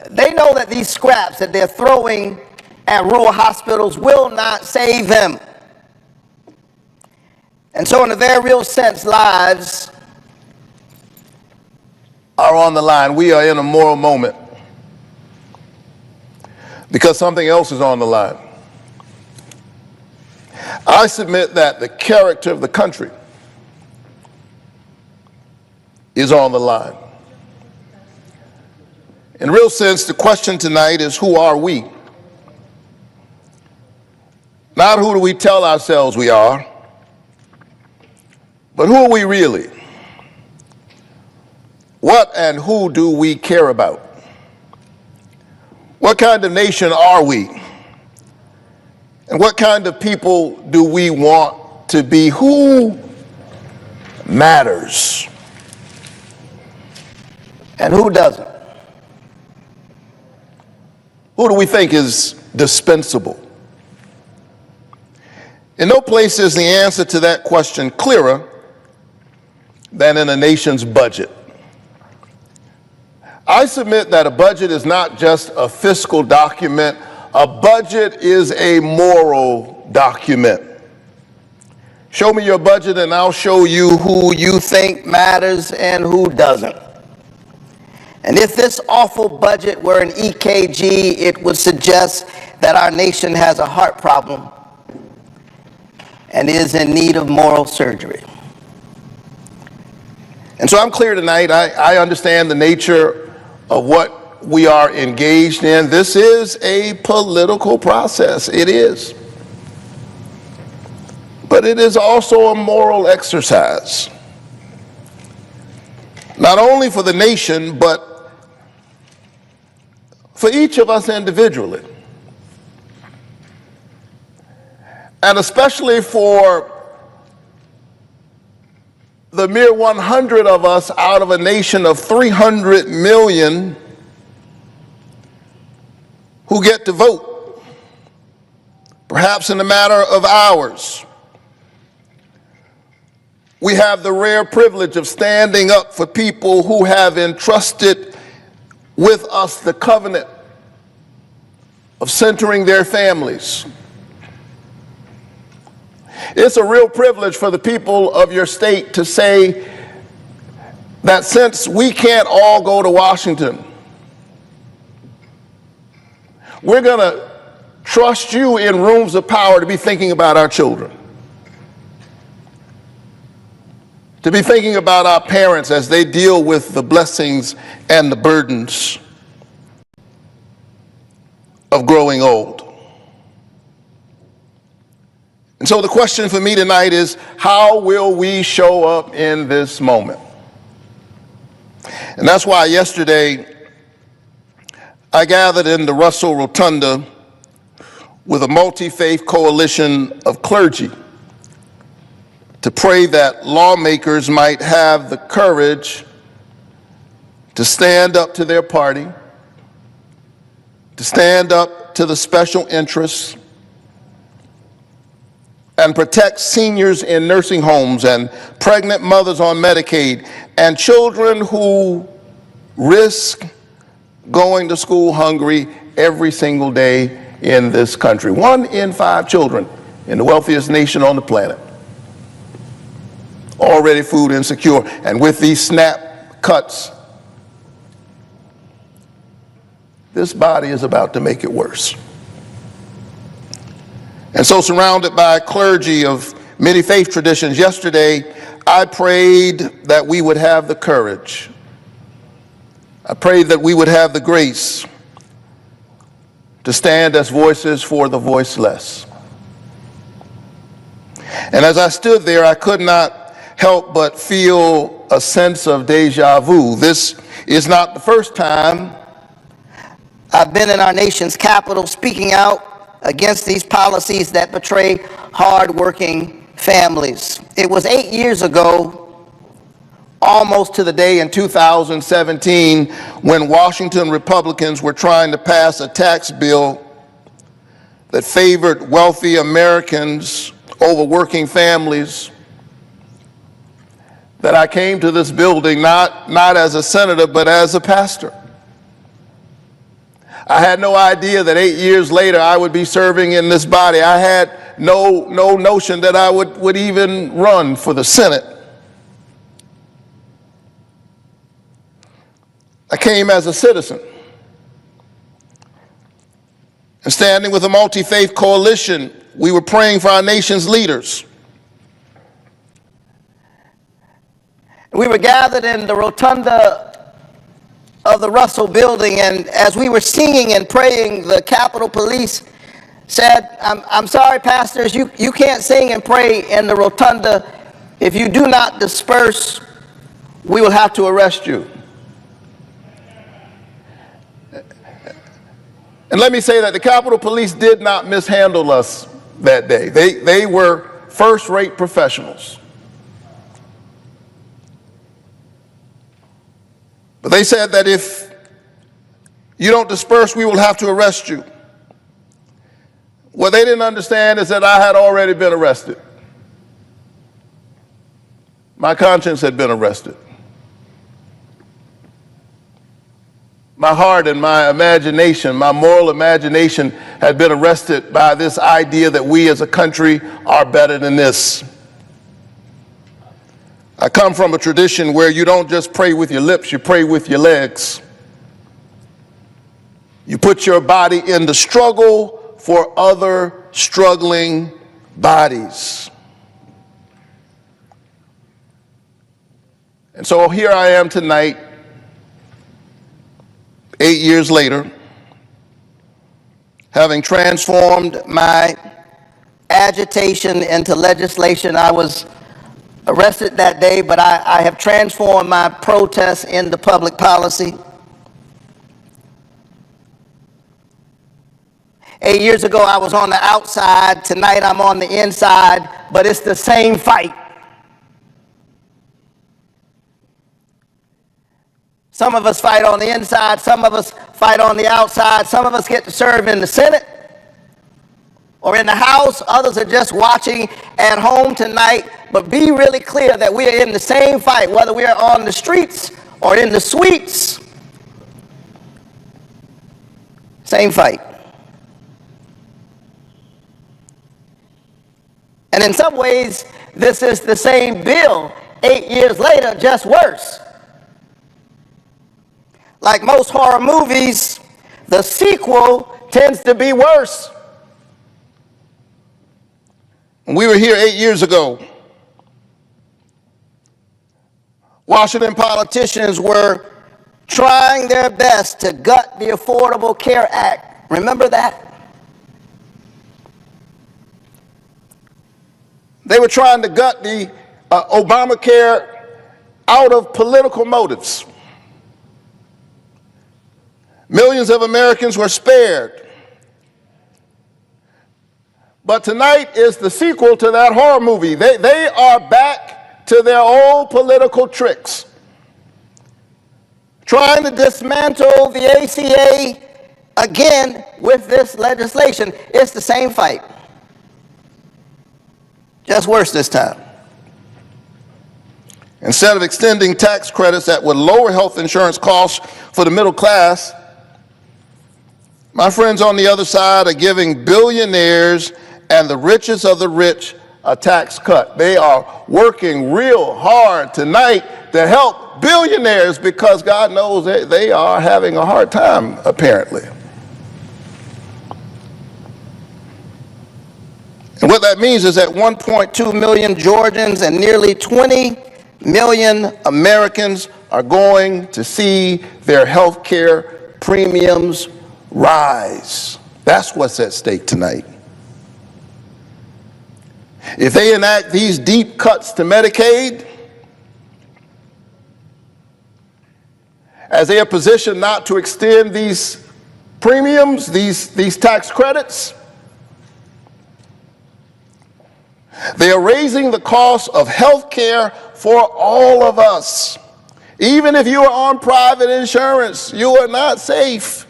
They know that these scraps that they're throwing at rural hospitals will not save them. And so in a very real sense, lives are on the line. We are in a moral moment because something else is on the line. I submit that the character of the country is on the line. In a real sense, the question tonight is, who are we? Not who do we tell ourselves we are, but who are we really? What and who do we care about? What kind of nation are we? And what kind of people do we want to be? Who matters? And who doesn't? Who do we think is dispensable? In no place is the answer to that question clearer than in a nation's budget. I submit that a budget is not just a fiscal document. A budget is a moral document. Show me your budget and I'll show you who you think matters and who doesn't. And if this awful budget were an EKG, it would suggest that our nation has a heart problem and is in need of moral surgery. And so I'm clear tonight. I understand the nature of what we are engaged in. This is a political process. It is. But it is also a moral exercise. Not only for the nation, but for each of us individually. And especially for the mere 100 of us out of a nation of 300 million who get to vote, perhaps in a matter of hours. We have the rare privilege of standing up for people who have entrusted with us the covenant of centering their families. It's a real privilege for the people of your state to say that since we can't all go to Washington, we're going to trust you in rooms of power to be thinking about our children, to be thinking about our parents as they deal with the blessings and the burdens of growing old. And so the question for me tonight is, how will we show up in this moment? And that's why yesterday I gathered in the Russell Rotunda with a multi-faith coalition of clergy to pray that lawmakers might have the courage to stand up to their party, to stand up to the special interests, and protect seniors in nursing homes and pregnant mothers on Medicaid and children who risk going to school hungry every single day in this country. 1 in 5 children in the wealthiest nation on the planet already food insecure. And with these SNAP cuts, this body is about to make it worse. And so, surrounded by a clergy of many faith traditions, yesterday I prayed that we would have the courage. I prayed that we would have the grace to stand as voices for the voiceless. And as I stood there, I could not help but feel a sense of deja vu. This is not the first time I've been in our nation's capital speaking out against these policies that betray hardworking families. It was 8 years ago, almost to the day in 2017, when Washington Republicans were trying to pass a tax bill that favored wealthy Americans over working families, that I came to this building not as a senator, but as a pastor. I had no idea that 8 years later I would be serving in this body. I had no notion that I would even run for the Senate. I came as a citizen. And standing with a multi-faith coalition, we were praying for our nation's leaders. We were gathered in the rotunda of the Russell Building, and as we were singing and praying, the Capitol Police said, I'm sorry, pastors, you can't sing and pray in the rotunda. If you do not disperse, we will have to arrest you. And let me say that the Capitol Police did not mishandle us that day. They were first-rate professionals. But they said that if you don't disperse, we will have to arrest you. What they didn't understand is that I had already been arrested. My conscience had been arrested. My heart and my imagination, my moral imagination had been arrested by this idea that we as a country are better than this. I come from a tradition where you don't just pray with your lips, you pray with your legs. You put your body in the struggle for other struggling bodies. And so here I am tonight, 8 years later, having transformed my agitation into legislation. I was arrested that day, but I have transformed my protest into public policy. 8 years ago, I was on the outside. Tonight, I'm on the inside, but it's the same fight. Some of us fight on the inside, some of us fight on the outside, some of us get to serve in the Senate or in the House, others are just watching at home tonight, but be really clear that we are in the same fight, whether we are on the streets or in the suites. Same fight. And in some ways, this is the same bill 8 years later, just worse. Like most horror movies, the sequel tends to be worse. When we were here 8 years ago, Washington politicians were trying their best to gut the Affordable Care Act. Remember that? They were trying to gut the Obamacare out of political motives. Millions of Americans were spared. But tonight is the sequel to that horror movie. They are back to their old political tricks, trying to dismantle the ACA again with this legislation. It's the same fight, just worse this time. Instead of extending tax credits that would lower health insurance costs for the middle class, my friends on the other side are giving billionaires and the richest of the rich a tax cut. They are working real hard tonight to help billionaires because God knows they are having a hard time, apparently. And what that means is that 1.2 million Georgians and nearly 20 million Americans are going to see their health care premiums rise. That's what's at stake tonight. If they enact these deep cuts to Medicaid, as they are positioned not to extend these premiums, these tax credits, they are raising the cost of health care for all of us. Even if you are on private insurance, you are not safe.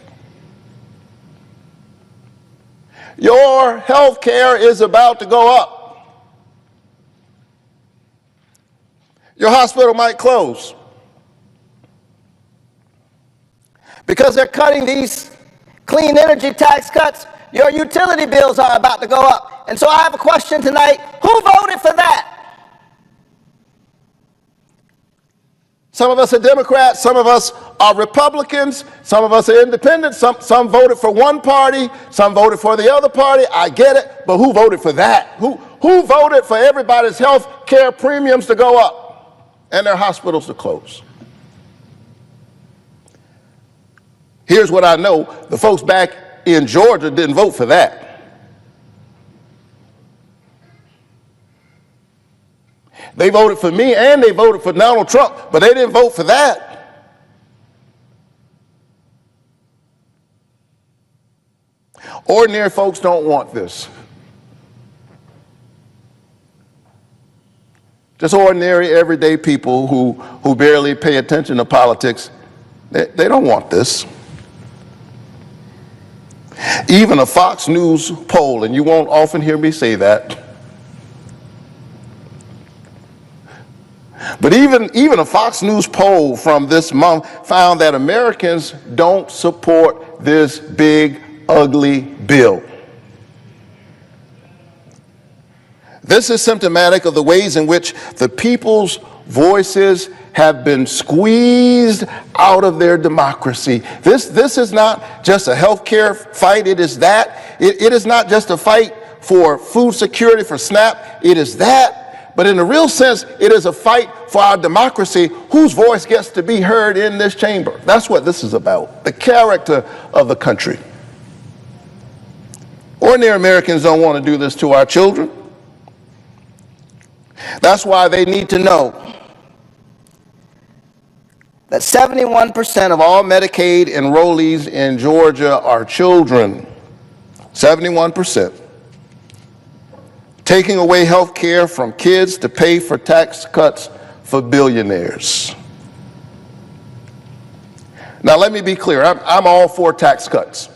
Your health care is about to go up. Your hospital might close because they're cutting these clean energy tax cuts. Your utility bills are about to go up. And so I have a question tonight. Who voted for that? Some of us are Democrats, some of us are Republicans, some of us are independents, some voted for one party, some voted for the other party. I get it, but who voted for that? Who voted for everybody's health care premiums to go up and their hospitals to close? Here's what I know, the folks back in Georgia didn't vote for that. They voted for me and they voted for Donald Trump, but they didn't vote for that. Ordinary folks don't want this. Just ordinary, everyday people who barely pay attention to politics, they don't want this. Even a Fox News poll, and you won't often hear me say that, but even a Fox News poll from this month found that Americans don't support this big, ugly bill. This is symptomatic of the ways in which the people's voices have been squeezed out of their democracy. This is not just a healthcare fight, it is that. It is not just a fight for food security, for SNAP, it is that. But in a real sense, it is a fight for our democracy, whose voice gets to be heard in this chamber. That's what this is about, the character of the country. Ordinary Americans don't want to do this to our children. That's why they need to know that 71% of all Medicaid enrollees in Georgia are children. 71%. Taking away health care from kids to pay for tax cuts for billionaires. Now let me be clear, I'm all for tax cuts.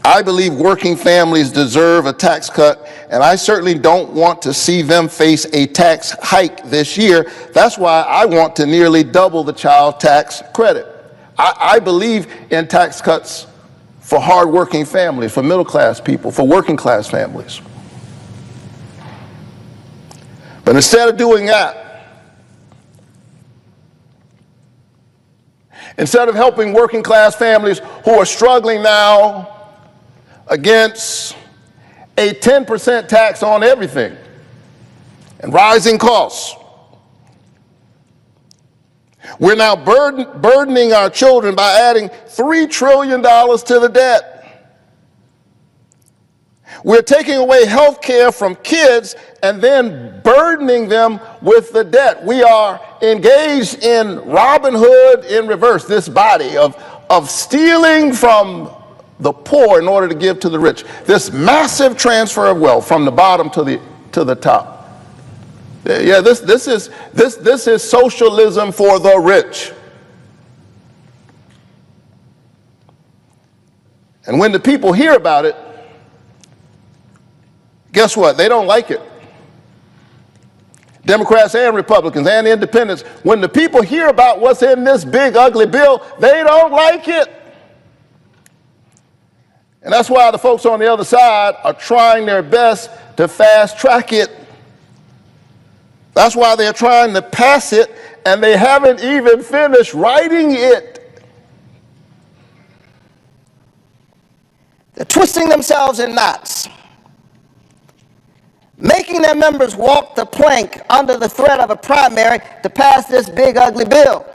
I believe working families deserve a tax cut, and I certainly don't want to see them face a tax hike this year. That's why I want to nearly double the child tax credit. I believe in tax cuts for hardworking families, for middle-class people, for working-class families. But instead of doing that, instead of helping working-class families who are struggling now against a 10% tax on everything and rising costs, we're now burdening our children by adding $3 trillion to the debt. We're taking away health care from kids and then burdening them with the debt. We are engaged in Robin Hood in reverse, this body of stealing from the poor in order to give to the rich. This massive transfer of wealth from the bottom to the top. Yeah, this is socialism for the rich. And when the people hear about it, guess what? They don't like it. Democrats and Republicans and independents, when the people hear about what's in this big ugly bill, they don't like it. And that's why the folks on the other side are trying their best to fast track it. That's why they're trying to pass it, and they haven't even finished writing it. They're twisting themselves in knots, making their members walk the plank under the threat of a primary to pass this big, ugly bill.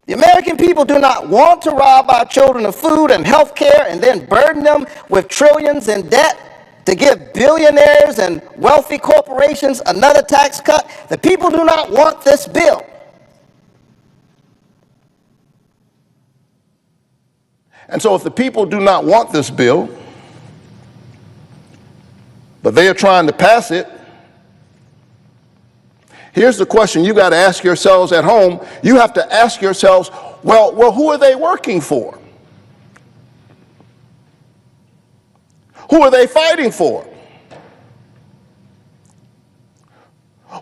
The American people do not want to rob our children of food and health care and then burden them with trillions in debt to give billionaires and wealthy corporations another tax cut. The people do not want this bill. And so if the people do not want this bill, but they are trying to pass it, here's the question you got to ask yourselves at home. You have to ask yourselves, well, who are they working for? Who are they fighting for?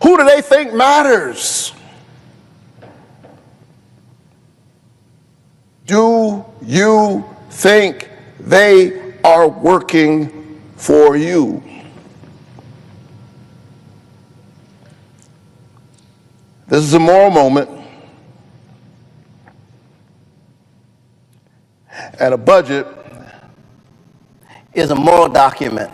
Who do they think matters? Do you think they are working for you? This is a moral moment, and a budget is a moral document.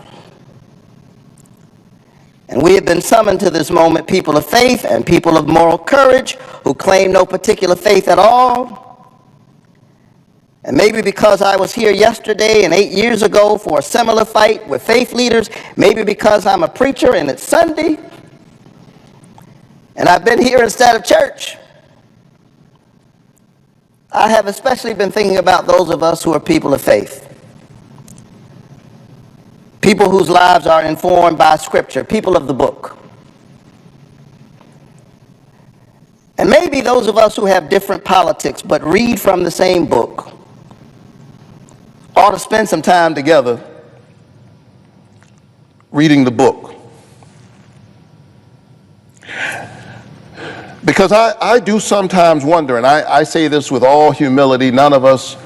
And we have been summoned to this moment, people of faith and people of moral courage who claim no particular faith at all. And maybe because I was here yesterday and 8 years ago for a similar fight with faith leaders, maybe because I'm a preacher and it's Sunday, and I've been here instead of church, I have especially been thinking about those of us who are people of faith. People whose lives are informed by Scripture, people of the book. And maybe those of us who have different politics but read from the same book ought to spend some time together reading the book. Because I do sometimes wonder, and I say this with all humility, none of us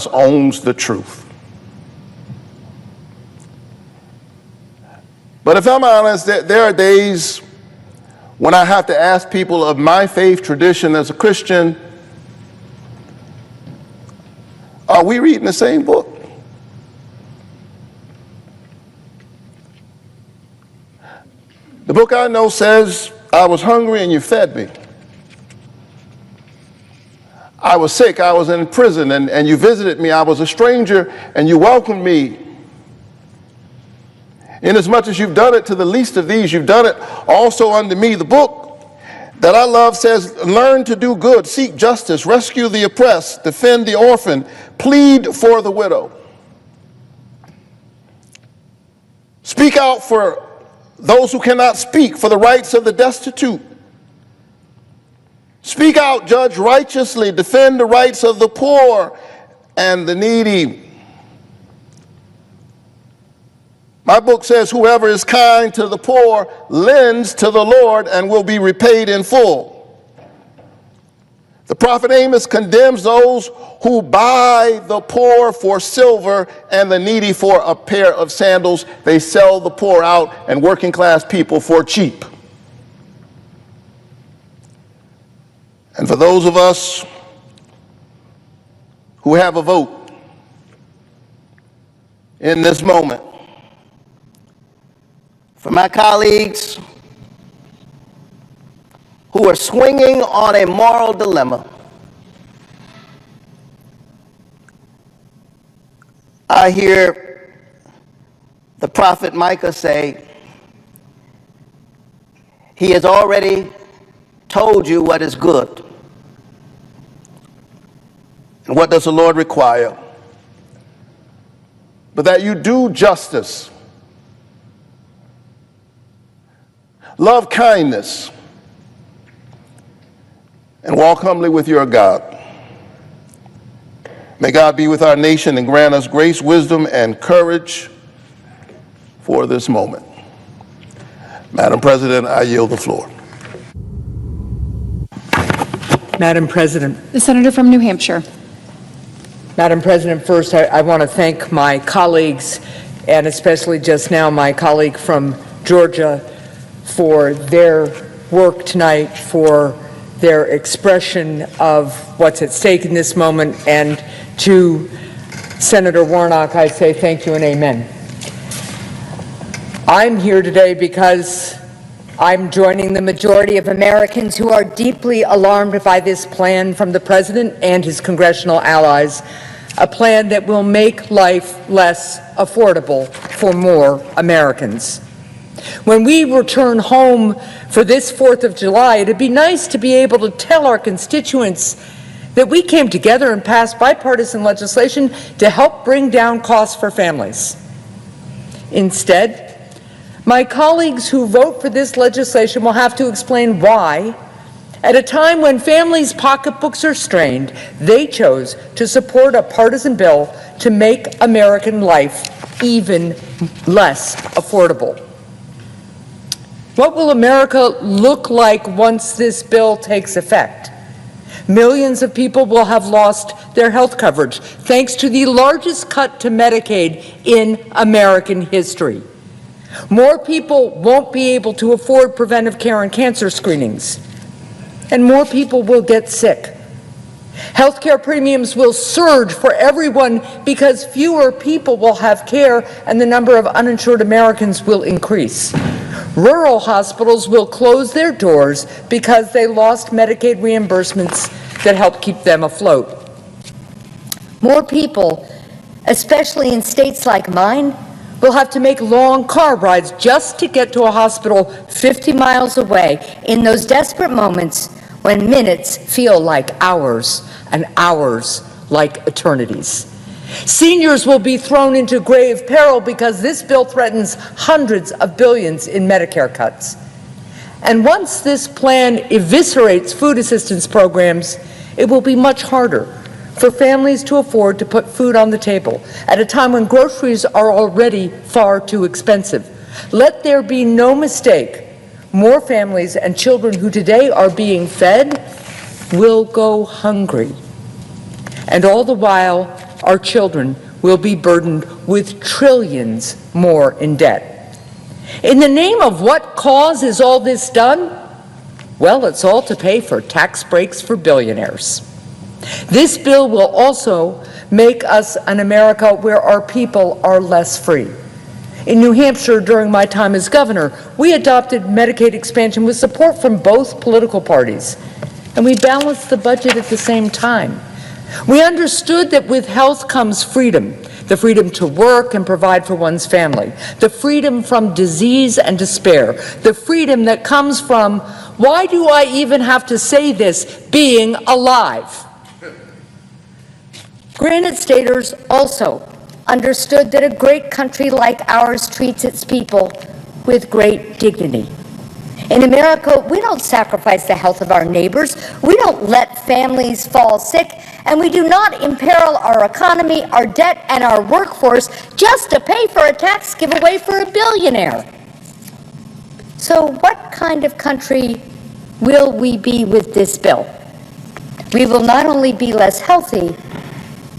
owns the truth. But if I'm honest, there are days when I have to ask people of my faith tradition as a Christian, are we reading the same book? The book I know says, I was hungry and you fed me. I was sick, I was in prison and you visited me. I was a stranger and you welcomed me. Inasmuch as you've done it to the least of these, you've done it also unto me. The book that I love says, learn to do good, seek justice, rescue the oppressed, defend the orphan, plead for the widow. Speak out for those who cannot speak, for the rights of the destitute. Speak out, judge righteously, defend the rights of the poor and the needy. My book says, whoever is kind to the poor lends to the Lord and will be repaid in full. The prophet Amos condemns those who buy the poor for silver and the needy for a pair of sandals. They sell the poor out and working class people for cheap. And for those of us who have a vote in this moment, for my colleagues who are swinging on a moral dilemma, I hear the prophet Micah say, he has already told you what is good. And what does the Lord require? But that you do justice, love kindness, and walk humbly with your God. May God be with our nation and grant us grace, wisdom, and courage for this moment. Madam President, I yield the floor. Madam President. The senator from New Hampshire. Madam President, first I want to thank my colleagues, and especially just now my colleague from Georgia, for their work tonight, for their expression of what's at stake in this moment. And to Senator Warnock, I say thank you and amen. I'm here today because I'm joining the majority of Americans who are deeply alarmed by this plan from the President and his congressional allies, a plan that will make life less affordable for more Americans. When we return home for this 4th of July, it'd be nice to be able to tell our constituents that we came together and passed bipartisan legislation to help bring down costs for families. Instead, my colleagues who vote for this legislation will have to explain why, at a time when families' pocketbooks are strained, they chose to support a partisan bill to make American life even less affordable. What will America look like once this bill takes effect? Millions of people will have lost their health coverage thanks to the largest cut to Medicaid in American history. More people won't be able to afford preventive care and cancer screenings, and more people will get sick. Healthcare premiums will surge for everyone because fewer people will have care and the number of uninsured Americans will increase. Rural hospitals will close their doors because they lost Medicaid reimbursements that help keep them afloat. More people, especially in states like mine, will have to make long car rides just to get to a hospital 50 miles away in those desperate moments when minutes feel like hours and hours like eternities. Seniors will be thrown into grave peril because this bill threatens hundreds of billions in Medicare cuts. And once this plan eviscerates food assistance programs, it will be much harder for families to afford to put food on the table at a time when groceries are already far too expensive. Let there be no mistake, more families and children who today are being fed will go hungry. And all the while, our children will be burdened with trillions more in debt. In the name of what cause is all this done? Well, it's all to pay for tax breaks for billionaires. This bill will also make us an America where our people are less free. In New Hampshire, during my time as governor, we adopted Medicaid expansion with support from both political parties, and we balanced the budget at the same time. We understood that with health comes freedom, the freedom to work and provide for one's family, the freedom from disease and despair, the freedom that comes from, why do I even have to say this, being alive. Granite Staters also understood that a great country like ours treats its people with great dignity. In America, we don't sacrifice the health of our neighbors, we don't let families fall sick, and we do not imperil our economy, our debt, and our workforce just to pay for a tax giveaway for a billionaire. So what kind of country will we be with this bill? We will not only be less healthy,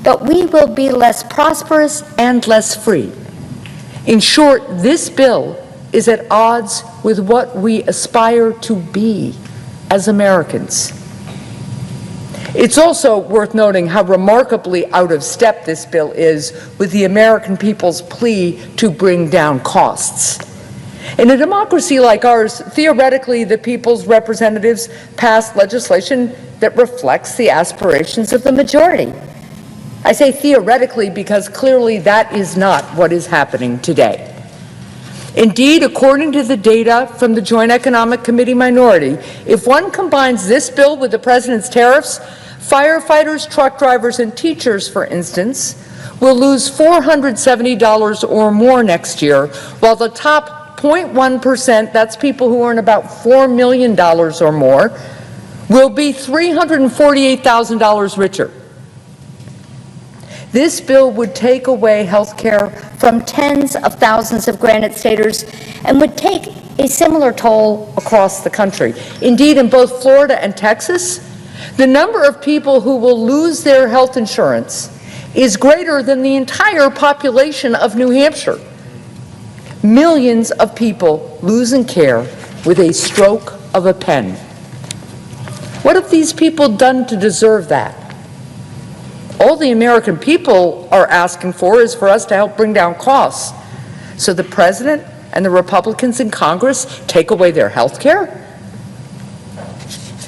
but we will be less prosperous and less free. In short, this bill is at odds with what we aspire to be as Americans. It's also worth noting how remarkably out of step this bill is with the American people's plea to bring down costs. In a democracy like ours, theoretically, the people's representatives pass legislation that reflects the aspirations of the majority. I say theoretically because clearly that is not what is happening today. Indeed, according to the data from the Joint Economic Committee minority, if one combines this bill with the president's tariffs, firefighters, truck drivers, and teachers, for instance, will lose $470 or more next year, while the top 0.1%, that's people who earn about $4 million or more, will be $348,000 richer. This bill would take away health care from tens of thousands of Granite Staters and would take a similar toll across the country. Indeed, in both Florida and Texas, the number of people who will lose their health insurance is greater than the entire population of New Hampshire. Millions of people losing care with a stroke of a pen. What have these people done to deserve that? All the American people are asking for is for us to help bring down costs. So the president and the Republicans in Congress take away their health care?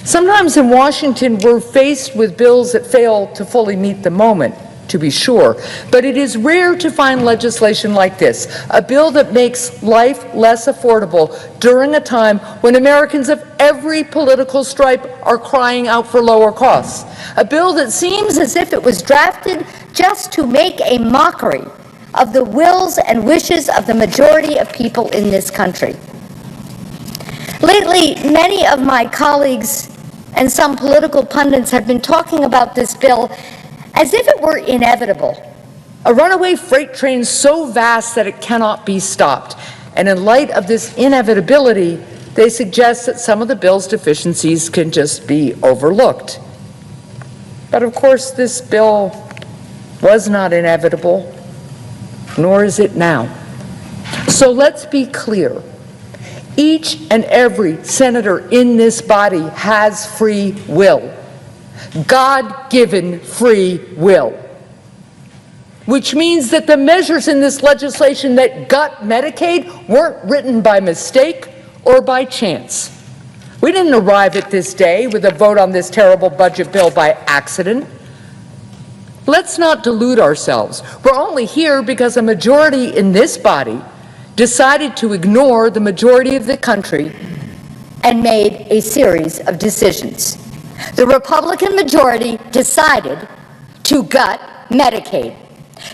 Sometimes in Washington, we're faced with bills that fail to fully meet the moment, to be sure. But it is rare to find legislation like this, a bill that makes life less affordable during a time when Americans of every political stripe are crying out for lower costs. A bill that seems as if it was drafted just to make a mockery of the wills and wishes of the majority of people in this country. Lately, many of my colleagues and some political pundits have been talking about this bill as if it were inevitable. A runaway freight train so vast that it cannot be stopped. And in light of this inevitability, they suggest that some of the bill's deficiencies can just be overlooked. But of course, this bill was not inevitable, nor is it now. So let's be clear. Each and every senator in this body has free will. God-given free will, which means that the measures in this legislation that gut Medicaid weren't written by mistake or by chance. We didn't arrive at this day with a vote on this terrible budget bill by accident. Let's not delude ourselves. We're only here because a majority in this body decided to ignore the majority of the country and made a series of decisions. The Republican majority decided to gut Medicaid.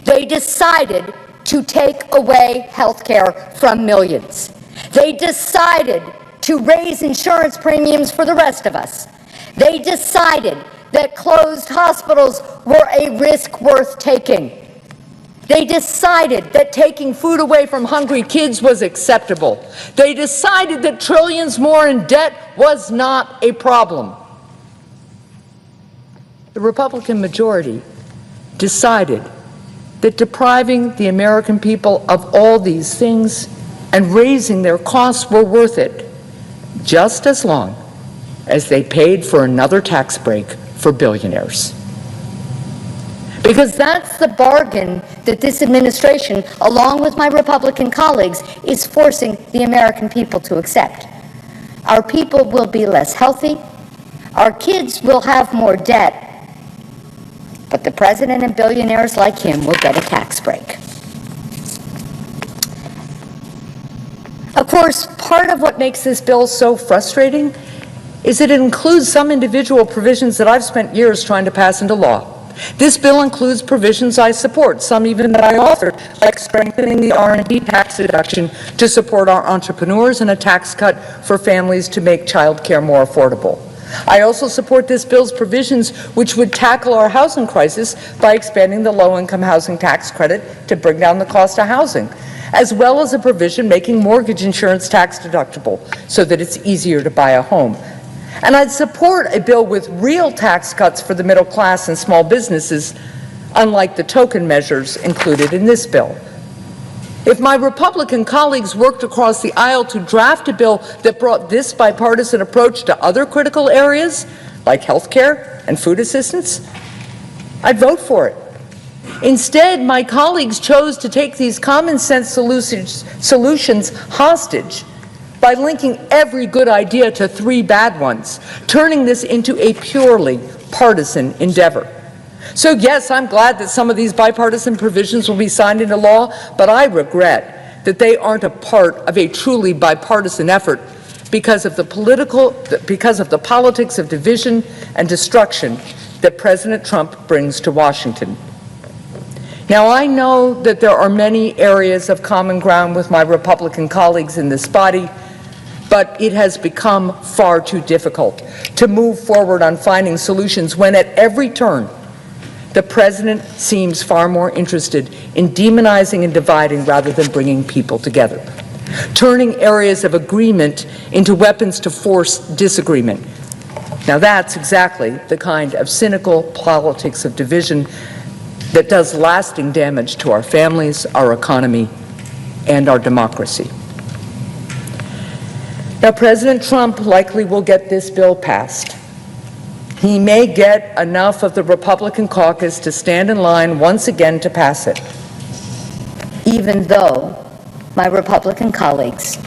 They decided to take away health care from millions. They decided to raise insurance premiums for the rest of us. They decided that closed hospitals were a risk worth taking. They decided that taking food away from hungry kids was acceptable. They decided that trillions more in debt was not a problem. The Republican majority decided that depriving the American people of all these things and raising their costs were worth it, just as long as they paid for another tax break for billionaires. Because that's the bargain that this administration, along with my Republican colleagues, is forcing the American people to accept. Our people will be less healthy, our kids will have more debt, but the president and billionaires like him will get a tax break. Of course, part of what makes this bill so frustrating is that it includes some individual provisions that I've spent years trying to pass into law. This bill includes provisions I support, some even that I authored, like strengthening the R&D tax deduction to support our entrepreneurs and a tax cut for families to make child care more affordable. I also support this bill's provisions which would tackle our housing crisis by expanding the low-income housing tax credit to bring down the cost of housing, as well as a provision making mortgage insurance tax deductible so that it's easier to buy a home. And I'd support a bill with real tax cuts for the middle class and small businesses, unlike the token measures included in this bill. If my Republican colleagues worked across the aisle to draft a bill that brought this bipartisan approach to other critical areas, like health care and food assistance, I'd vote for it. Instead, my colleagues chose to take these common sense solutions hostage by linking every good idea to 3 bad ones, turning this into a purely partisan endeavor. So yes, I'm glad that some of these bipartisan provisions will be signed into law, but I regret that they aren't a part of a truly bipartisan effort because of the politics of division and destruction that President Trump brings to Washington. Now, I know that there are many areas of common ground with my Republican colleagues in this body, but it has become far too difficult to move forward on finding solutions when at every turn the president seems far more interested in demonizing and dividing rather than bringing people together, turning areas of agreement into weapons to force disagreement. Now, that's exactly the kind of cynical politics of division that does lasting damage to our families, our economy, and our democracy. Now, President Trump likely will get this bill passed. He may get enough of the Republican caucus to stand in line once again to pass it, even though my Republican colleagues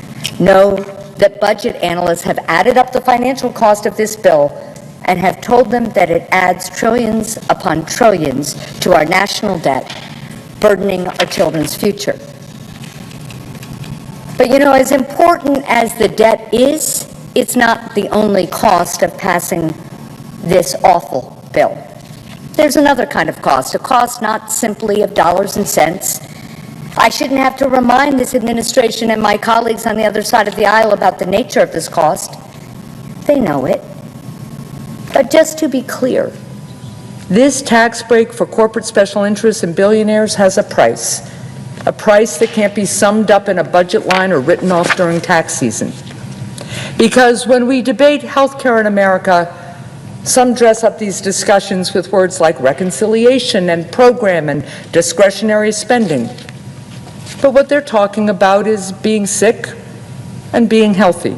know that budget analysts have added up the financial cost of this bill and have told them that it adds trillions upon trillions to our national debt, burdening our children's future. But you know, as important as the debt is, it's not the only cost of passing this awful bill. There's another kind of cost, a cost not simply of dollars and cents. I shouldn't have to remind this administration and my colleagues on the other side of the aisle about the nature of this cost. They know it. But just to be clear, this tax break for corporate special interests and billionaires has a price that can't be summed up in a budget line or written off during tax season. Because when we debate health care in America, some dress up these discussions with words like reconciliation and program and discretionary spending. But what they're talking about is being sick and being healthy.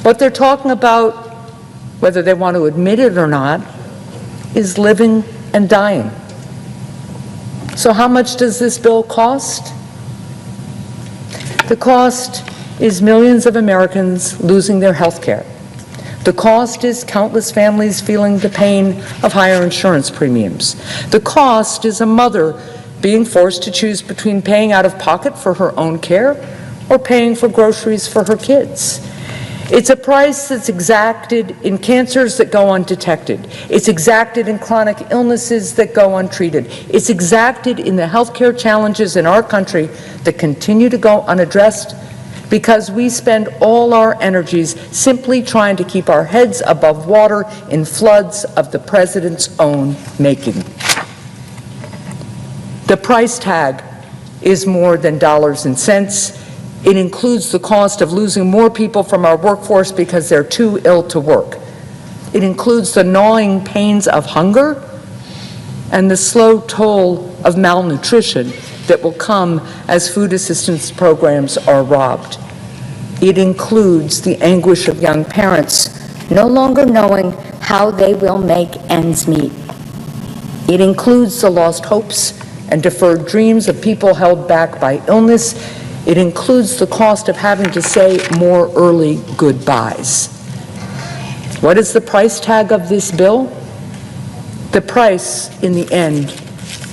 What they're talking about, whether they want to admit it or not, is living and dying. So how much does this bill cost? The cost is millions of Americans losing their health care. The cost is countless families feeling the pain of higher insurance premiums. The cost is a mother being forced to choose between paying out of pocket for her own care or paying for groceries for her kids. It's a price that's exacted in cancers that go undetected. It's exacted in chronic illnesses that go untreated. It's exacted in the healthcare challenges in our country that continue to go unaddressed because we spend all our energies simply trying to keep our heads above water in floods of the president's own making. The price tag is more than dollars and cents. It includes the cost of losing more people from our workforce because they're too ill to work. It includes the gnawing pains of hunger and the slow toll of malnutrition that will come as food assistance programs are robbed. It includes the anguish of young parents no longer knowing how they will make ends meet. It includes the lost hopes and deferred dreams of people held back by illness. It includes the cost of having to say more early goodbyes. What is the price tag of this bill? The price, in the end,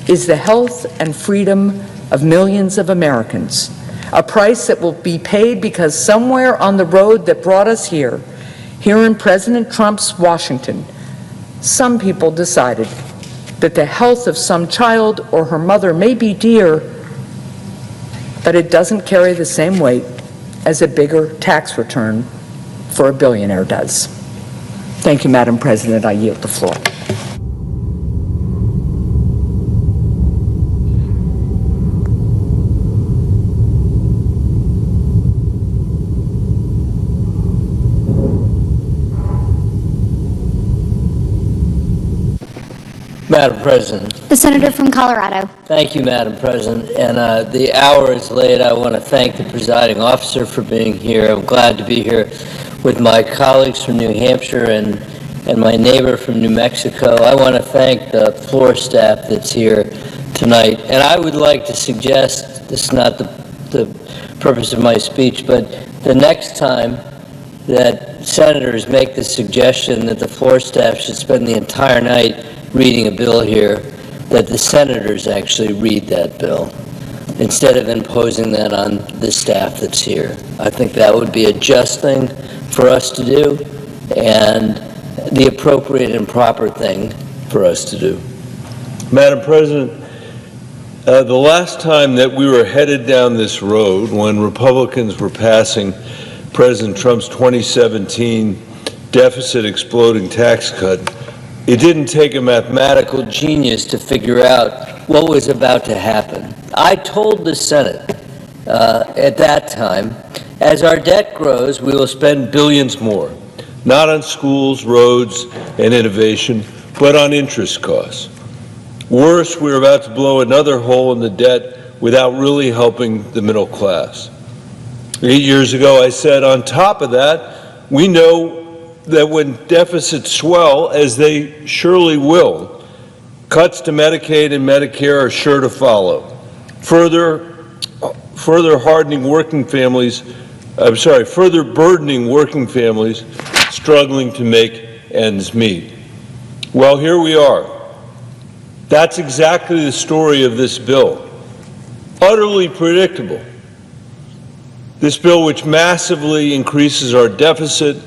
is the health and freedom of millions of Americans. A price that will be paid because somewhere on the road that brought us here in President Trump's Washington, some people decided that the health of some child or her mother may be dear, but it doesn't carry the same weight as a bigger tax return for a billionaire does. Thank you, Madam President. I yield the floor. Madam President. The senator from Colorado. Thank you, Madam President. And the hour is late. I want to thank the presiding officer for being here. I'm glad to be here with my colleagues from New Hampshire and my neighbor from New Mexico. I want to thank the floor staff that's here tonight. And I would like to suggest, this is not the purpose of my speech, but the next time that senators make the suggestion that the floor staff should spend the entire night reading a bill here, that the senators actually read that bill instead of imposing that on the staff that's here. I think that would be a just thing for us to do and the appropriate and proper thing for us to do. Madam President, the last time that we were headed down this road, when Republicans were passing President Trump's 2017 deficit exploding tax cut, it didn't take a mathematical genius to figure out what was about to happen. I told the Senate at that time, as our debt grows, we will spend billions more, not on schools, roads, and innovation, but on interest costs. Worse, we're about to blow another hole in the debt without really helping the middle class. 8 years ago, I said, on top of that, we know that when deficits swell, as they surely will, cuts to Medicaid and Medicare are sure to follow, further burdening working families struggling to make ends meet. Well, here we are. That's exactly the story of this bill. Utterly predictable. This bill, which massively increases our deficit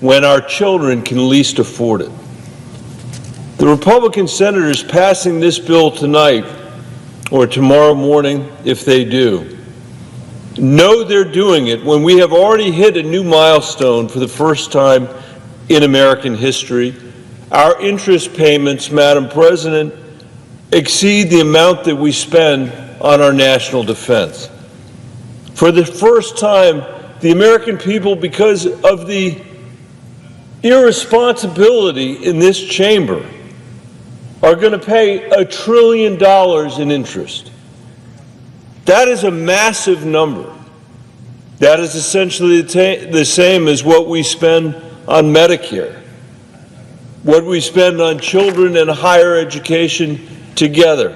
when our children can least afford it. The Republican senators passing this bill tonight, or tomorrow morning if they do, know they're doing it when we have already hit a new milestone for the first time in American history. Our interest payments, Madam President, exceed the amount that we spend on our national defense. For the first time, the American people, because of the irresponsibility in this chamber, are going to pay $1 trillion in interest. That is a massive number. That is essentially the same as what we spend on Medicare. what we spend on children and higher education together,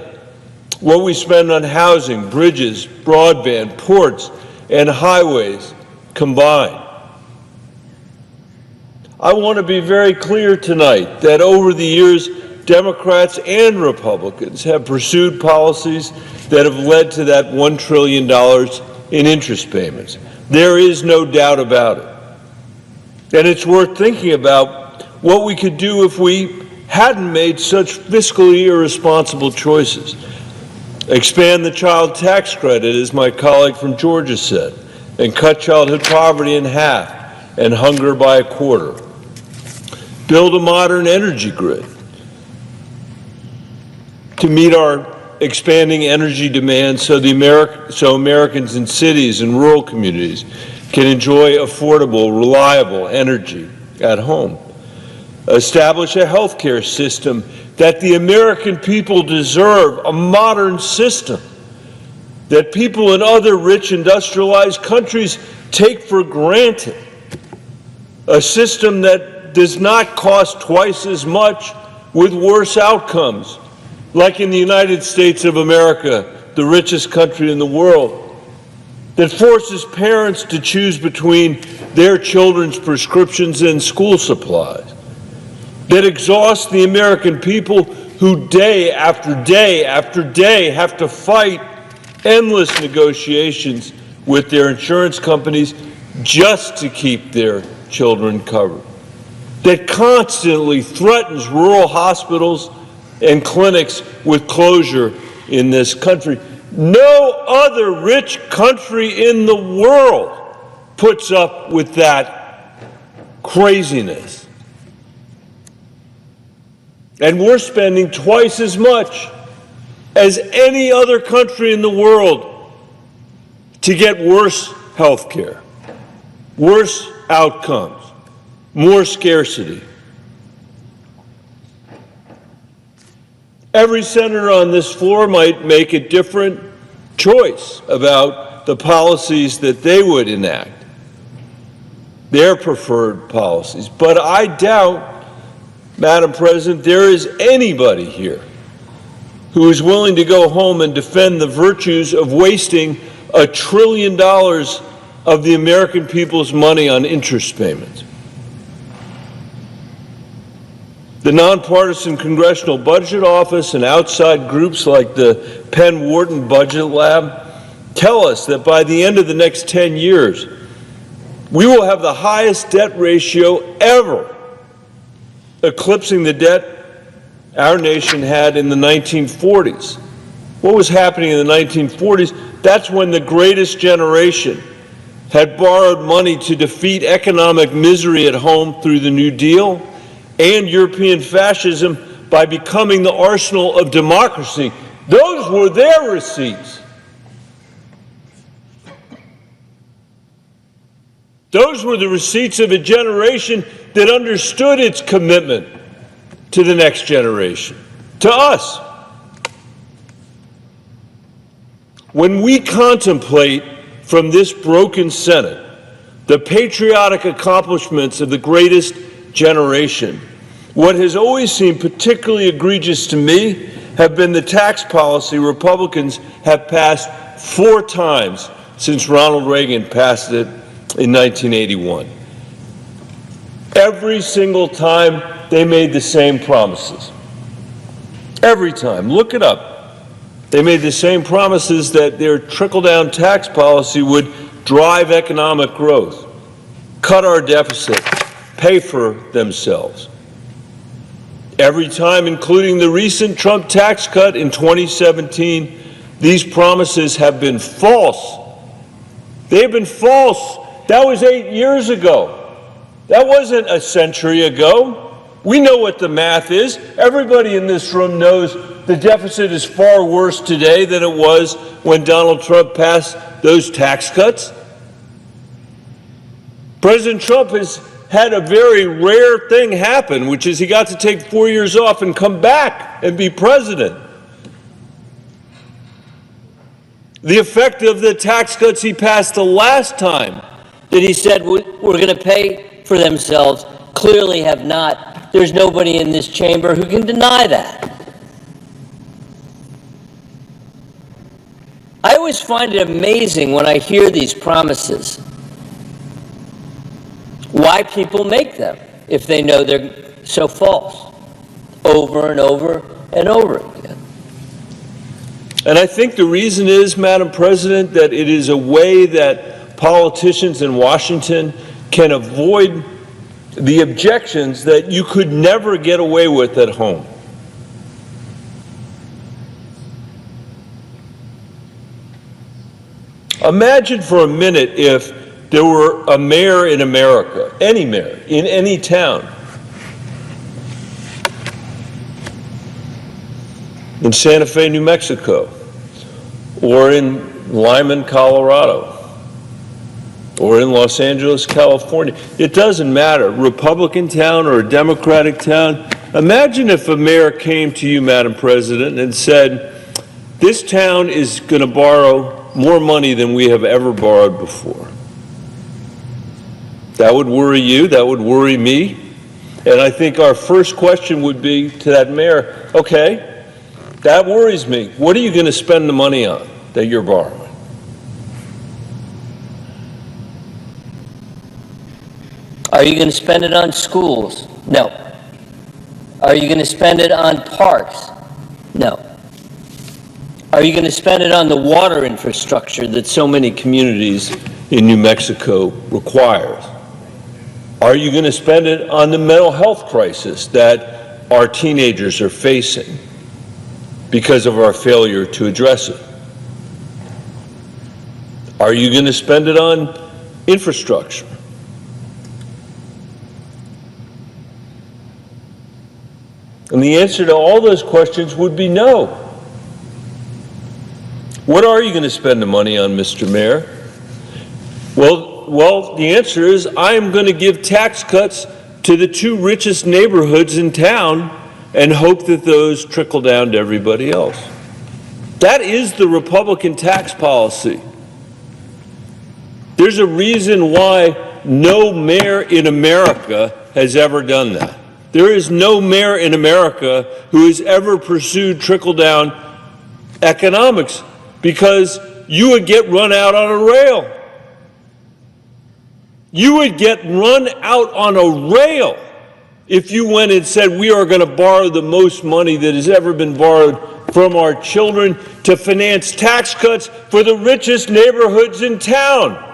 what we spend on housing, bridges, broadband, ports, and highways combined. I want to be very clear tonight that over the years, Democrats and Republicans have pursued policies that have led to that $1 trillion in interest payments. There is no doubt about it. And it's worth thinking about what we could do if we hadn't made such fiscally irresponsible choices. Expand the child tax credit, as my colleague from Georgia said, and cut childhood poverty in half and hunger by a quarter. Build a modern energy grid to meet our expanding energy demands so Americans in cities and rural communities can enjoy affordable, reliable energy at home. Establish a healthcare system that the American people deserve, a modern system that people in other rich industrialized countries take for granted, a system that does not cost twice as much with worse outcomes, like in the United States of America, the richest country in the world, that forces parents to choose between their children's prescriptions and school supplies, that exhausts the American people who day after day after day have to fight endless negotiations with their insurance companies just to keep their children covered, that constantly threatens rural hospitals and clinics with closure in this country. No other rich country in the world puts up with that craziness. And we're spending twice as much as any other country in the world to get worse health care, worse outcomes, more scarcity. Every senator on this floor might make a different choice about the policies that they would enact, their preferred policies. But I doubt, Madam President, there is anybody here who is willing to go home and defend the virtues of wasting $1 trillion of the American people's money on interest payments. The Nonpartisan Congressional Budget Office and outside groups like the Penn Wharton Budget Lab tell us that by the end of the next 10 years, we will have the highest debt ratio ever, eclipsing the debt our nation had in the 1940s. What was happening in the 1940s? That's when the greatest generation had borrowed money to defeat economic misery at home through the New Deal and European fascism by becoming the arsenal of democracy. Those were their receipts. Those were the receipts of a generation that understood its commitment to the next generation, to us. When we contemplate from this broken Senate the patriotic accomplishments of the greatest generation, what has always seemed particularly egregious to me have been the tax policy Republicans have passed 4 times since Ronald Reagan passed it in 1981. Every single time they made the same promises. Every time. Look it up. They made the same promises that their trickle-down tax policy would drive economic growth, cut our deficit, pay for themselves. Every time, including the recent Trump tax cut in 2017, these promises have been false. They've been false. That was 8 years ago. That wasn't a century ago. We know what the math is. Everybody in this room knows the deficit is far worse today than it was when Donald Trump passed those tax cuts. President Trump has had a very rare thing happen, which is he got to take 4 years off and come back and be president. The effect of the tax cuts he passed the last time that he said were going to pay for themselves clearly have not There's nobody in this chamber who can deny that. I always find it amazing when I hear these promises, why people make them if they know they're so false, over and over and over again. And I think the reason is, Madam President, that it is a way that politicians in Washington can avoid the objections that you could never get away with at home. Imagine for a minute if there were a mayor in America, any mayor, in any town, in Santa Fe, New Mexico, or in Lyman, Colorado, or in Los Angeles, California. It doesn't matter, Republican town or a Democratic town. Imagine if a mayor came to you, Madam President, and said, this town is going to borrow more money than we have ever borrowed before. That would worry you, that would worry me. And I think our first question would be to that mayor, okay, that worries me. What are you going to spend the money on that you're borrowing? Are you going to spend it on schools? No. Are you going to spend it on parks? No. Are you going to spend it on the water infrastructure that so many communities in New Mexico requires? Are you going to spend it on the mental health crisis that our teenagers are facing because of our failure to address it? Are you going to spend it on infrastructure? And the answer to all those questions would be no. What are you going to spend the money on, Mr. Mayor? Well, the answer is I am going to give tax cuts to the 2 richest neighborhoods in town and hope that those trickle down to everybody else. That is the Republican tax policy. There's a reason why no mayor in America has ever done that. There is no mayor in America who has ever pursued trickle-down economics, because you would get run out on a rail. You would get run out on a rail if you went and said, we are going to borrow the most money that has ever been borrowed from our children to finance tax cuts for the richest neighborhoods in town.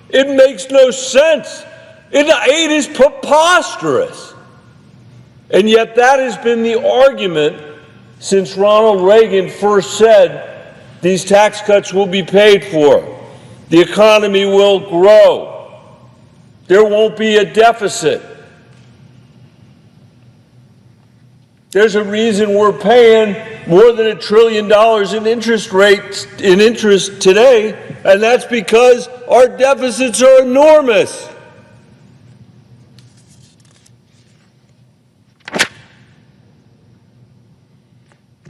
It makes no sense. It is preposterous. And yet that has been the argument since Ronald Reagan first said these tax cuts will be paid for. The economy will grow. There won't be a deficit. There's a reason we're paying more than $1 trillion in interest today, and that's because our deficits are enormous.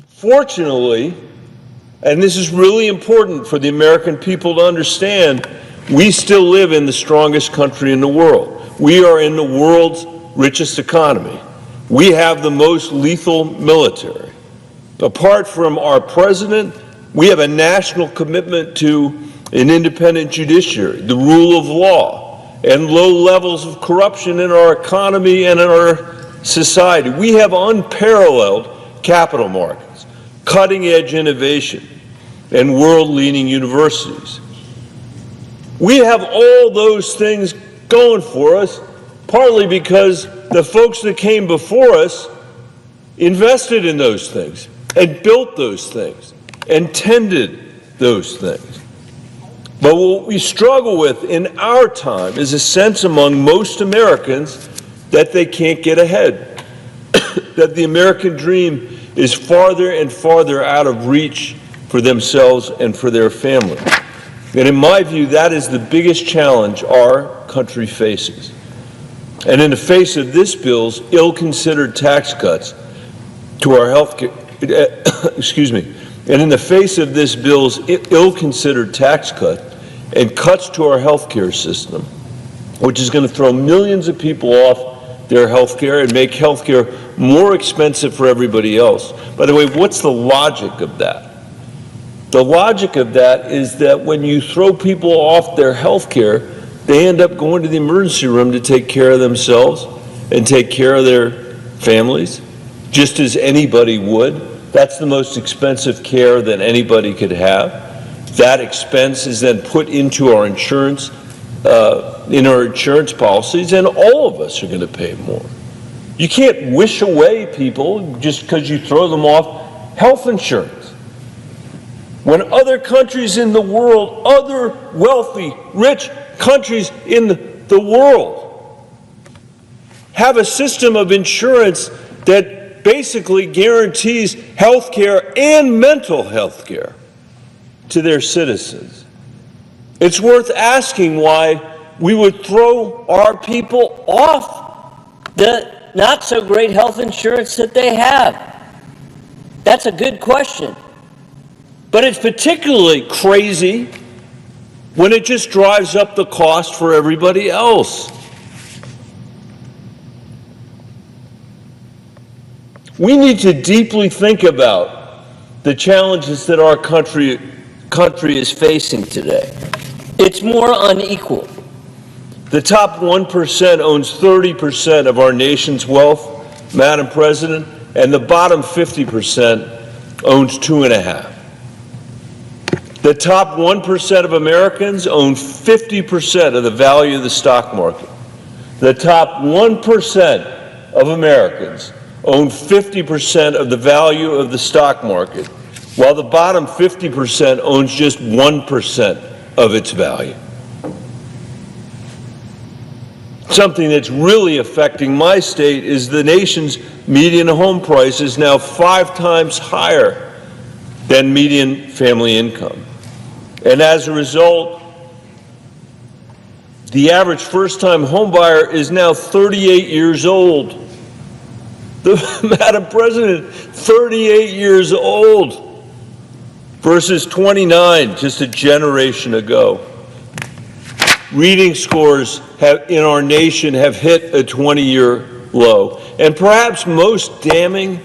Fortunately, and this is really important for the American people to understand, we still live in the strongest country in the world. We are in the world's richest economy. We have the most lethal military. Apart from our president, we have a national commitment to an independent judiciary, the rule of law, and low levels of corruption in our economy and in our society. We have unparalleled capital markets, cutting-edge innovation, and world-leading universities. We have all those things going for us, partly because the folks that came before us invested in those things and built those things and tended those things. But what we struggle with in our time is a sense among most Americans that they can't get ahead, that the American dream is farther and farther out of reach for themselves and for their family. And in my view, that is the biggest challenge our country faces. And in the face of this bill's ill-considered tax cuts to our health care, and in the face of this bill's ill-considered tax cut and cuts to our health care system, which is going to throw millions of people off their health care and make health care more expensive for everybody else. By the way, what's the logic of that? The logic of that is that when you throw people off their health care, they end up going to the emergency room to take care of themselves and take care of their families, just as anybody would. That's the most expensive care that anybody could have. That expense is then put into our insurance, in our insurance policies, and all of us are going to pay more. You can't wish away people just because you throw them off health insurance. When other countries in the world, other wealthy, rich countries in the world have a system of insurance that basically guarantees health care and mental health care to their citizens, it's worth asking why we would throw our people off The not so great health insurance that they have. That's a good question. But it's particularly crazy when it just drives up the cost for everybody else. We need to deeply think about the challenges that our country is facing today. It's more unequal. The top 1% owns 30% of our nation's wealth, Madam President, and the bottom 50% owns 2.5%. The top 1% of Americans own 50% of the value of the stock market. The top 1% of Americans own 50% of the value of the stock market, while the bottom 50% owns just 1% of its value. Something that's really affecting my state is the nation's median home price is now 5 times higher than median family income. And as a result, the average first-time homebuyer is now 38 years old. Madam President, 38 years old versus 29 just a generation ago. Reading scores in our nation have hit a 20-year low. And perhaps most damning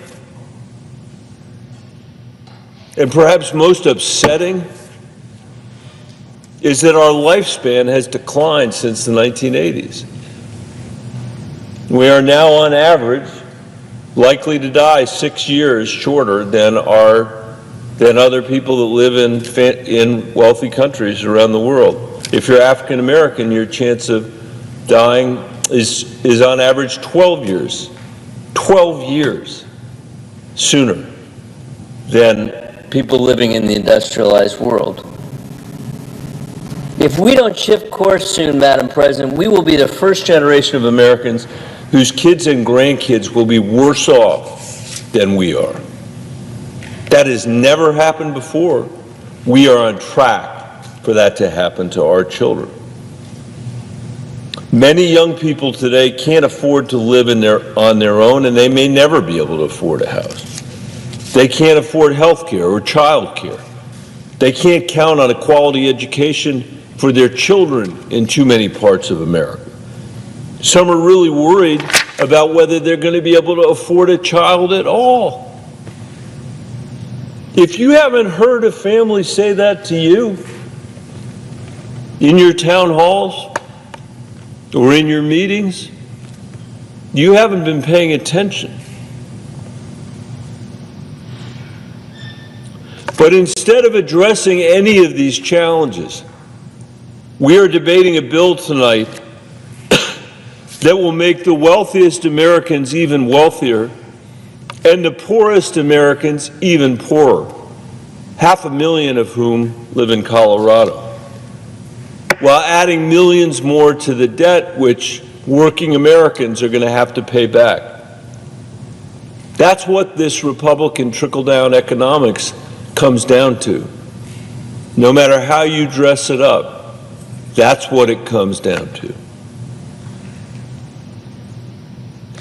and perhaps most upsetting is that our lifespan has declined since the 1980s. We are now on average likely to die 6 years shorter than other people that live in wealthy countries around the world. If you're African American, your chance of dying is on average 12 years sooner than people living in the industrialized world. If we don't shift course soon, Madam President, we will be the first generation of Americans whose kids and grandkids will be worse off than we are. That has never happened before. We are on track for that to happen to our children. Many young people today can't afford to live on their own, and they may never be able to afford a house. They can't afford health care or child care. They can't count on a quality education for their children in too many parts of America. Some are really worried about whether they're going to be able to afford a child at all. If you haven't heard a family say that to you in your town halls or in your meetings, you haven't been paying attention. But instead of addressing any of these challenges, we are debating a bill tonight that will make the wealthiest Americans even wealthier and the poorest Americans even poorer, 500,000 of whom live in Colorado, while adding millions more to the debt which working Americans are going to have to pay back. That's what this Republican trickle-down economics comes down to. No matter how you dress it up, that's what it comes down to.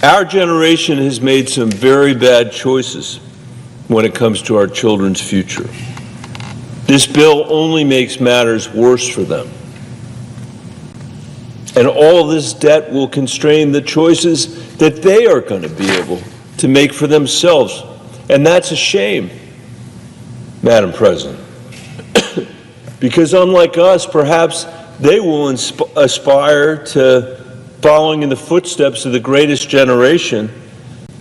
Our generation has made some very bad choices when it comes to our children's future. This bill only makes matters worse for them. And all this debt will constrain the choices that they are going to be able to make for themselves. And that's a shame, Madam President. Because unlike us, perhaps they will aspire to following in the footsteps of the greatest generation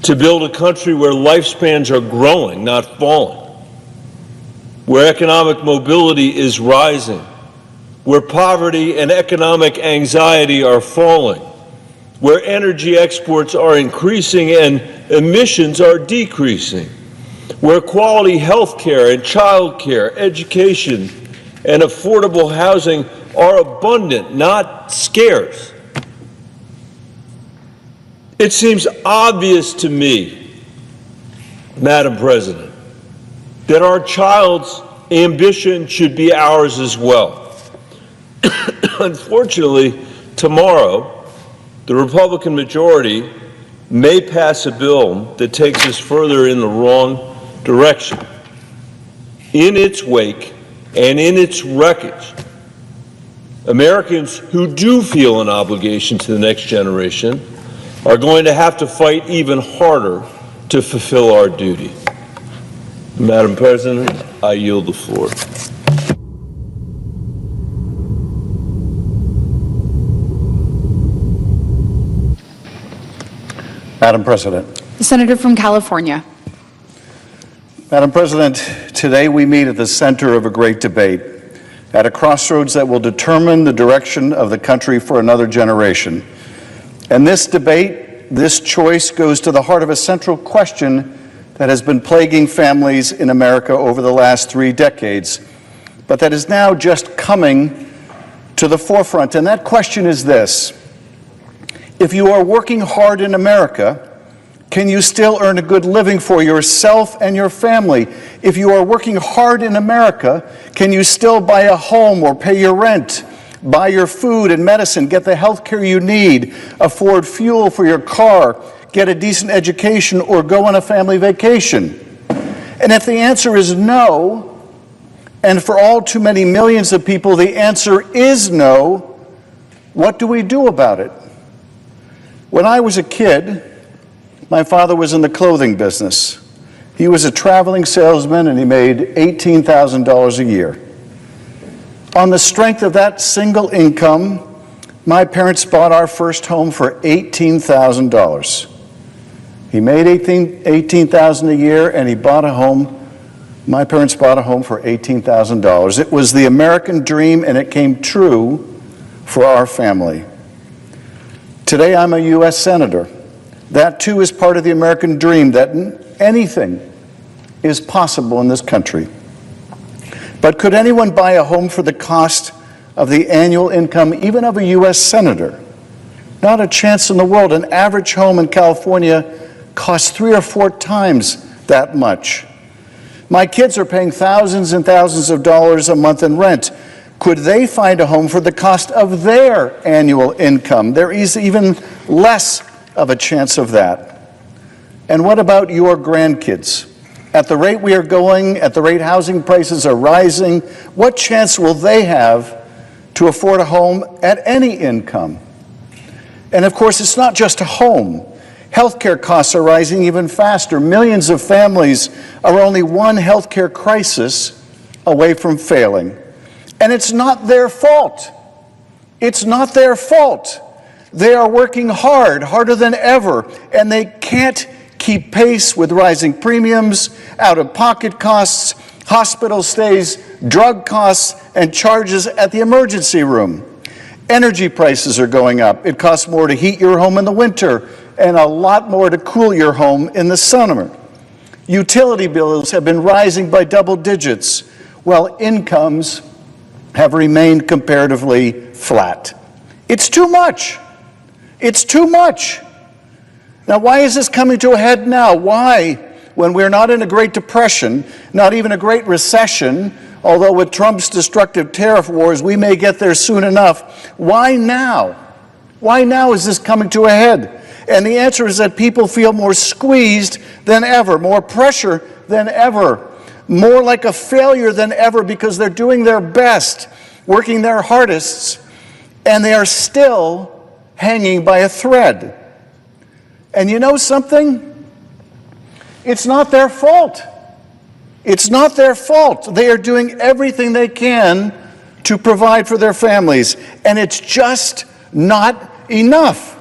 to build a country where lifespans are growing, not falling, where economic mobility is rising, where poverty and economic anxiety are falling, where energy exports are increasing and emissions are decreasing, where quality health care and child care, education, and affordable housing are abundant, not scarce. It seems obvious to me, Madam President, that our child's ambition should be ours as well. Unfortunately, tomorrow, the Republican majority may pass a bill that takes us further in the wrong direction. In its wake and in its wreckage, Americans who do feel an obligation to the next generation are going to have to fight even harder to fulfill our duty. Madam President, I yield the floor. Madam President. The senator from California. Madam President, today we meet at the center of a great debate, at a crossroads that will determine the direction of the country for another generation. And this debate, this choice, goes to the heart of a central question that has been plaguing families in America over the last 3 decades, but that is now just coming to the forefront. And that question is this: if you are working hard in America, can you still earn a good living for yourself and your family? If you are working hard in America, can you still buy a home or pay your rent, buy your food and medicine, get the health care you need, afford fuel for your car, get a decent education, or go on a family vacation? And if the answer is no, and for all too many millions of people the answer is no, what do we do about it? When I was a kid, my father was in the clothing business. He was a traveling salesman and he made $18,000 a year. On the strength of that single income, my parents bought our first home for $18,000. He made $18,000 a year and he bought a home. My parents bought a home for $18,000. It was the American dream and it came true for our family. Today I'm a U.S. Senator. That too is part of the American dream, that anything is possible in this country. But could anyone buy a home for the cost of the annual income even of a U.S. Senator? Not a chance in the world. An average home in California costs 3 or 4 times that much. My kids are paying thousands and thousands of dollars a month in rent. Could they find a home for the cost of their annual income? There is even less of a chance of that. And what about your grandkids? At the rate we are going, at the rate housing prices are rising, what chance will they have to afford a home at any income? And of course, it's not just a home. Healthcare costs are rising even faster. Millions of families are only one healthcare crisis away from failing. And it's not their fault. It's not their fault. They are working hard, harder than ever, and they can't keep pace with rising premiums, out-of-pocket costs, hospital stays, drug costs, and charges at the emergency room. Energy prices are going up. It costs more to heat your home in the winter and a lot more to cool your home in the summer. Utility bills have been rising by double digits, while incomes have remained comparatively flat. It's too much. It's too much. Now, why is this coming to a head now? Why, when we're not in a Great Depression, not even a Great Recession, although with Trump's destructive tariff wars, we may get there soon enough, why now? Why now is this coming to a head? And the answer is that people feel more squeezed than ever, more pressure than ever, more like a failure than ever because they're doing their best, working their hardest, and they are still hanging by a thread. And you know something? It's not their fault. It's not their fault. They are doing everything they can to provide for their families, and it's just not enough.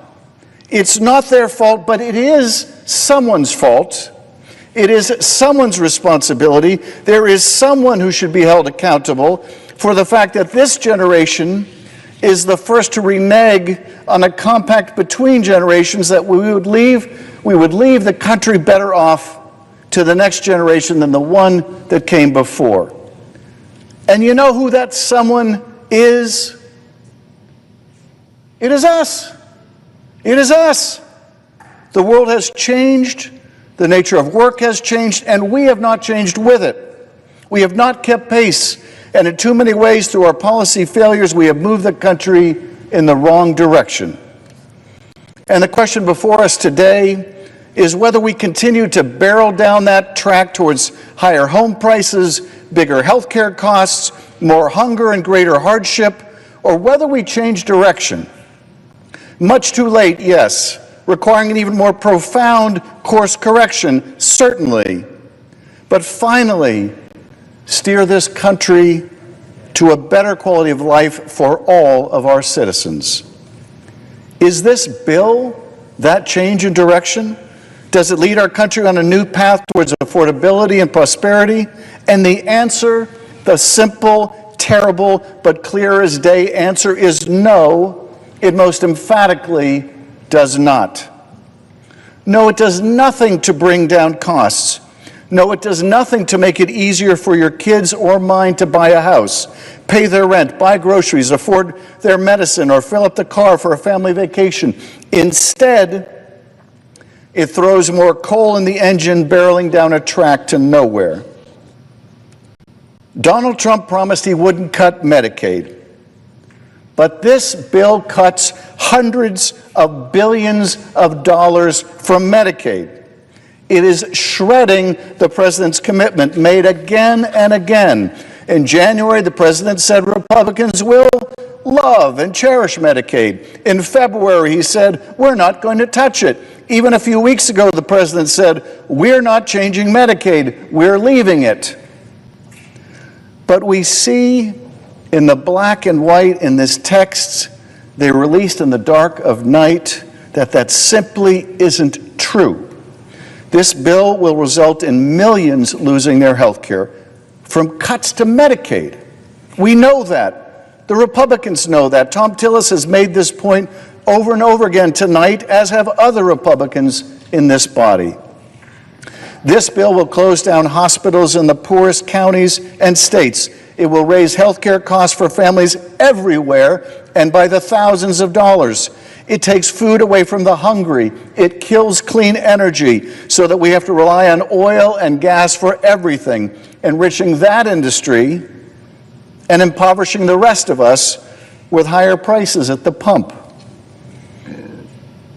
It's not their fault, but it is someone's fault. It is someone's responsibility. There is someone who should be held accountable for the fact that this generation is the first to renege on a compact between generations that we would leave the country better off to the next generation than the one that came before. And you know who that someone is? It is us. It is us. The world has changed, the nature of work has changed, and we have not changed with it. We have not kept pace, and in too many ways, through our policy failures, we have moved the country in the wrong direction. And the question before us today is whether we continue to barrel down that track towards higher home prices, bigger health care costs, more hunger and greater hardship, or whether we change direction. Much too late, yes, requiring an even more profound course correction, certainly, but finally steer this country to a better quality of life for all of our citizens. Is this bill that change in direction? Does it lead our country on a new path towards affordability and prosperity? And the answer, the simple, terrible, but clear as day answer is no. It most emphatically does not. No, it does nothing to bring down costs. No, it does nothing to make it easier for your kids or mine to buy a house, pay their rent, buy groceries, afford their medicine, or fill up the car for a family vacation. Instead, it throws more coal in the engine, barreling down a track to nowhere. Donald Trump promised he wouldn't cut Medicaid. But this bill cuts hundreds of billions of dollars from Medicaid. It is shredding the president's commitment made again and again. In January, the president said Republicans will love and cherish Medicaid. In February, he said, we're not going to touch it. Even a few weeks ago, the president said, we're not changing Medicaid, we're leaving it. But we see in the black and white in this text they released in the dark of night that simply isn't true. This bill will result in millions losing their health care from cuts to Medicaid. We know that. The Republicans know that. Tom Tillis has made this point over and over again tonight, as have other Republicans in this body. This bill will close down hospitals in the poorest counties and states. It will raise health care costs for families everywhere and by the thousands of dollars. It takes food away from the hungry. It kills clean energy so that we have to rely on oil and gas for everything, enriching that industry and impoverishing the rest of us with higher prices at the pump.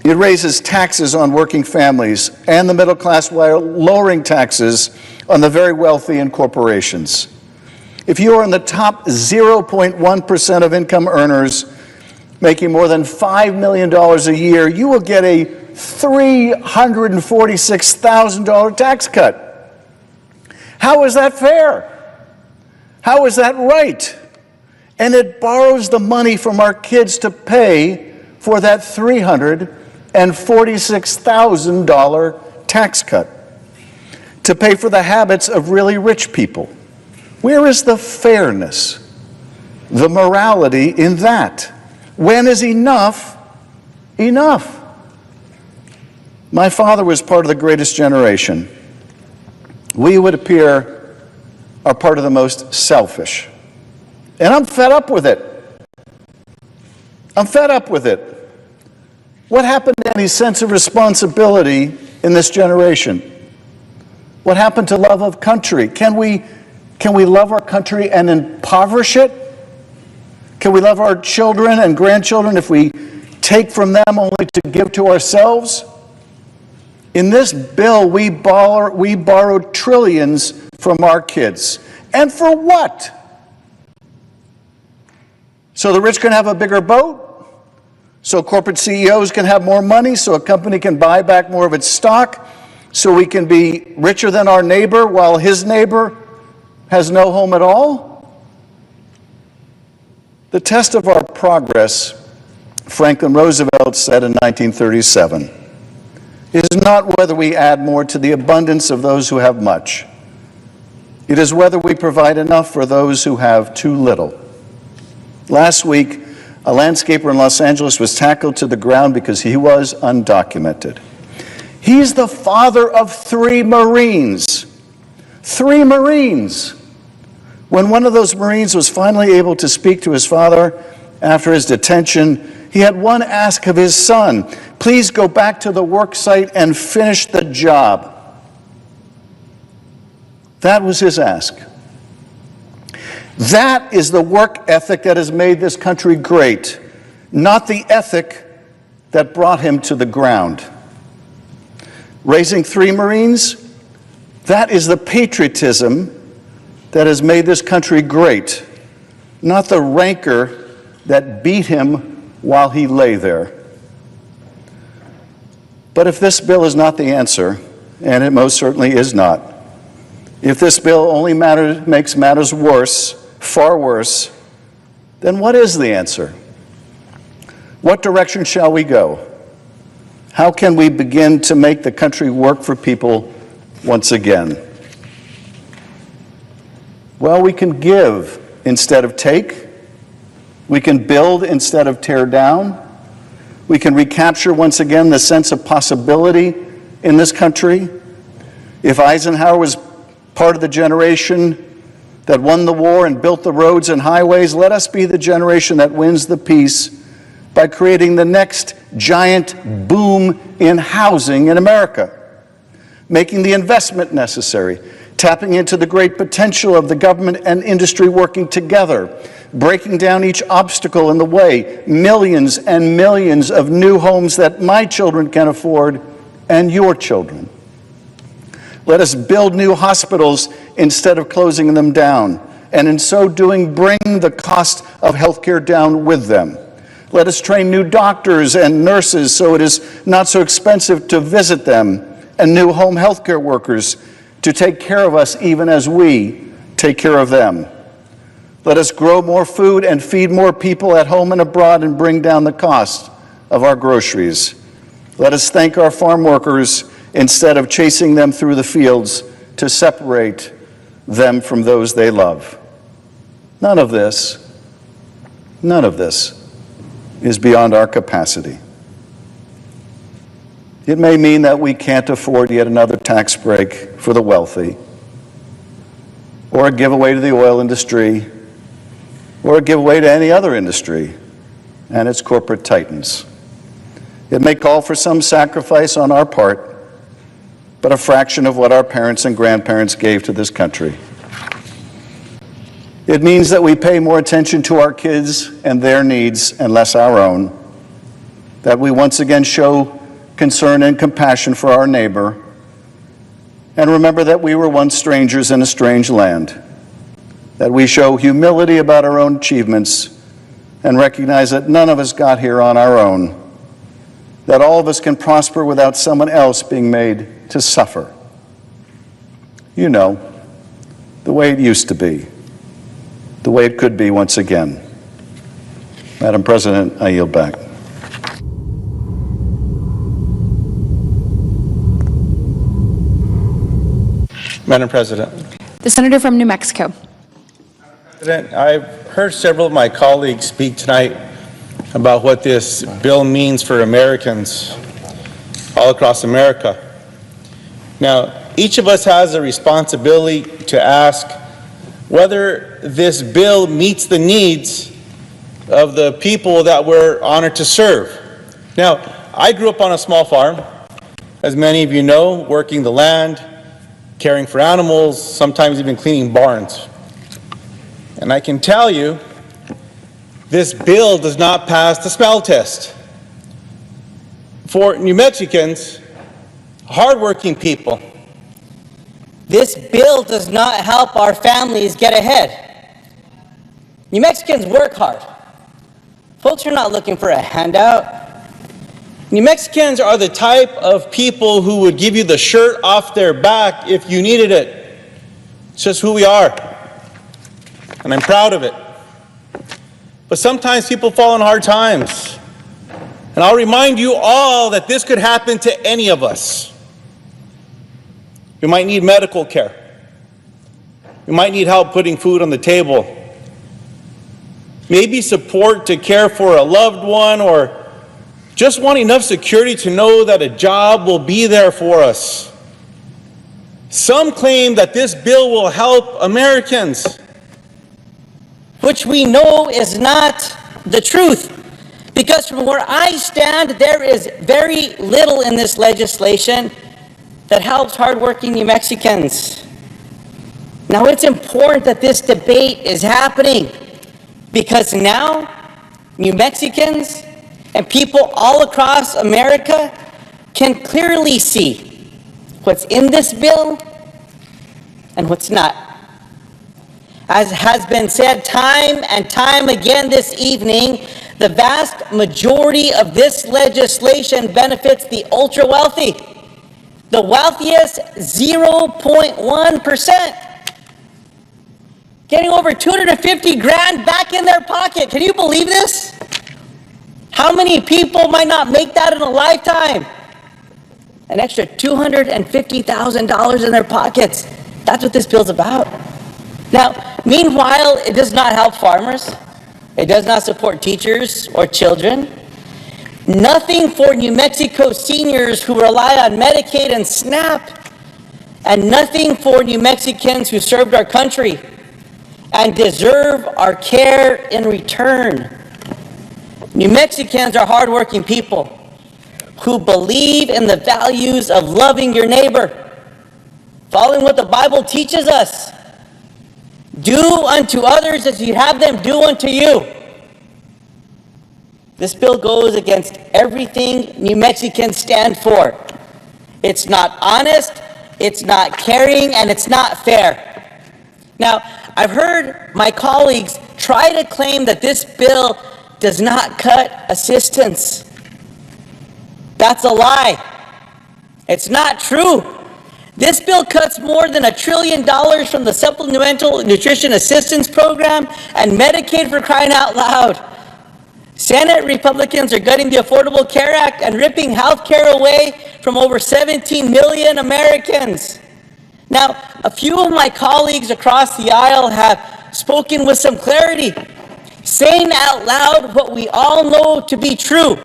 It raises taxes on working families and the middle class while lowering taxes on the very wealthy and corporations. If you are in the top 0.1% of income earners making more than $5 million a year, you will get a $346,000 tax cut. How is that fair? How is that right? And it borrows the money from our kids to pay for that $346,000 tax cut, to pay for the habits of really rich people. Where is the fairness, the morality in that? When is enough enough? My father was part of the greatest generation. We, would appear, are part of the most selfish. And I'm fed up with it. I'm fed up with it. What happened to any sense of responsibility in this generation? What happened to love of country? Can we love our country and impoverish it? Can we love our children and grandchildren if we take from them only to give to ourselves? In this bill, we borrowed trillions from our kids. And for what? So the rich can have a bigger boat? so corporate CEOs can have more money, so a company can buy back more of its stock, so we can be richer than our neighbor while his neighbor has no home at all? The test of our progress, Franklin Roosevelt said in 1937, is not whether we add more to the abundance of those who have much. It is whether we provide enough for those who have too little. Last week, a landscaper in Los Angeles was tackled to the ground because he was undocumented. He's the father of 3 Marines. 3 Marines. When one of those Marines was finally able to speak to his father after his detention, he had one ask of his son: please go back to the work site and finish the job. That was his ask. That is the work ethic that has made this country great, not the ethic that brought him to the ground. Raising 3 Marines, that is the patriotism that has made this country great, not the rancor that beat him while he lay there. But if this bill is not the answer, and it most certainly is not, if this bill only makes matters worse, far worse, then what is the answer? What direction shall we go? How can we begin to make the country work for people once again? Well, we can give instead of take. We can build instead of tear down. We can recapture once again the sense of possibility in this country. If Eisenhower was part of the generation that won the war and built the roads and highways, let us be the generation that wins the peace by creating the next giant boom in housing in America, making the investment necessary, tapping into the great potential of the government and industry working together, breaking down each obstacle in the way, millions and millions of new homes that my children can afford and your children. Let us build new hospitals instead of closing them down, and in so doing, bring the cost of healthcare down with them. Let us train new doctors and nurses so it is not so expensive to visit them, and new home healthcare workers to take care of us even as we take care of them. Let us grow more food and feed more people at home and abroad and bring down the cost of our groceries. Let us thank our farm workers instead of chasing them through the fields to separate them from those they love. None of this is beyond our capacity. It may mean that we can't afford yet another tax break for the wealthy, or a giveaway to the oil industry, or a giveaway to any other industry and its corporate titans. It may call for some sacrifice on our part, but a fraction of what our parents and grandparents gave to this country. It means that we pay more attention to our kids and their needs and less our own, that we once again show concern and compassion for our neighbor, and remember that we were once strangers in a strange land, that we show humility about our own achievements and recognize that none of us got here on our own, that all of us can prosper without someone else being made to suffer. You know, the way it used to be, the way it could be once again. Madam President, I yield back. Madam President. The senator from New Mexico. President, I've heard several of my colleagues speak tonight about what this bill means for Americans all across America. Now, each of us has a responsibility to ask whether this bill meets the needs of the people that we're honored to serve. Now, I grew up on a small farm, as many of you know, working the land, caring for animals, sometimes even cleaning barns. And I can tell you, this bill does not pass the smell test. For New Mexicans, hardworking people, This bill does not help our families get ahead. New Mexicans work hard. Folks are not looking for a handout. New Mexicans are the type of people who would give you the shirt off their back if you needed it. It's just who we are, and I'm proud of it. But sometimes people fall in hard times, and I'll remind you all that this could happen to any of us. We might need medical care. We might need help putting food on the table. Maybe support to care for a loved one, or just want enough security to know that a job will be there for us. Some claim that this bill will help Americans, which we know is not the truth. Because from where I stand, there is very little in this legislation that helps hardworking New Mexicans. Now, it's important that this debate is happening, because now New Mexicans and people all across America can clearly see what's in this bill and what's not. As has been said time and time again this evening, the vast majority of this legislation benefits the ultra wealthy, the wealthiest 0.1%, getting over 250 grand back in their pocket. Can you believe this? How many people might not make that in a lifetime? An extra $250,000 in their pockets. That's what this bill's about. Now, meanwhile, it does not help farmers. It does not support teachers or children. Nothing for New Mexico seniors who rely on Medicaid and SNAP. And nothing for New Mexicans who served our country and deserve our care in return. New Mexicans are hardworking people who believe in the values of loving your neighbor, following what the Bible teaches us. Do unto others as you have them do unto you. This bill goes against everything New Mexicans stand for. It's not honest, it's not caring, and it's not fair. Now, I've heard my colleagues try to claim that this bill does not cut assistance. That's a lie. It's not true. This bill cuts more than $1 trillion from the Supplemental Nutrition Assistance Program and Medicaid, for crying out loud. Senate Republicans are gutting the Affordable Care Act and ripping health care away from over 17 million Americans. Now, a few of my colleagues across the aisle have spoken with some clarity, saying out loud what we all know to be true.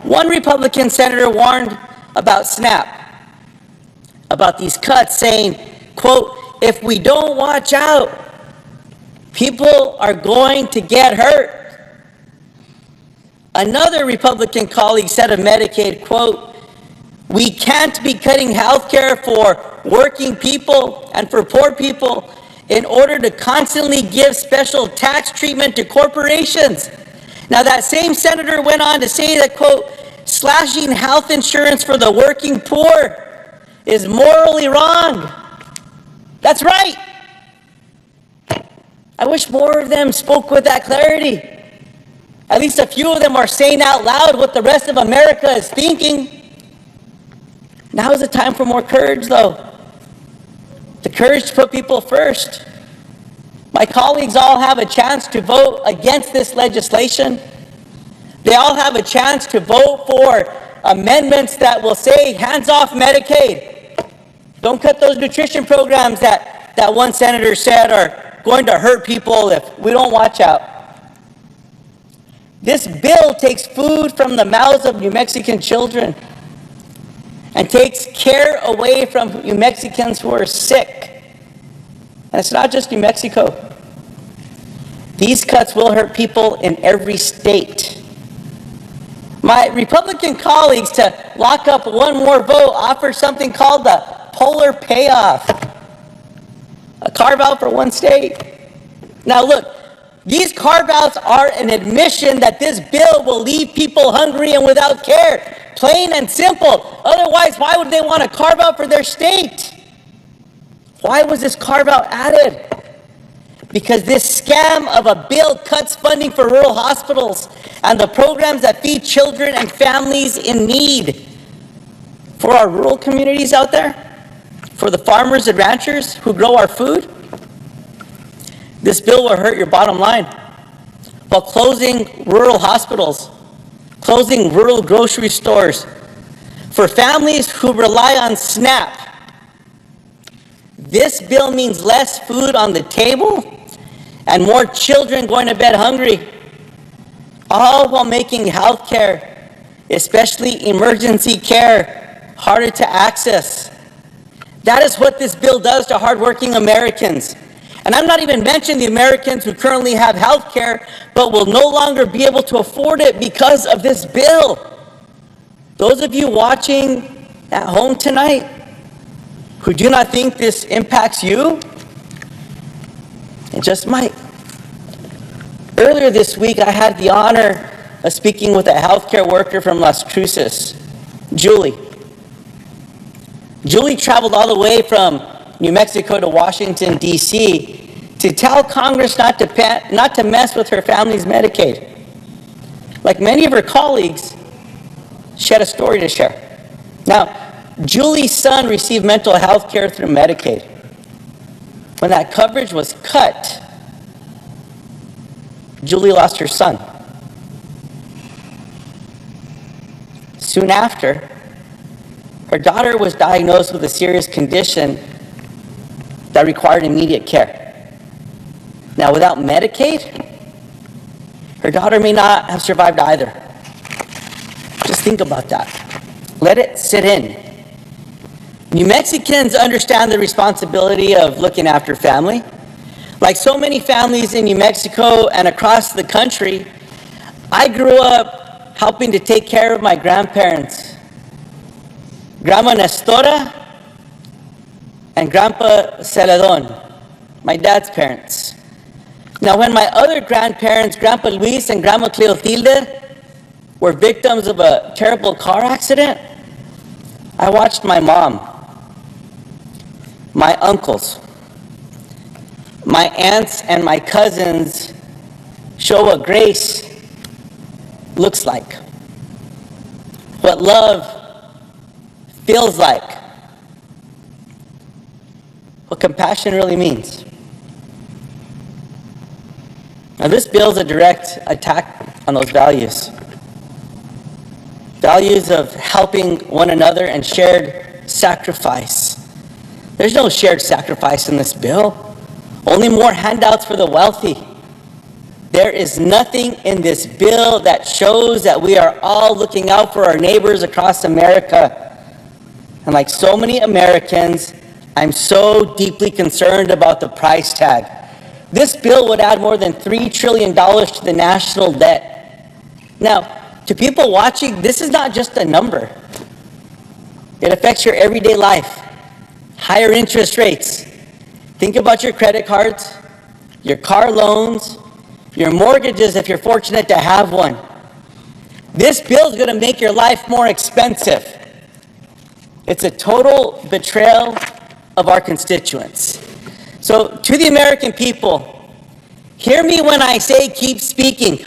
One Republican senator warned about SNAP, about these cuts, saying, quote, "If we don't watch out, people are going to get hurt." Another Republican colleague said of Medicaid, quote, "We can't be cutting health care for working people and for poor people in order to constantly give special tax treatment to corporations." Now, that same senator went on to say that, quote, "Slashing health insurance for the working poor is morally wrong." That's right. I wish more of them spoke with that clarity. At least a few of them are saying out loud what the rest of America is thinking. Now is the time for more courage, though. The courage to put people first. My colleagues all have a chance to vote against this legislation. They all have a chance to vote for amendments that will say, hands off Medicaid. Don't cut those nutrition programs that one senator said are going to hurt people if we don't watch out. This bill takes food from the mouths of New Mexican children and takes care away from New Mexicans who are sick. And it's not just New Mexico. These cuts will hurt people in every state. My Republican colleagues, to lock up one more vote, offer something called the polar payoff, a carve-out for one state. Now look, these carve-outs are an admission that this bill will leave people hungry and without care. Plain and simple. Otherwise, why would they want to carve out for their state? Why was this carve-out added? Because this scam of a bill cuts funding for rural hospitals and the programs that feed children and families in need. For our rural communities out there, for the farmers and ranchers who grow our food, this bill will hurt your bottom line while closing rural hospitals, closing rural grocery stores. For families who rely on SNAP, this bill means less food on the table and more children going to bed hungry, all while making health care, especially emergency care, harder to access. That is what this bill does to hardworking Americans. And I'm not even mentioning the Americans who currently have health care but will no longer be able to afford it because of this bill. Those of you watching at home tonight who do not think this impacts you, it just might. Earlier this week, I had the honor of speaking with a healthcare worker from Las Cruces, Julie. Julie traveled all the way from New Mexico to Washington, D.C. to tell Congress not to mess with her family's Medicaid. Like many of her colleagues, she had a story to share. Now, Julie's son received mental health care through Medicaid. When that coverage was cut, Julie lost her son. Soon after, her daughter was diagnosed with a serious condition that required immediate care. Now, without Medicaid, her daughter may not have survived either. Just think about that. Let it sit in. New Mexicans understand the responsibility of looking after family. Like so many families in New Mexico and across the country, I grew up helping to take care of my grandparents, Grandma Nestora and Grandpa Celedon, my dad's parents. Now, when my other grandparents, Grandpa Luis and Grandma Cleotilde, were victims of a terrible car accident, I watched my mom, my uncles, my aunts, and my cousins show what grace looks like, what love feels like, what compassion really means. Now, this bill is a direct attack on those values. Values of helping one another and shared sacrifice. There's no shared sacrifice in this bill, only more handouts for the wealthy. There is nothing in this bill that shows that we are all looking out for our neighbors across America. And like so many Americans, I'm so deeply concerned about the price tag. This bill would add more than $3 trillion to the national debt. Now, to people watching, this is not just a number. It affects your everyday life. Higher interest rates. Think about your credit cards, your car loans, your mortgages if you're fortunate to have one. This bill is going to make your life more expensive. It's a total betrayal of our constituents. So to the American people, hear me when I say keep speaking.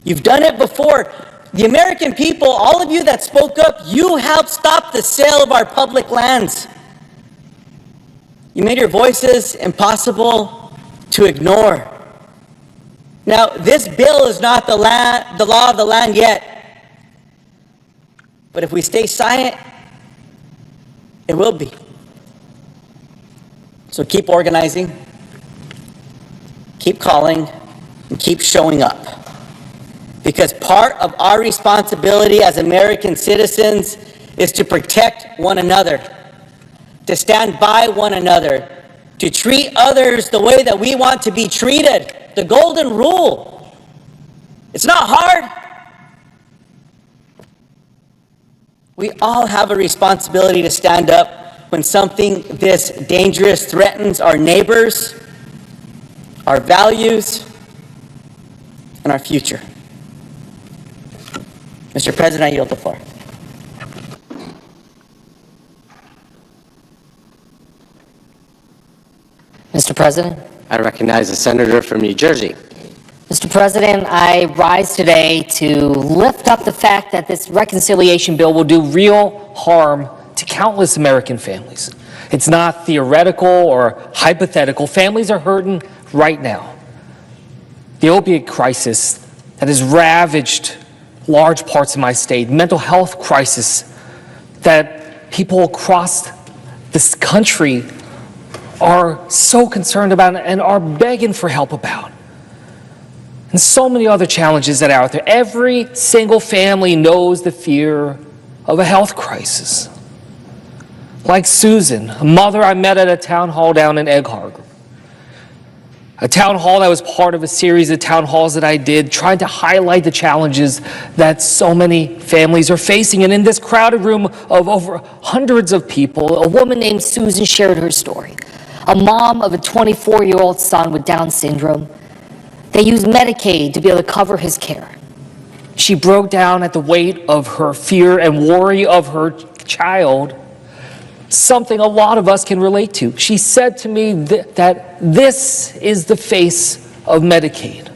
You've done it before. The American people, all of you that spoke up, you helped stop the sale of our public lands. You made your voices impossible to ignore. Now, this bill is not the law of the land yet. But if we stay silent, it will be. So keep organizing, keep calling, and keep showing up. Because part of our responsibility as American citizens is to protect one another, to stand by one another, to treat others the way that we want to be treated. The golden rule. It's not hard. We all have a responsibility to stand up when something this dangerous threatens our neighbors, our values, and our future. Mr. President, I yield the floor. Mr. President, I recognize the senator from New Jersey. Mr. President, I rise today to lift up the fact that this reconciliation bill will do real harm to countless American families. It's not theoretical or hypothetical. Families are hurting right now. The opiate crisis that has ravaged large parts of my state, mental health crisis that people across this country are so concerned about and are begging for help about. And so many other challenges that are out there. Every single family knows the fear of a health crisis. Like Susan, a mother I met at a town hall down in Egg Harbor. A town hall that was part of a series of town halls that I did, trying to highlight the challenges that so many families are facing. And in this crowded room of over hundreds of people, a woman named Susan shared her story. A mom of a 24-year-old son with Down syndrome. They used Medicaid to be able to cover his care. She broke down at the weight of her fear and worry of her child, something a lot of us can relate to. She said to me that this is the face of Medicaid.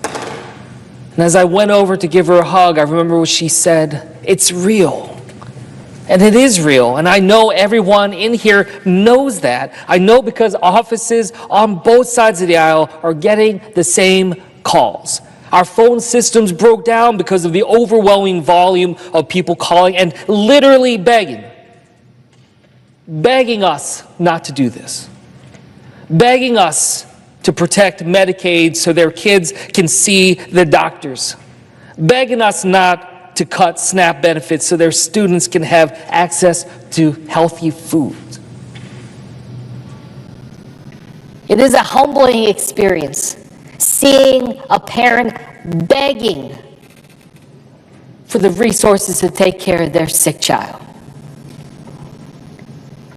And as I went over to give her a hug, I remember what she said, "It's real." And it is real, and I know everyone in here knows that. I know because offices on both sides of the aisle are getting the same calls. Our phone systems broke down because of the overwhelming volume of people calling and literally begging us not to do this, begging us to protect Medicaid so their kids can see the doctors, begging us not to cut SNAP benefits so their students can have access to healthy food. It is a humbling experience seeing a parent begging for the resources to take care of their sick child.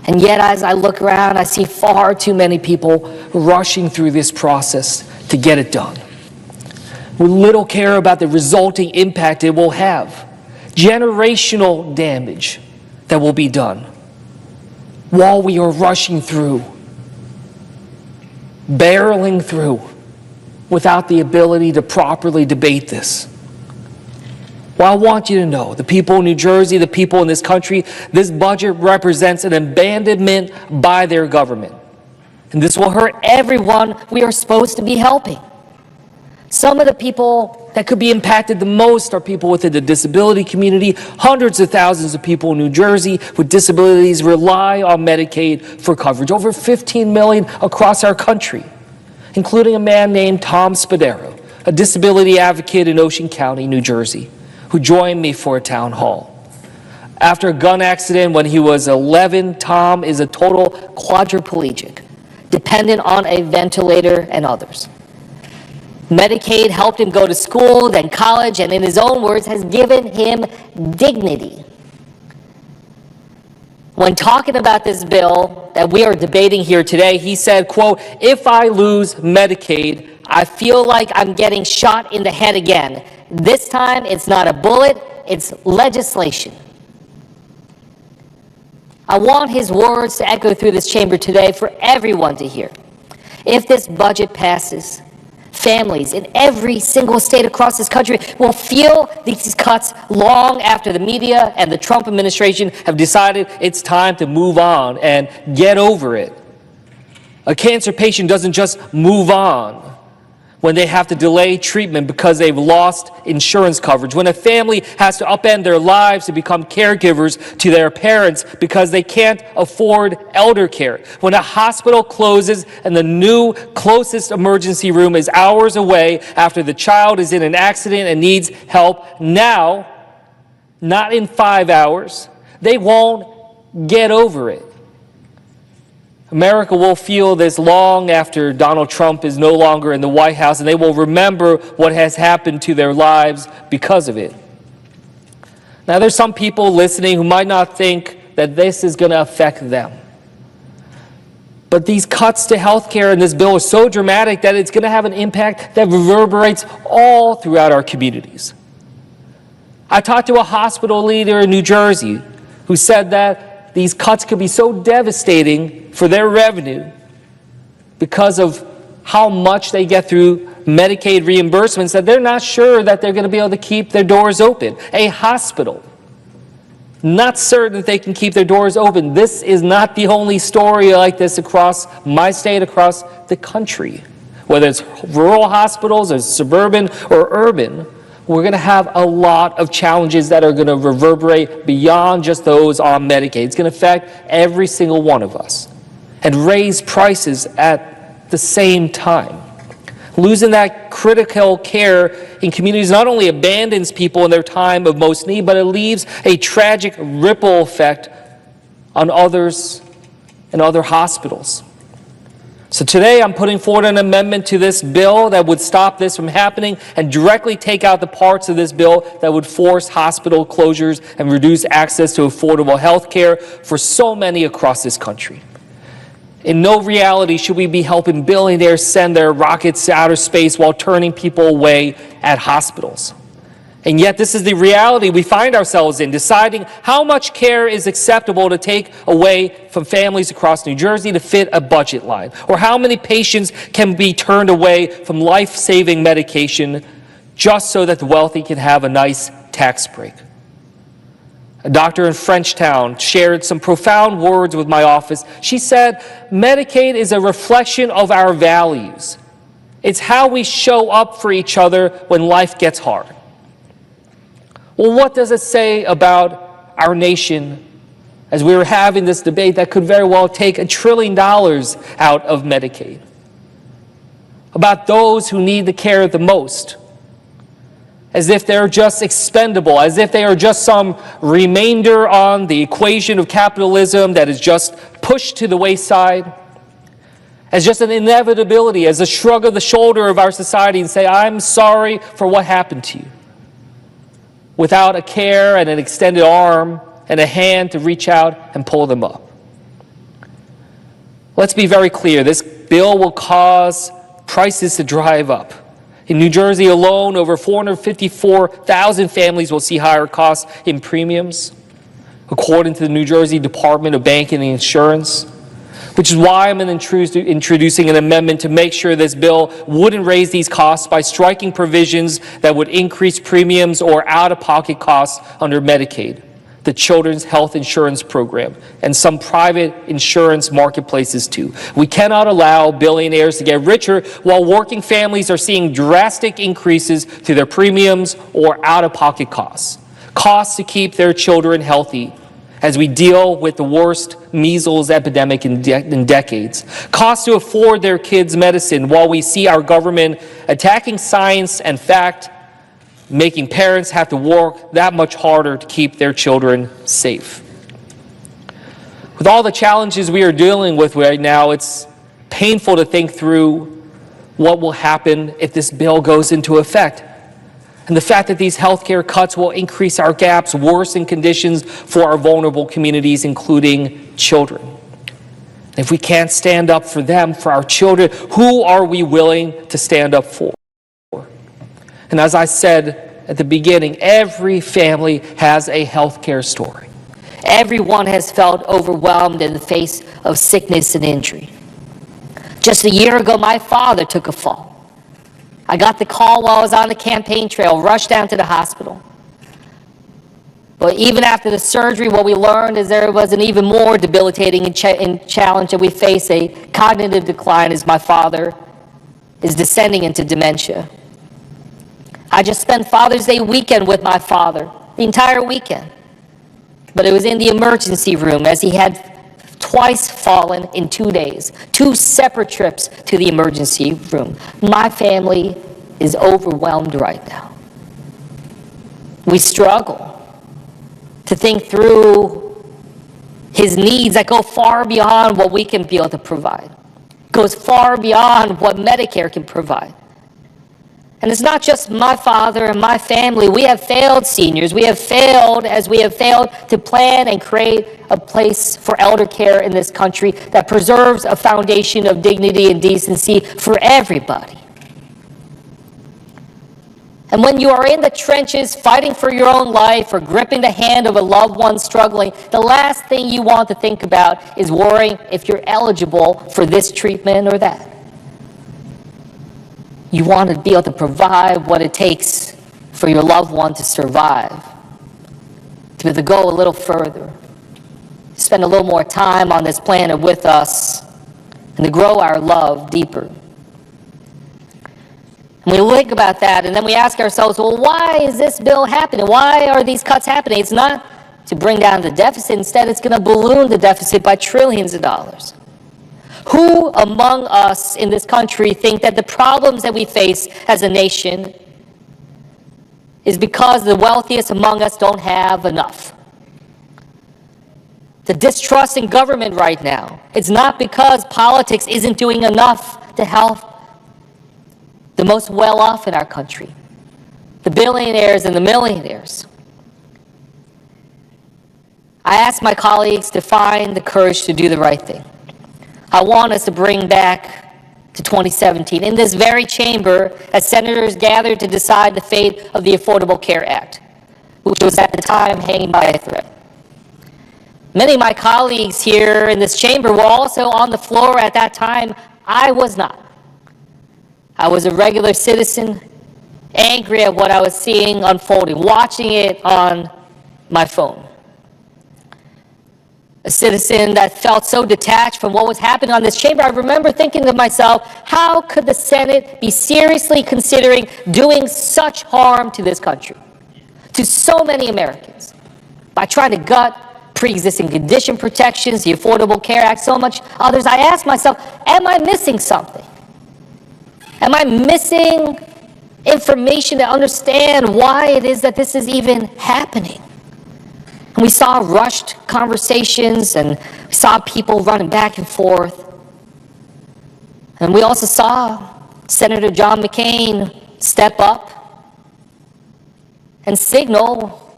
And yet, as I look around, I see far too many people rushing through this process to get it done. We little care about the resulting impact it will have, generational damage that will be done while we are rushing through, barreling through, without the ability to properly debate this. Well, I want you to know, the people in New Jersey, the people in this country, this budget represents an abandonment by their government. And this will hurt everyone we are supposed to be helping. Some of the people that could be impacted the most are people within the disability community. Hundreds of thousands of people in New Jersey with disabilities rely on Medicaid for coverage. Over 15 million across our country, including a man named Tom Spadaro, a disability advocate in Ocean County, New Jersey, who joined me for a town hall. After a gun accident when he was 11, Tom is a total quadriplegic, dependent on a ventilator and others. Medicaid helped him go to school, then college, and in his own words, has given him dignity. When talking about this bill that we are debating here today, he said, quote, "If I lose Medicaid, I feel like I'm getting shot in the head again. This time, it's not a bullet, it's legislation." I want his words to echo through this chamber today for everyone to hear. If this budget passes, families in every single state across this country will feel these cuts long after the media and the Trump administration have decided it's time to move on and get over it. A cancer patient doesn't just move on when they have to delay treatment because they've lost insurance coverage, when a family has to upend their lives to become caregivers to their parents because they can't afford elder care, when a hospital closes and the new closest emergency room is hours away after the child is in an accident and needs help now, not in 5 hours, they won't get over it. America will feel this long after Donald Trump is no longer in the White House, and they will remember what has happened to their lives because of it. Now, there's some people listening who might not think that this is going to affect them. But these cuts to health care in this bill are so dramatic that it's going to have an impact that reverberates all throughout our communities. I talked to a hospital leader in New Jersey who said that these cuts could be so devastating for their revenue because of how much they get through Medicaid reimbursements that they're not sure that they're going to be able to keep their doors open. A hospital, not certain that they can keep their doors open. This is not the only story like this across my state, across the country. Whether it's rural hospitals or suburban or urban, we're going to have a lot of challenges that are going to reverberate beyond just those on Medicaid. It's going to affect every single one of us and raise prices at the same time. Losing that critical care in communities not only abandons people in their time of most need, but it leaves a tragic ripple effect on others and other hospitals. So today I'm putting forward an amendment to this bill that would stop this from happening and directly take out the parts of this bill that would force hospital closures and reduce access to affordable health care for so many across this country. In no reality should we be helping billionaires send their rockets to outer space while turning people away at hospitals. And yet this is the reality we find ourselves in, deciding how much care is acceptable to take away from families across New Jersey to fit a budget line, or how many patients can be turned away from life-saving medication just so that the wealthy can have a nice tax break. A doctor in Frenchtown shared some profound words with my office. She said, Medicaid is a reflection of our values. It's how we show up for each other when life gets hard. Well, what does it say about our nation as we were having this debate that could very well take $1 trillion out of Medicaid? About those who need the care the most, as if they're just expendable, as if they are just some remainder on the equation of capitalism that is just pushed to the wayside, as just an inevitability, as a shrug of the shoulder of our society and say, I'm sorry for what happened to you, without a care and an extended arm and a hand to reach out and pull them up. Let's be very clear, this bill will cause prices to drive up. In New Jersey alone, over 454,000 families will see higher costs in premiums, according to the New Jersey Department of Banking and Insurance, which is why I'm introducing an amendment to make sure this bill wouldn't raise these costs by striking provisions that would increase premiums or out-of-pocket costs under Medicaid, the Children's Health Insurance Program, and some private insurance marketplaces too. We cannot allow billionaires to get richer while working families are seeing drastic increases to their premiums or out-of-pocket costs. Costs to keep their children healthy as we deal with the worst measles epidemic in decades. Costs to afford their kids medicine while we see our government attacking science and fact, making parents have to work that much harder to keep their children safe. With all the challenges we are dealing with right now, it's painful to think through what will happen if this bill goes into effect. And the fact that these healthcare cuts will increase our gaps, worsen conditions for our vulnerable communities, including children. If we can't stand up for them, for our children, who are we willing to stand up for? And as I said at the beginning, every family has a healthcare story. Everyone has felt overwhelmed in the face of sickness and injury. Just a year ago, my father took a fall. I got the call while I was on the campaign trail, rushed down to the hospital. But even after the surgery, what we learned is there was an even more debilitating challenge that we face, a cognitive decline as my father is descending into dementia. I just spent Father's Day weekend with my father, the entire weekend. But it was in the emergency room as he had twice fallen in 2 days, 2 separate trips to the emergency room. My family is overwhelmed right now. We struggle to think through his needs that go far beyond what we can be able to provide, goes far beyond what Medicare can provide. And it's not just my father and my family. We have failed seniors. We have failed as we have failed to plan and create a place for elder care in this country that preserves a foundation of dignity and decency for everybody. And when you are in the trenches fighting for your own life or gripping the hand of a loved one struggling, the last thing you want to think about is worrying if you're eligible for this treatment or that. You want to be able to provide what it takes for your loved one to survive, to be able to go a little further, spend a little more time on this planet with us, and to grow our love deeper. And we think about that, and then we ask ourselves, well, why is this bill happening? Why are these cuts happening? It's not to bring down the deficit. Instead, it's going to balloon the deficit by trillions of dollars. Who among us in this country think that the problems that we face as a nation is because the wealthiest among us don't have enough? The distrust in government right now, it's not because politics isn't doing enough to help the most well-off in our country, the billionaires and the millionaires. I asked my colleagues to find the courage to do the right thing. I want us to bring back to 2017, in this very chamber, as senators gathered to decide the fate of the Affordable Care Act, which was at the time hanging by a thread. Many of my colleagues here in this chamber were also on the floor at that time. I was not. I was a regular citizen, angry at what I was seeing unfolding, watching it on my phone. A citizen that felt so detached from what was happening on this chamber. I remember thinking to myself, how could the Senate be seriously considering doing such harm to this country, to so many Americans, by trying to gut pre-existing condition protections, the Affordable Care Act, so much others? I asked myself, am I missing something? Am I missing information to understand why it is that this is even happening? And we saw rushed conversations, and we saw people running back and forth. And we also saw Senator John McCain step up and signal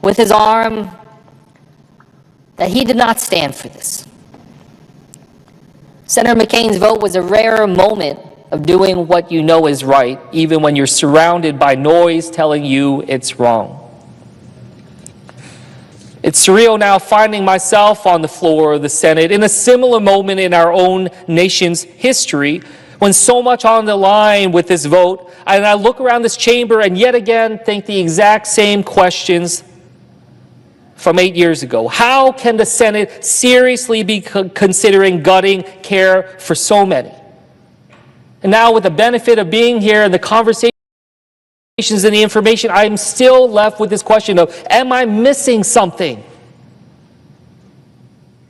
with his arm that he did not stand for this. Senator McCain's vote was a rare moment of doing what you know is right, even when you're surrounded by noise telling you it's wrong. It's surreal now finding myself on the floor of the Senate in a similar moment in our own nation's history, when so much on the line with this vote, and I look around this chamber and yet again think the exact same questions from 8 years ago. How can the Senate seriously be considering gutting care for so many? And now, with the benefit of being here and the conversations and the information, I'm still left with this question of, am I missing something?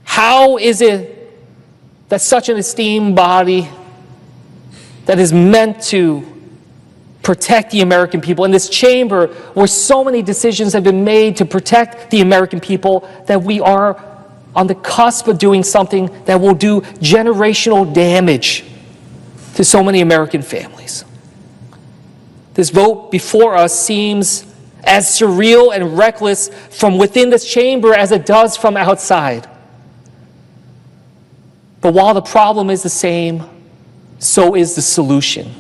How is it that such an esteemed body that is meant to protect the American people, in this chamber where so many decisions have been made to protect the American people, that we are on the cusp of doing something that will do generational damage to so many American families? This vote before us seems as surreal and reckless from within this chamber as it does from outside. But while the problem is the same, so is the solution.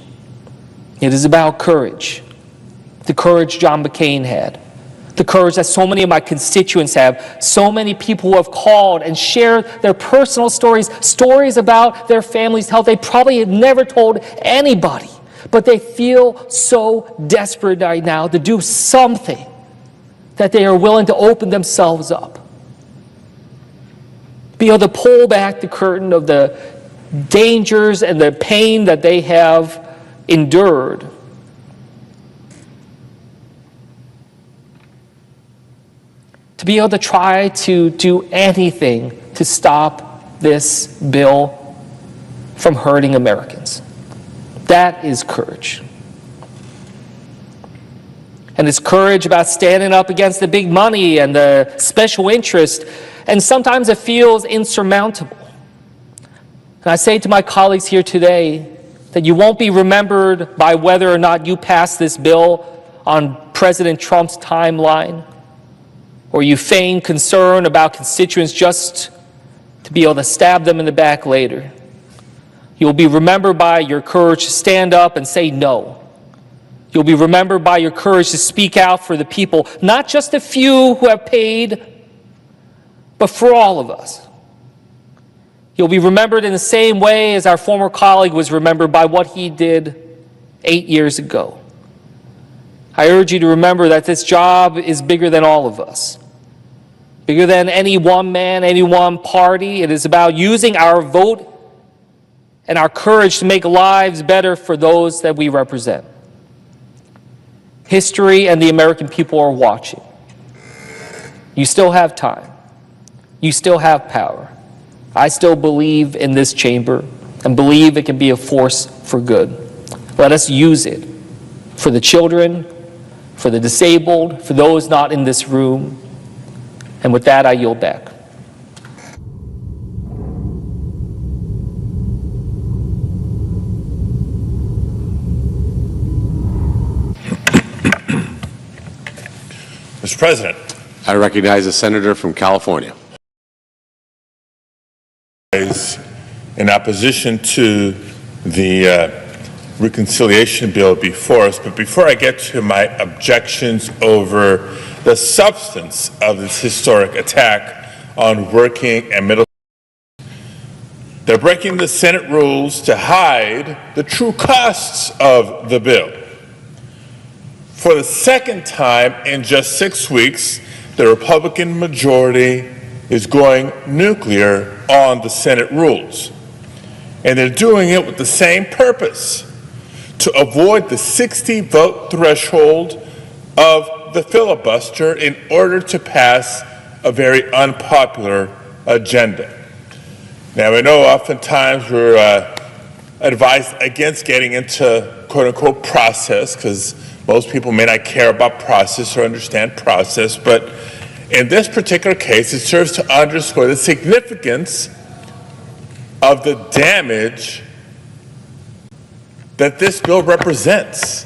It is about courage. The courage John McCain had. The courage that so many of my constituents have. So many people who have called and shared their personal stories, stories about their family's health they probably had never told anybody. But they feel so desperate right now to do something that they are willing to open themselves up. Be able to pull back the curtain of the dangers and the pain that they have endured. To be able to try to do anything to stop this bill from hurting Americans. That is courage. And it's courage about standing up against the big money and the special interest, and sometimes it feels insurmountable. And I say to my colleagues here today that you won't be remembered by whether or not you pass this bill on President Trump's timeline, or you feign concern about constituents just to be able to stab them in the back later. You'll be remembered by your courage to stand up and say no. You'll be remembered by your courage to speak out for the people, not just the few who have paid, but for all of us. He'll be remembered in the same way as our former colleague was remembered by what he did 8 years ago. I urge you to remember that this job is bigger than all of us, bigger than any one man, any one party. It is about using our vote and our courage to make lives better for those that we represent. History and the American people are watching. You still have time. You still have power. I still believe in this chamber and believe it can be a force for good. Let us use it for the children, for the disabled, for those not in this room. And with that, I yield back. Mr. President, I recognize the senator from California. In opposition to the reconciliation bill before us, but before I get to my objections over the substance of this historic attack on working and middle, they're breaking the Senate rules to hide the true costs of the bill. For the second time in just 6 weeks, the Republican majority is going nuclear on the Senate rules. And they're doing it with the same purpose, to avoid the 60-vote threshold of the filibuster in order to pass a very unpopular agenda. Now, I know oftentimes we're advised against getting into quote-unquote process, because most people may not care about process or understand process, but in this particular case, it serves to underscore the significance of the damage that this bill represents,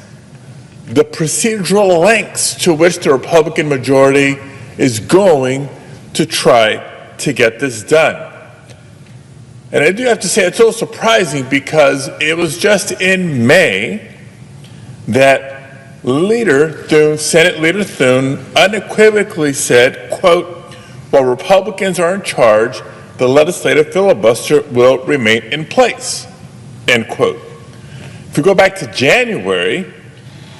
the procedural lengths to which the Republican majority is going to try to get this done. And I do have to say it's so surprising, because it was just in May that Senate Leader Thune unequivocally said, quote, "While Republicans are in charge, the legislative filibuster will remain in place," end quote. If we go back to January,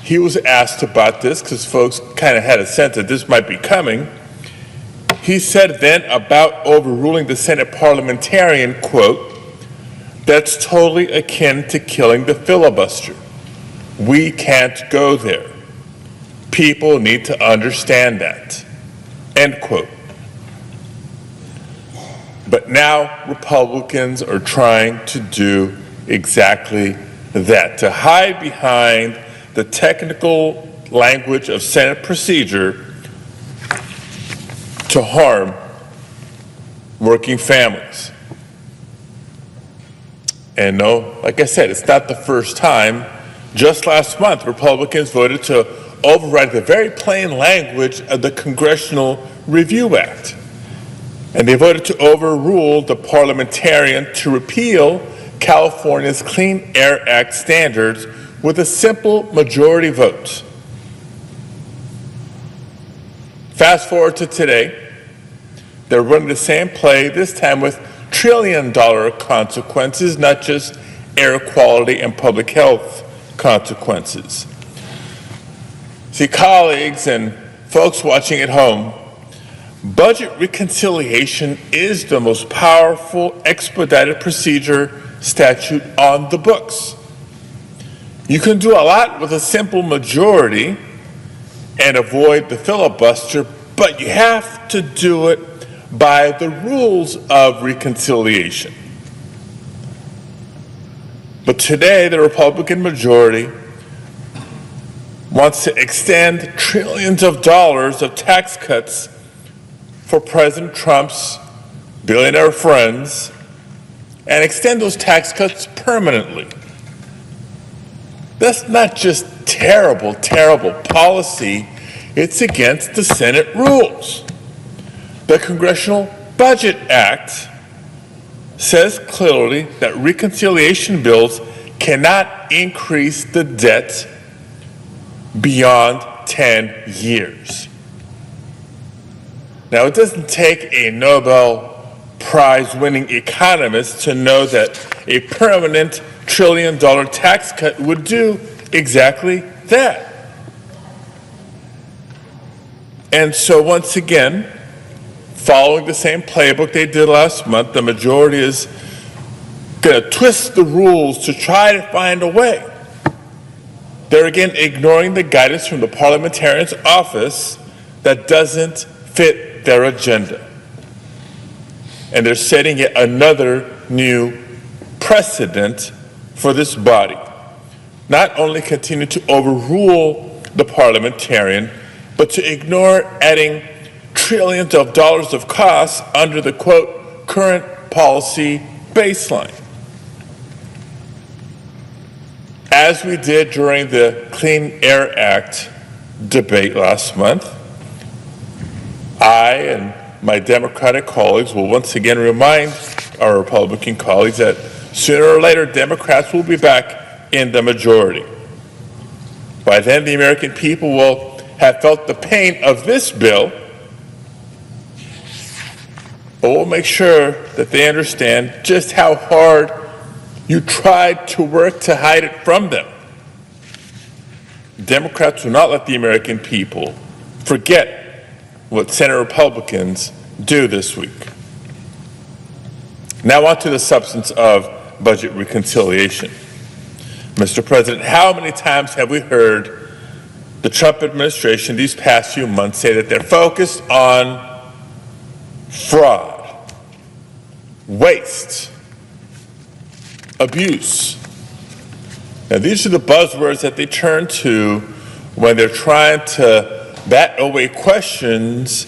he was asked about this because folks kind of had a sense that this might be coming. He said then about overruling the Senate parliamentarian, quote, "That's totally akin to killing the filibuster. We can't go there. People need to understand that," end quote. But now Republicans are trying to do exactly that, to hide behind the technical language of Senate procedure to harm working families. And no, like I said, it's not the first time. Just last month, Republicans voted to override the very plain language of the Congressional Review Act. And they voted to overrule the parliamentarian to repeal California's Clean Air Act standards with a simple majority vote. Fast forward to today, they're running the same play, this time with trillion-dollar consequences, not just air quality and public health consequences. See, colleagues and folks watching at home, budget reconciliation is the most powerful expedited procedure statute on the books. You can do a lot with a simple majority and avoid the filibuster, but you have to do it by the rules of reconciliation. But today, the Republican majority wants to extend trillions of dollars of tax cuts for President Trump's billionaire friends and extend those tax cuts permanently. That's not just terrible, terrible policy, it's against the Senate rules. The Congressional Budget Act says clearly that reconciliation bills cannot increase the debt beyond 10 years. Now, it doesn't take a Nobel prize-winning economists to know that a permanent trillion-dollar tax cut would do exactly that. And so once again, following the same playbook they did last month, the majority is going to twist the rules to try to find a way. They're again ignoring the guidance from the parliamentarian's office that doesn't fit their agenda. And they're setting yet another new precedent for this body. Not only continue to overrule the parliamentarian, but to ignore adding trillions of dollars of costs under the, quote, current policy baseline. As we did during the Clean Air Act debate last month, I and my Democratic colleagues will once again remind our Republican colleagues that sooner or later Democrats will be back in the majority. By then, the American people will have felt the pain of this bill, but we'll make sure that they understand just how hard you tried to work to hide it from them. Democrats will not let the American people forget what Senate Republicans do this week. Now on to the substance of budget reconciliation. Mr. President, how many times have we heard the Trump administration these past few months say that they're focused on fraud, waste, abuse? Now, these are the buzzwords that they turn to when they're trying to bat away questions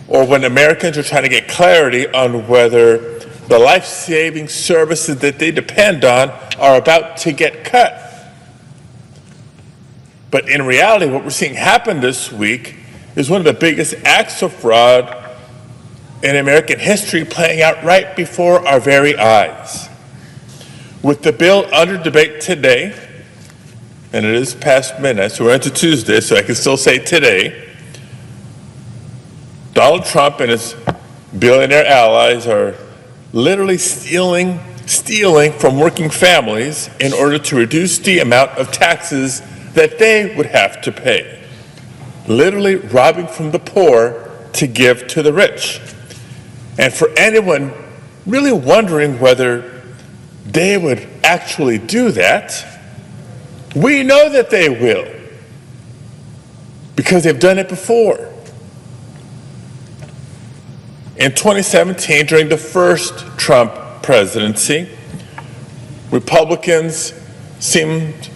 or when Americans are trying to get clarity on whether the life-saving services that they depend on are about to get cut. But in reality, what we're seeing happen this week is one of the biggest acts of fraud in American history playing out right before our very eyes. With the bill under debate today, and it is past midnight, so we're into Tuesday, so I can still say today, Donald Trump and his billionaire allies are literally stealing from working families in order to reduce the amount of taxes that they would have to pay. Literally robbing from the poor to give to the rich. And for anyone really wondering whether they would actually do that, we know that they will, because they've done it before. In 2017, during the first Trump presidency, Republicans seemed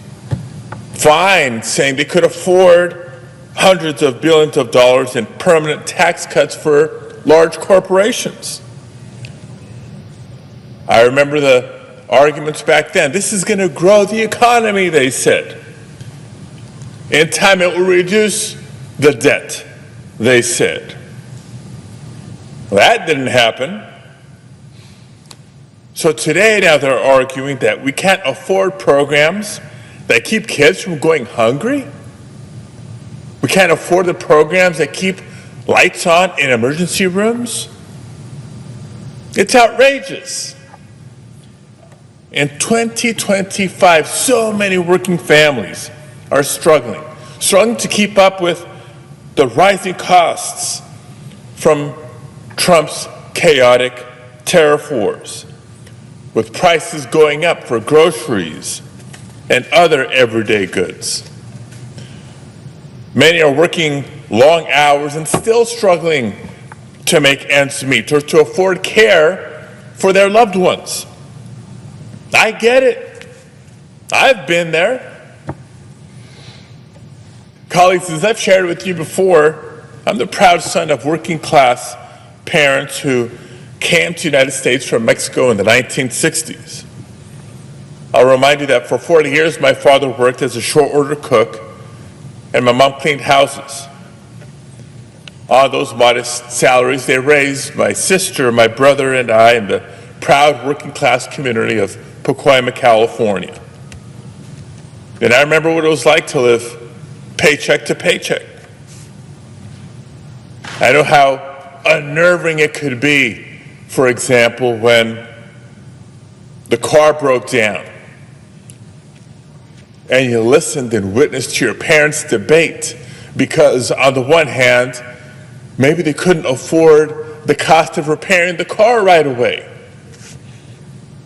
fine, saying they could afford hundreds of billions of dollars in permanent tax cuts for large corporations. I remember the arguments back then. This is going to grow the economy, they said. In time, it will reduce the debt, they said. Well, that didn't happen. So today, now they're arguing that we can't afford programs that keep kids from going hungry. We can't afford the programs that keep lights on in emergency rooms. It's outrageous. In 2025, so many working families are struggling to keep up with the rising costs from Trump's chaotic tariff wars, with prices going up for groceries and other everyday goods. Many are working long hours and still struggling to make ends meet or to afford care for their loved ones. I get it. I've been there. Colleagues, as I've shared with you before, I'm the proud son of working class parents who came to the United States from Mexico in the 1960s. I'll remind you that for 40 years, my father worked as a short order cook and my mom cleaned houses. On those modest salaries, they raised my sister, my brother, and I in the proud working class community of Pacoima, California. And I remember what it was like to live paycheck to paycheck. I know how unnerving it could be, for example, when the car broke down and you listened and witnessed to your parents' debate because, on the one hand, maybe they couldn't afford the cost of repairing the car right away,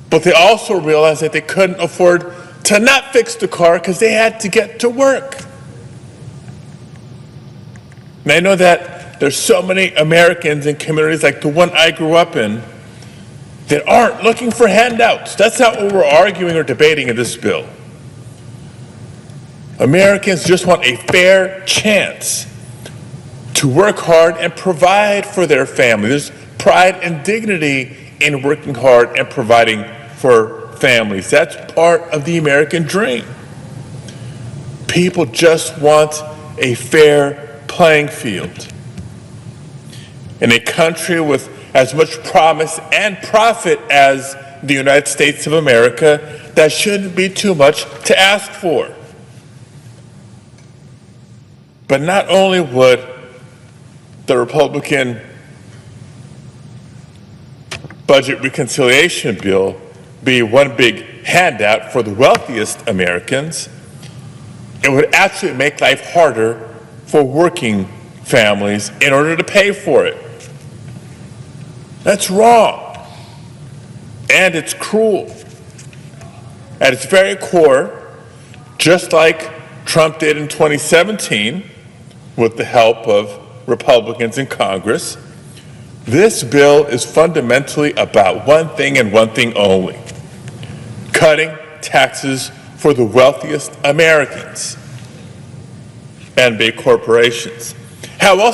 but they also realized that they couldn't afford to not fix the car because they had to get to work. And I know that there's so many Americans in communities like the one I grew up in that aren't looking for handouts. That's not what we're arguing or debating in this bill. Americans just want a fair chance to work hard and provide for their family. There's pride and dignity in working hard and providing for families. That's part of the American dream. People just want a fair playing field. In a country with as much promise and profit as the United States of America, that shouldn't be too much to ask for. But not only would the Republican budget reconciliation bill be one big handout for the wealthiest Americans, it would actually make life harder for working families in order to pay for it. That's wrong, and it's cruel. At its very core, just like Trump did in 2017 with the help of Republicans in Congress, this bill is fundamentally about one thing and one thing only: cutting taxes for the wealthiest Americans and big corporations. How else